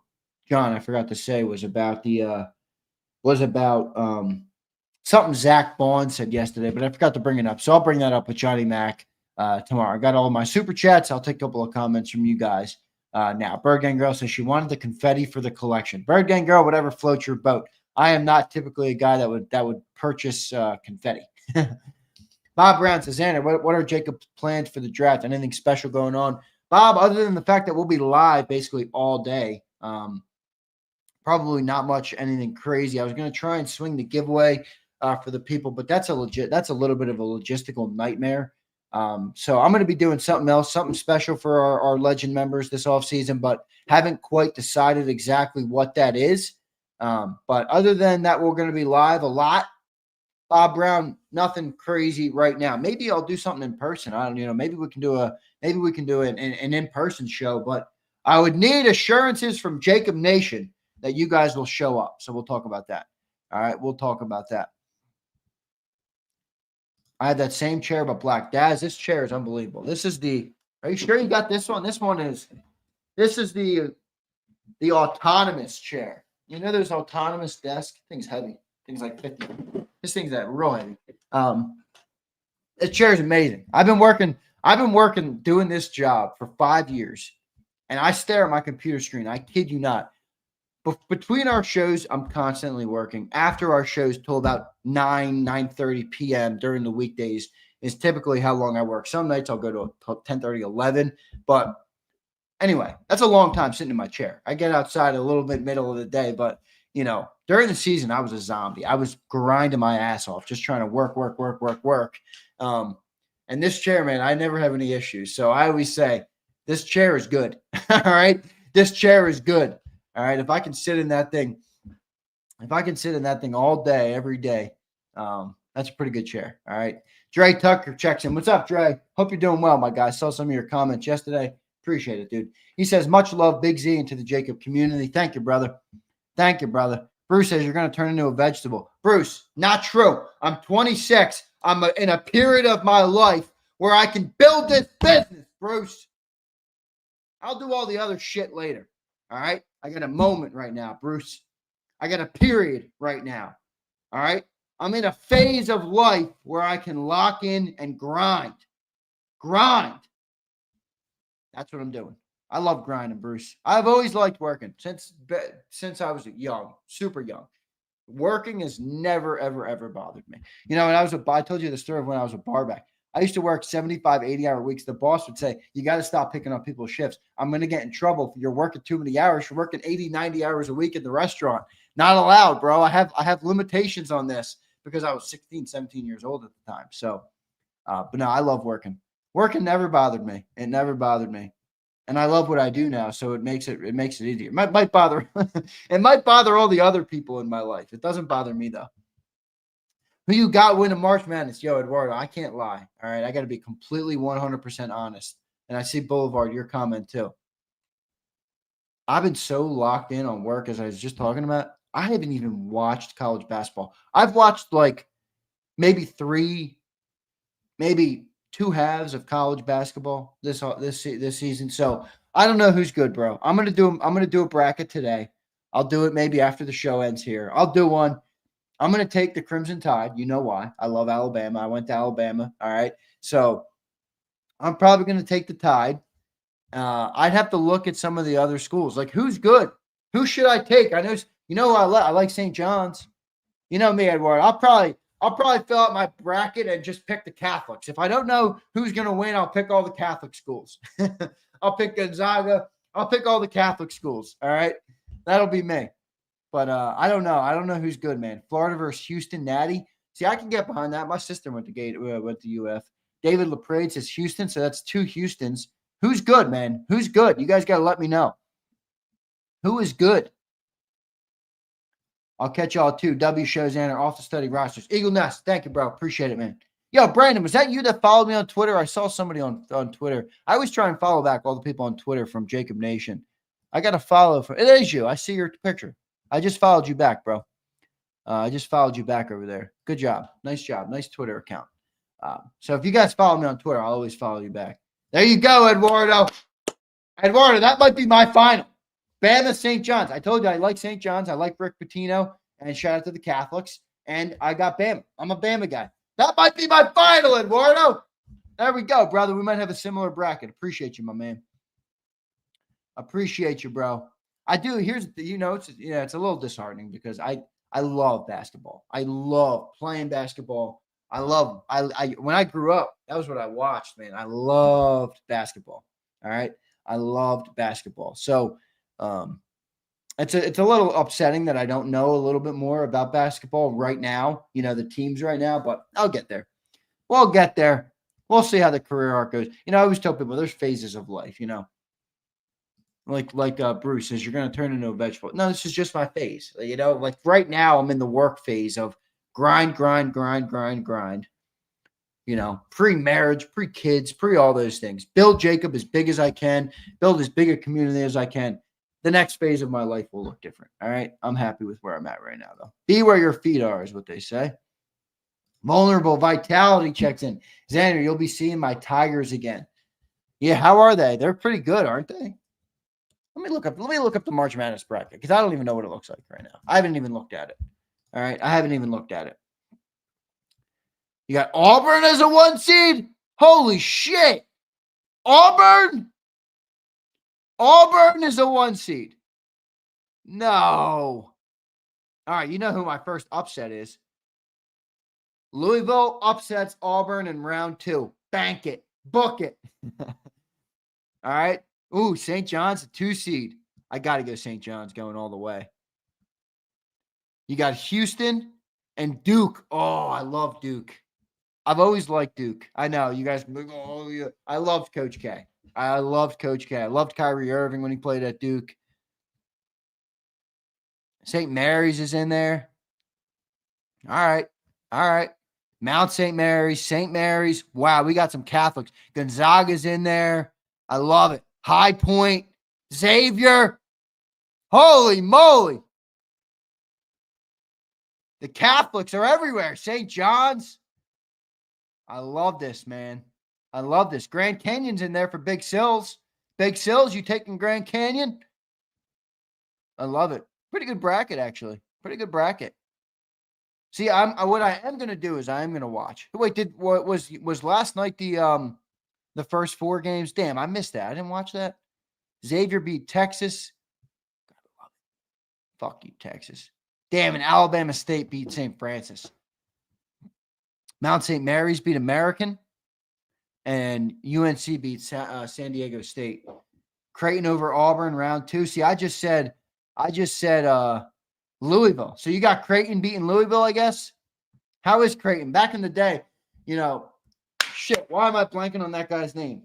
John, I forgot to say, was about something Zach Bond said yesterday, but I forgot to bring it up. So I'll bring that up with Johnny Mac tomorrow. I got all my super chats. I'll take a couple of comments from you guys now. Bird Gang Girl says she wanted the confetti for the collection. Bird Gang Girl, whatever floats your boat. I am not typically a guy that would purchase confetti. Bob Brown says, Xander, what are JAKIB's plans for the draft? Anything special going on? Bob, other than the fact that we'll be live basically all day, probably not much anything crazy. I was going to try and swing the giveaway for the people, but that's a little bit of a logistical nightmare. So I'm going to be doing something else, something special for our legend members this offseason, but haven't quite decided exactly what that is. But other than that, we're going to be live a lot. Bob Brown, nothing crazy right now. Maybe I'll do something in person. I don't, maybe we can do an in-person show, but I would need assurances from JAKIB Nation that you guys will show up. So we'll talk about that. All right. We'll talk about that. I had that same chair, but black. Daz, this chair is unbelievable. Are you sure you got this one? This is the autonomous chair. You know, there's autonomous desk. Thing's heavy. Things like 50. This thing's that real heavy. This chair is amazing. I've been working doing this job for 5 years, and I stare at my computer screen. I kid you not. Between our shows, I'm constantly working. After our shows, till about 9:30 p.m. during the weekdays is typically how long I work. Some nights I'll go to 10:30, 11. But anyway, that's a long time sitting in my chair. I get outside a little bit middle of the day, but during the season, I was a zombie. I was grinding my ass off, just trying to work. And this chair, man, I never have any issues. So I always say, this chair is good. All right. This chair is good. All right. If I can sit in that thing all day, every day, that's a pretty good chair. All right. Dre Tucker checks in. What's up, Dre? Hope you're doing well, my guy. Saw some of your comments yesterday. Appreciate it, dude. He says, much love, Big Z, into the JAKIB community. Thank you, brother. Thank you, brother. Bruce says you're going to turn into a vegetable. Bruce, not true. I'm 26. I'm in a period of my life where I can build this business, Bruce. I'll do all the other shit later. All right? I got a moment right now, Bruce. I got a period right now. All right? I'm in a phase of life where I can lock in and grind. Grind. That's what I'm doing. I love grinding, Bruce. I've always liked working since I was young, super young. Working has never, ever, ever bothered me. And I told you the story of when I was a barback. I used to work 75, 80-hour weeks. The boss would say, you got to stop picking up people's shifts. I'm going to get in trouble if you're working too many hours. You're working 80, 90 hours a week in the restaurant. Not allowed, bro. I have limitations on this because I was 16, 17 years old at the time. So, but no, I love working. Working never bothered me. It never bothered me. And I love what I do now, so it makes it easier. It might bother it might bother all the other people in my life. It doesn't bother me though. Who you got winning March Madness? Yo, Eduardo, I can't lie. All right, I got to be completely 100% honest. And I see Boulevard, your comment too. I've been so locked in on work, as I was just talking about. I haven't even watched college basketball. I've watched like maybe 2 halves of college basketball this season. So I don't know who's good, bro. I'm gonna do a bracket today. I'll do it maybe after the show ends here. I'll do one. I'm gonna take the Crimson Tide. You know why? I love Alabama. I went to Alabama. All right. So I'm probably gonna take the Tide. I'd have to look at some of the other schools. Like, who's good? Who should I take? I know I like St. John's. You know me, Edward. I'll probably fill out my bracket and just pick the Catholics. If I don't know who's going to win, I'll pick all the Catholic schools. I'll pick Gonzaga. I'll pick all the Catholic schools. All right. That'll be me. But I don't know. I don't know who's good, man. Florida versus Houston, Natty. See, I can get behind that. My sister went to UF. David LaPrade says Houston. So that's 2 Houstons. Who's good, man? Who's good? You guys got to let me know. Who is good? I'll catch y'all too. W shows and off the study rosters. Eagle Nest. Thank you, bro. Appreciate it, man. Yo, Brandon, was that you that followed me on Twitter? I saw somebody on Twitter. I always try and follow back all the people on Twitter from JAKIB Nation. I got to follow. It is you. I see your picture. I just followed you back, bro. I just followed you back over there. Good job. Nice job. Nice Twitter account. So if you guys follow me on Twitter, I'll always follow you back. There you go, Eduardo. Eduardo, that might be my final. Bama, St. John's. I told you I like St. John's. I like Rick Pitino. And shout out to the Catholics. And I got Bama. I'm a Bama guy. That might be my final, Eduardo. There we go, brother. We might have a similar bracket. Appreciate you, my man. Appreciate you, bro. I do. Here's the, it's a little disheartening because I love basketball. I love playing basketball. I when I grew up, that was what I watched, man. I loved basketball. All right. I loved basketball. So it's a little upsetting that I don't know a little bit more about basketball right now, the teams right now, but I'll get there. We'll get there. We'll see how the career arc goes. I always tell people there's phases of life, like Bruce says, you're going to turn into a vegetable. No, this is just my phase. Like right now I'm in the work phase of grind, pre-marriage, pre-kids, all those things. Build JAKIB as big as I can, build as big a community as I can. The next phase of my life will look different. All right. I'm happy with where I'm at right now, though. Be where your feet are is what they say. Vulnerable Vitality checks in. Xander, you'll be seeing my Tigers again. Yeah, how are they? They're pretty good, aren't they? Let me look up the March Madness bracket because I don't even know what it looks like right now. I haven't even looked at it. All right. I haven't even looked at it. You got Auburn as a 1 seed. Holy shit. Auburn is a 1 seed. No. All right. You know who my first upset is. Louisville upsets Auburn in round 2. Bank it. Book it. All right. Ooh, St. John's a 2 seed. I got to go St. John's going all the way. You got Houston and Duke. Oh, I love Duke. I've always liked Duke. I know you guys. Oh, yeah. I loved Coach K. I loved Coach K. I loved Kyrie Irving when he played at Duke. St. Mary's is in there. All right. Mount St. Mary's, St. Mary's. Wow, we got some Catholics. Gonzaga's in there. I love it. High Point, Xavier. Holy moly. The Catholics are everywhere. St. John's. I love this, man. I love this. Grand Canyon's in there for Big Sills. Big Sills, you taking Grand Canyon? I love it. Pretty good bracket, actually. Pretty good bracket. See, what I am going to do is I am going to watch. Wait, was last night the first 4 games? Damn, I missed that. I didn't watch that. Xavier beat Texas. Gotta love it. Fuck you, Texas. Damn, and Alabama State beat St. Francis. Mount St. Mary's beat American. And UNC beat San Diego State. Creighton over Auburn, round 2. See, I just said Louisville. So you got Creighton beating Louisville, I guess. How is Creighton? Back in the day, shit, why am I blanking on that guy's name?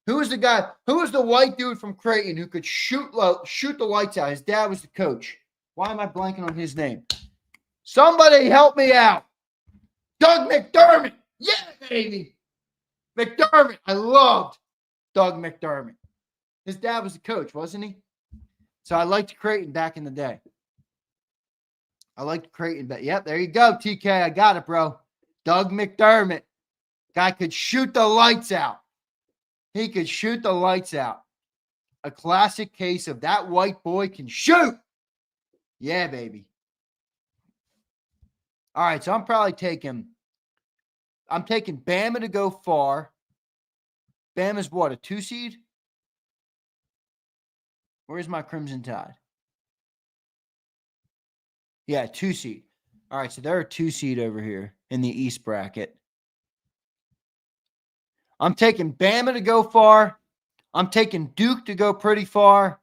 Who was the guy? Who was the white dude from Creighton who could shoot the lights out? His dad was the coach. Why am I blanking on his name? Somebody help me out. Doug McDermott. Yeah, baby. McDermott. I loved Doug McDermott. His dad was the coach, wasn't he? So I liked Creighton back in the day. I liked Creighton. But yep, there you go, TK. I got it, bro. Doug McDermott. Guy could shoot the lights out. He could shoot the lights out. A classic case of that white boy can shoot. Yeah, baby. All right, so I'm taking Bama to go far. Bama's what, a 2 seed? Where's my Crimson Tide? Yeah, 2 seed. All right, so they're a 2 seed over here in the East bracket. I'm taking Bama to go far. I'm taking Duke to go pretty far.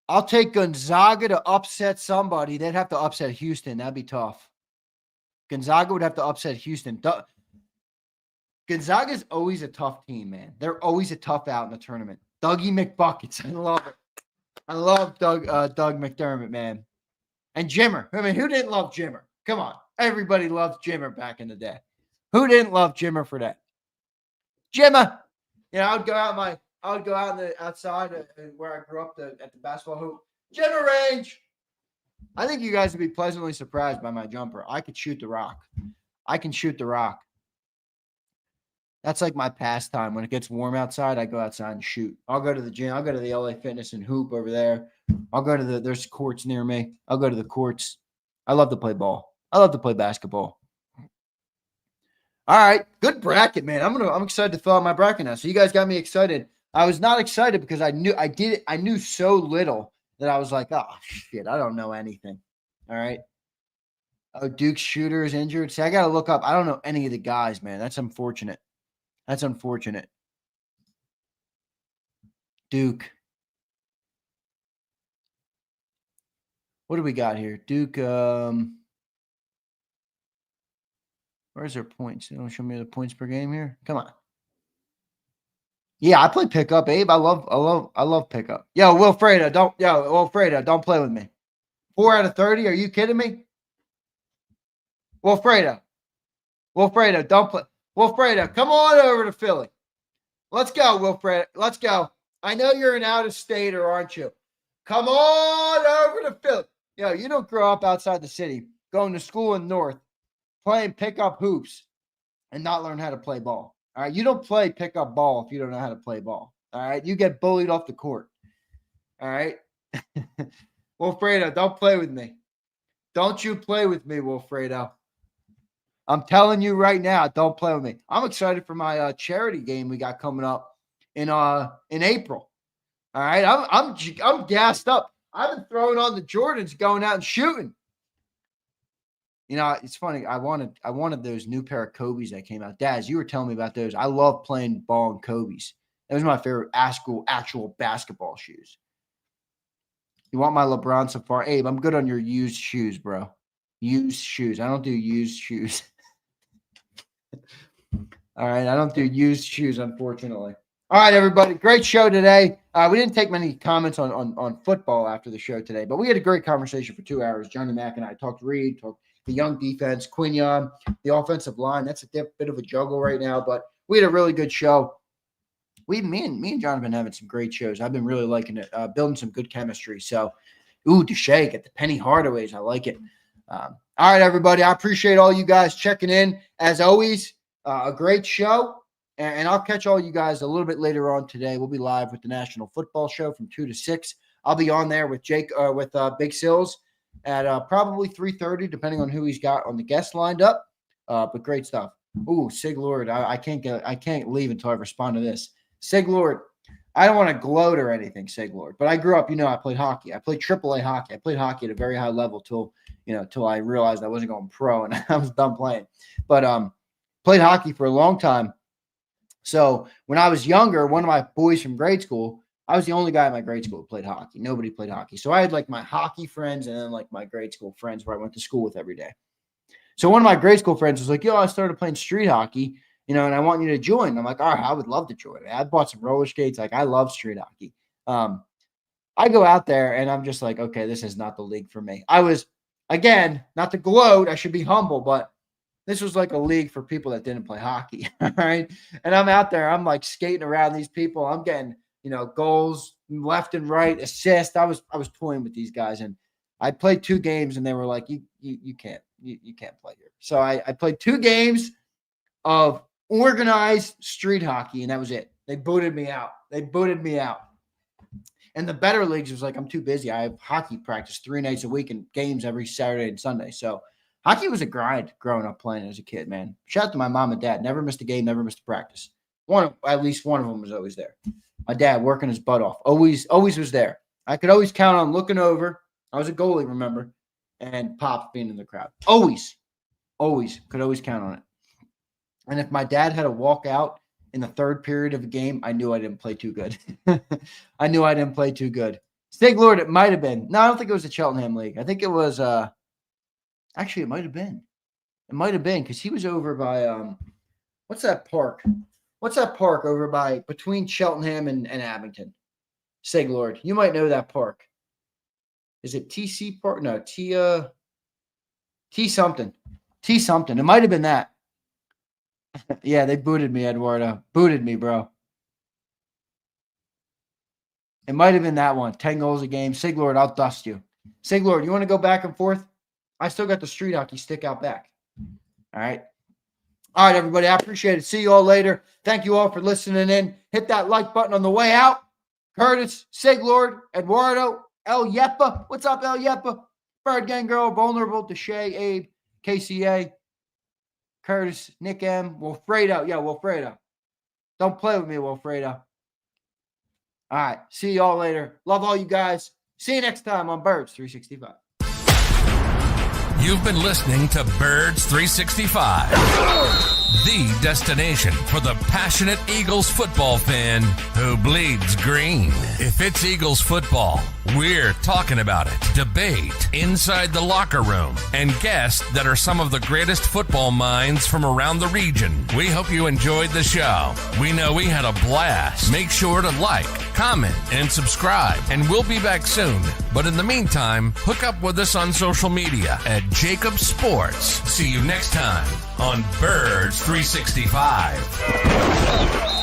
I'll take Gonzaga to upset somebody. They'd have to upset Houston. That'd be tough. Gonzaga would have to upset Houston. Gonzaga's always a tough team, man. They're always a tough out in the tournament. Dougie McBuckets. I love it. I love Doug McDermott, man. And Jimmer. I mean, who didn't love Jimmer? Come on. Everybody loved Jimmer back in the day. Who didn't love Jimmer for that? Jimmer. I would go out outside where I grew up at the basketball hoop. Jimmer range. I think you guys would be pleasantly surprised by my jumper. I could shoot the rock. I can shoot the rock. That's like my pastime. When it gets warm outside, I go outside and shoot. I'll go to the gym. I'll go to the LA Fitness and hoop over there. I'll go to there's courts near me. I'll go to the courts. I love to play ball. I love to play basketball. All right, good bracket, man. I'm excited to fill out my bracket now. So you guys got me excited. I was not excited because I knew so little that I was like, oh shit, I don't know anything. All right. Oh, Duke's shooter is injured. See, I got to look up. I don't know any of the guys, man. That's unfortunate. That's unfortunate. Duke. What do we got here? Duke. Where's their points? They don't show me the points per game here. Come on. Yeah, I play pickup, Abe. I love pickup. Wilfredo, don't play with me. 4 out of 30. Are you kidding me? Wilfredo, don't play. Wilfredo, come on over to Philly. Let's go, Wilfredo. Let's go. I know you're an out-of-stater, aren't you? Come on over to Philly. You don't grow up outside the city, going to school in North, playing pickup hoops, and not learn how to play ball. All right, you don't play pickup ball if you don't know how to play ball. All right, you get bullied off the court. All right, Wilfredo, don't play with me. Don't you play with me, Wilfredo. I'm telling you right now, don't play with me. I'm excited for my charity game we got coming up in April. All right, I'm gassed up. I've been throwing on the Jordans, going out and shooting. It's funny. I wanted those new pair of Kobe's that came out. Daz, you were telling me about those. I love playing ball in Kobe's. That was my favorite actual basketball shoes. You want my LeBron Safari? Abe, I'm good on your used shoes, bro. Used shoes. I don't do used shoes. All right. I don't do used shoes, unfortunately. All right, everybody. Great show today. We didn't take many comments on football after the show today, but we had a great conversation for 2 hours. Johnny Mack and I talked Reed, talked the young defense, Quinyon, the offensive line. That's a bit of a juggle right now, but we had a really good show. Me and John have been having some great shows. I've been really liking it, building some good chemistry. So, Deshae, get the Penny Hardaways. I like it. All right, everybody. I appreciate all you guys checking in. As always, a great show. And I'll catch all you guys a little bit later on today. We'll be live with the National Football Show from 2 to 6. I'll be on there with Big Sills at probably 3:30, depending on who he's got on the guest lined up. But great stuff. Sig Lord. I can't leave until I respond to this. Sig Lord. I don't want to gloat or anything, Sig Lord. But I grew up, I played hockey. I played AAA hockey. I played hockey at a very high level till I realized I wasn't going pro and I was done playing. But played hockey for a long time. So when I was younger, one of my boys from grade school, I was the only guy in my grade school who played hockey. Nobody played hockey. So I had like my hockey friends and then like my grade school friends where I went to school with every day. So one of my grade school friends was like, I started playing street hockey, and I want you to join. I'm like, all right, I would love to join. I bought some roller skates. Like, I love street hockey. I go out there and I'm just like, okay, this is not the league for me. I was, again, not to gloat, I should be humble, but this was like a league for people that didn't play hockey. All right. And I'm out there. I'm like skating around these people. I'm getting, goals left and right, assists. I was toying with these guys, and I played 2 games and they were like, you can't play here. So I played 2 games of organized street hockey, and that was it. They booted me out. And the better leagues was like, I'm too busy. I have hockey practice 3 nights a week and games every Saturday and Sunday. So hockey was a grind growing up playing as a kid, man. Shout out to my mom and dad. Never missed a game, never missed a practice. At least one of them was always there. My dad working his butt off. Always was there. I could always count on looking over. I was a goalie, remember, and Pops being in the crowd. Always could always count on it. And if my dad had to walk out in the 3rd period of a game, I knew I didn't play too good. Stig Lord, it might have been. No, I don't think it was the Cheltenham League. I think it was actually, it might have been. It might have been because he was over by what's that park? What's that park over by between Cheltenham and Abington? Sig Lord, you might know that park. Is it TC Park? No, T something. It might have been that. Yeah, they booted me, Eduardo. Booted me, bro. It might have been that one. 10 goals a game. Sig Lord, I'll dust you. Sig Lord, you want to go back and forth? I still got the street hockey stick out back. All right. All right, everybody. I appreciate it. See you all later. Thank you all for listening in. Hit that like button on the way out. Curtis, Sig Lord, Eduardo, El Yepa. What's up, El Yepa? Bird Gang Girl, Vulnerable, Deshae, Abe, KCA, Curtis, Nick M, Wilfredo. Yeah, Wilfredo. Don't play with me, Wilfredo. All right. See y'all later. Love all you guys. See you next time on Birds 365.
You've been listening to Birds 365, the destination for the passionate Eagles football fan who bleeds green. If it's Eagles football, we're talking about it. Debate inside the locker room and guests that are some of the greatest football minds from around the region. We hope you enjoyed the show. We know we had a blast. Make sure to like, comment, and subscribe, and we'll be back soon. But in the meantime, hook up with us on social media at JAKIB Sports. See you next time on Birds 365.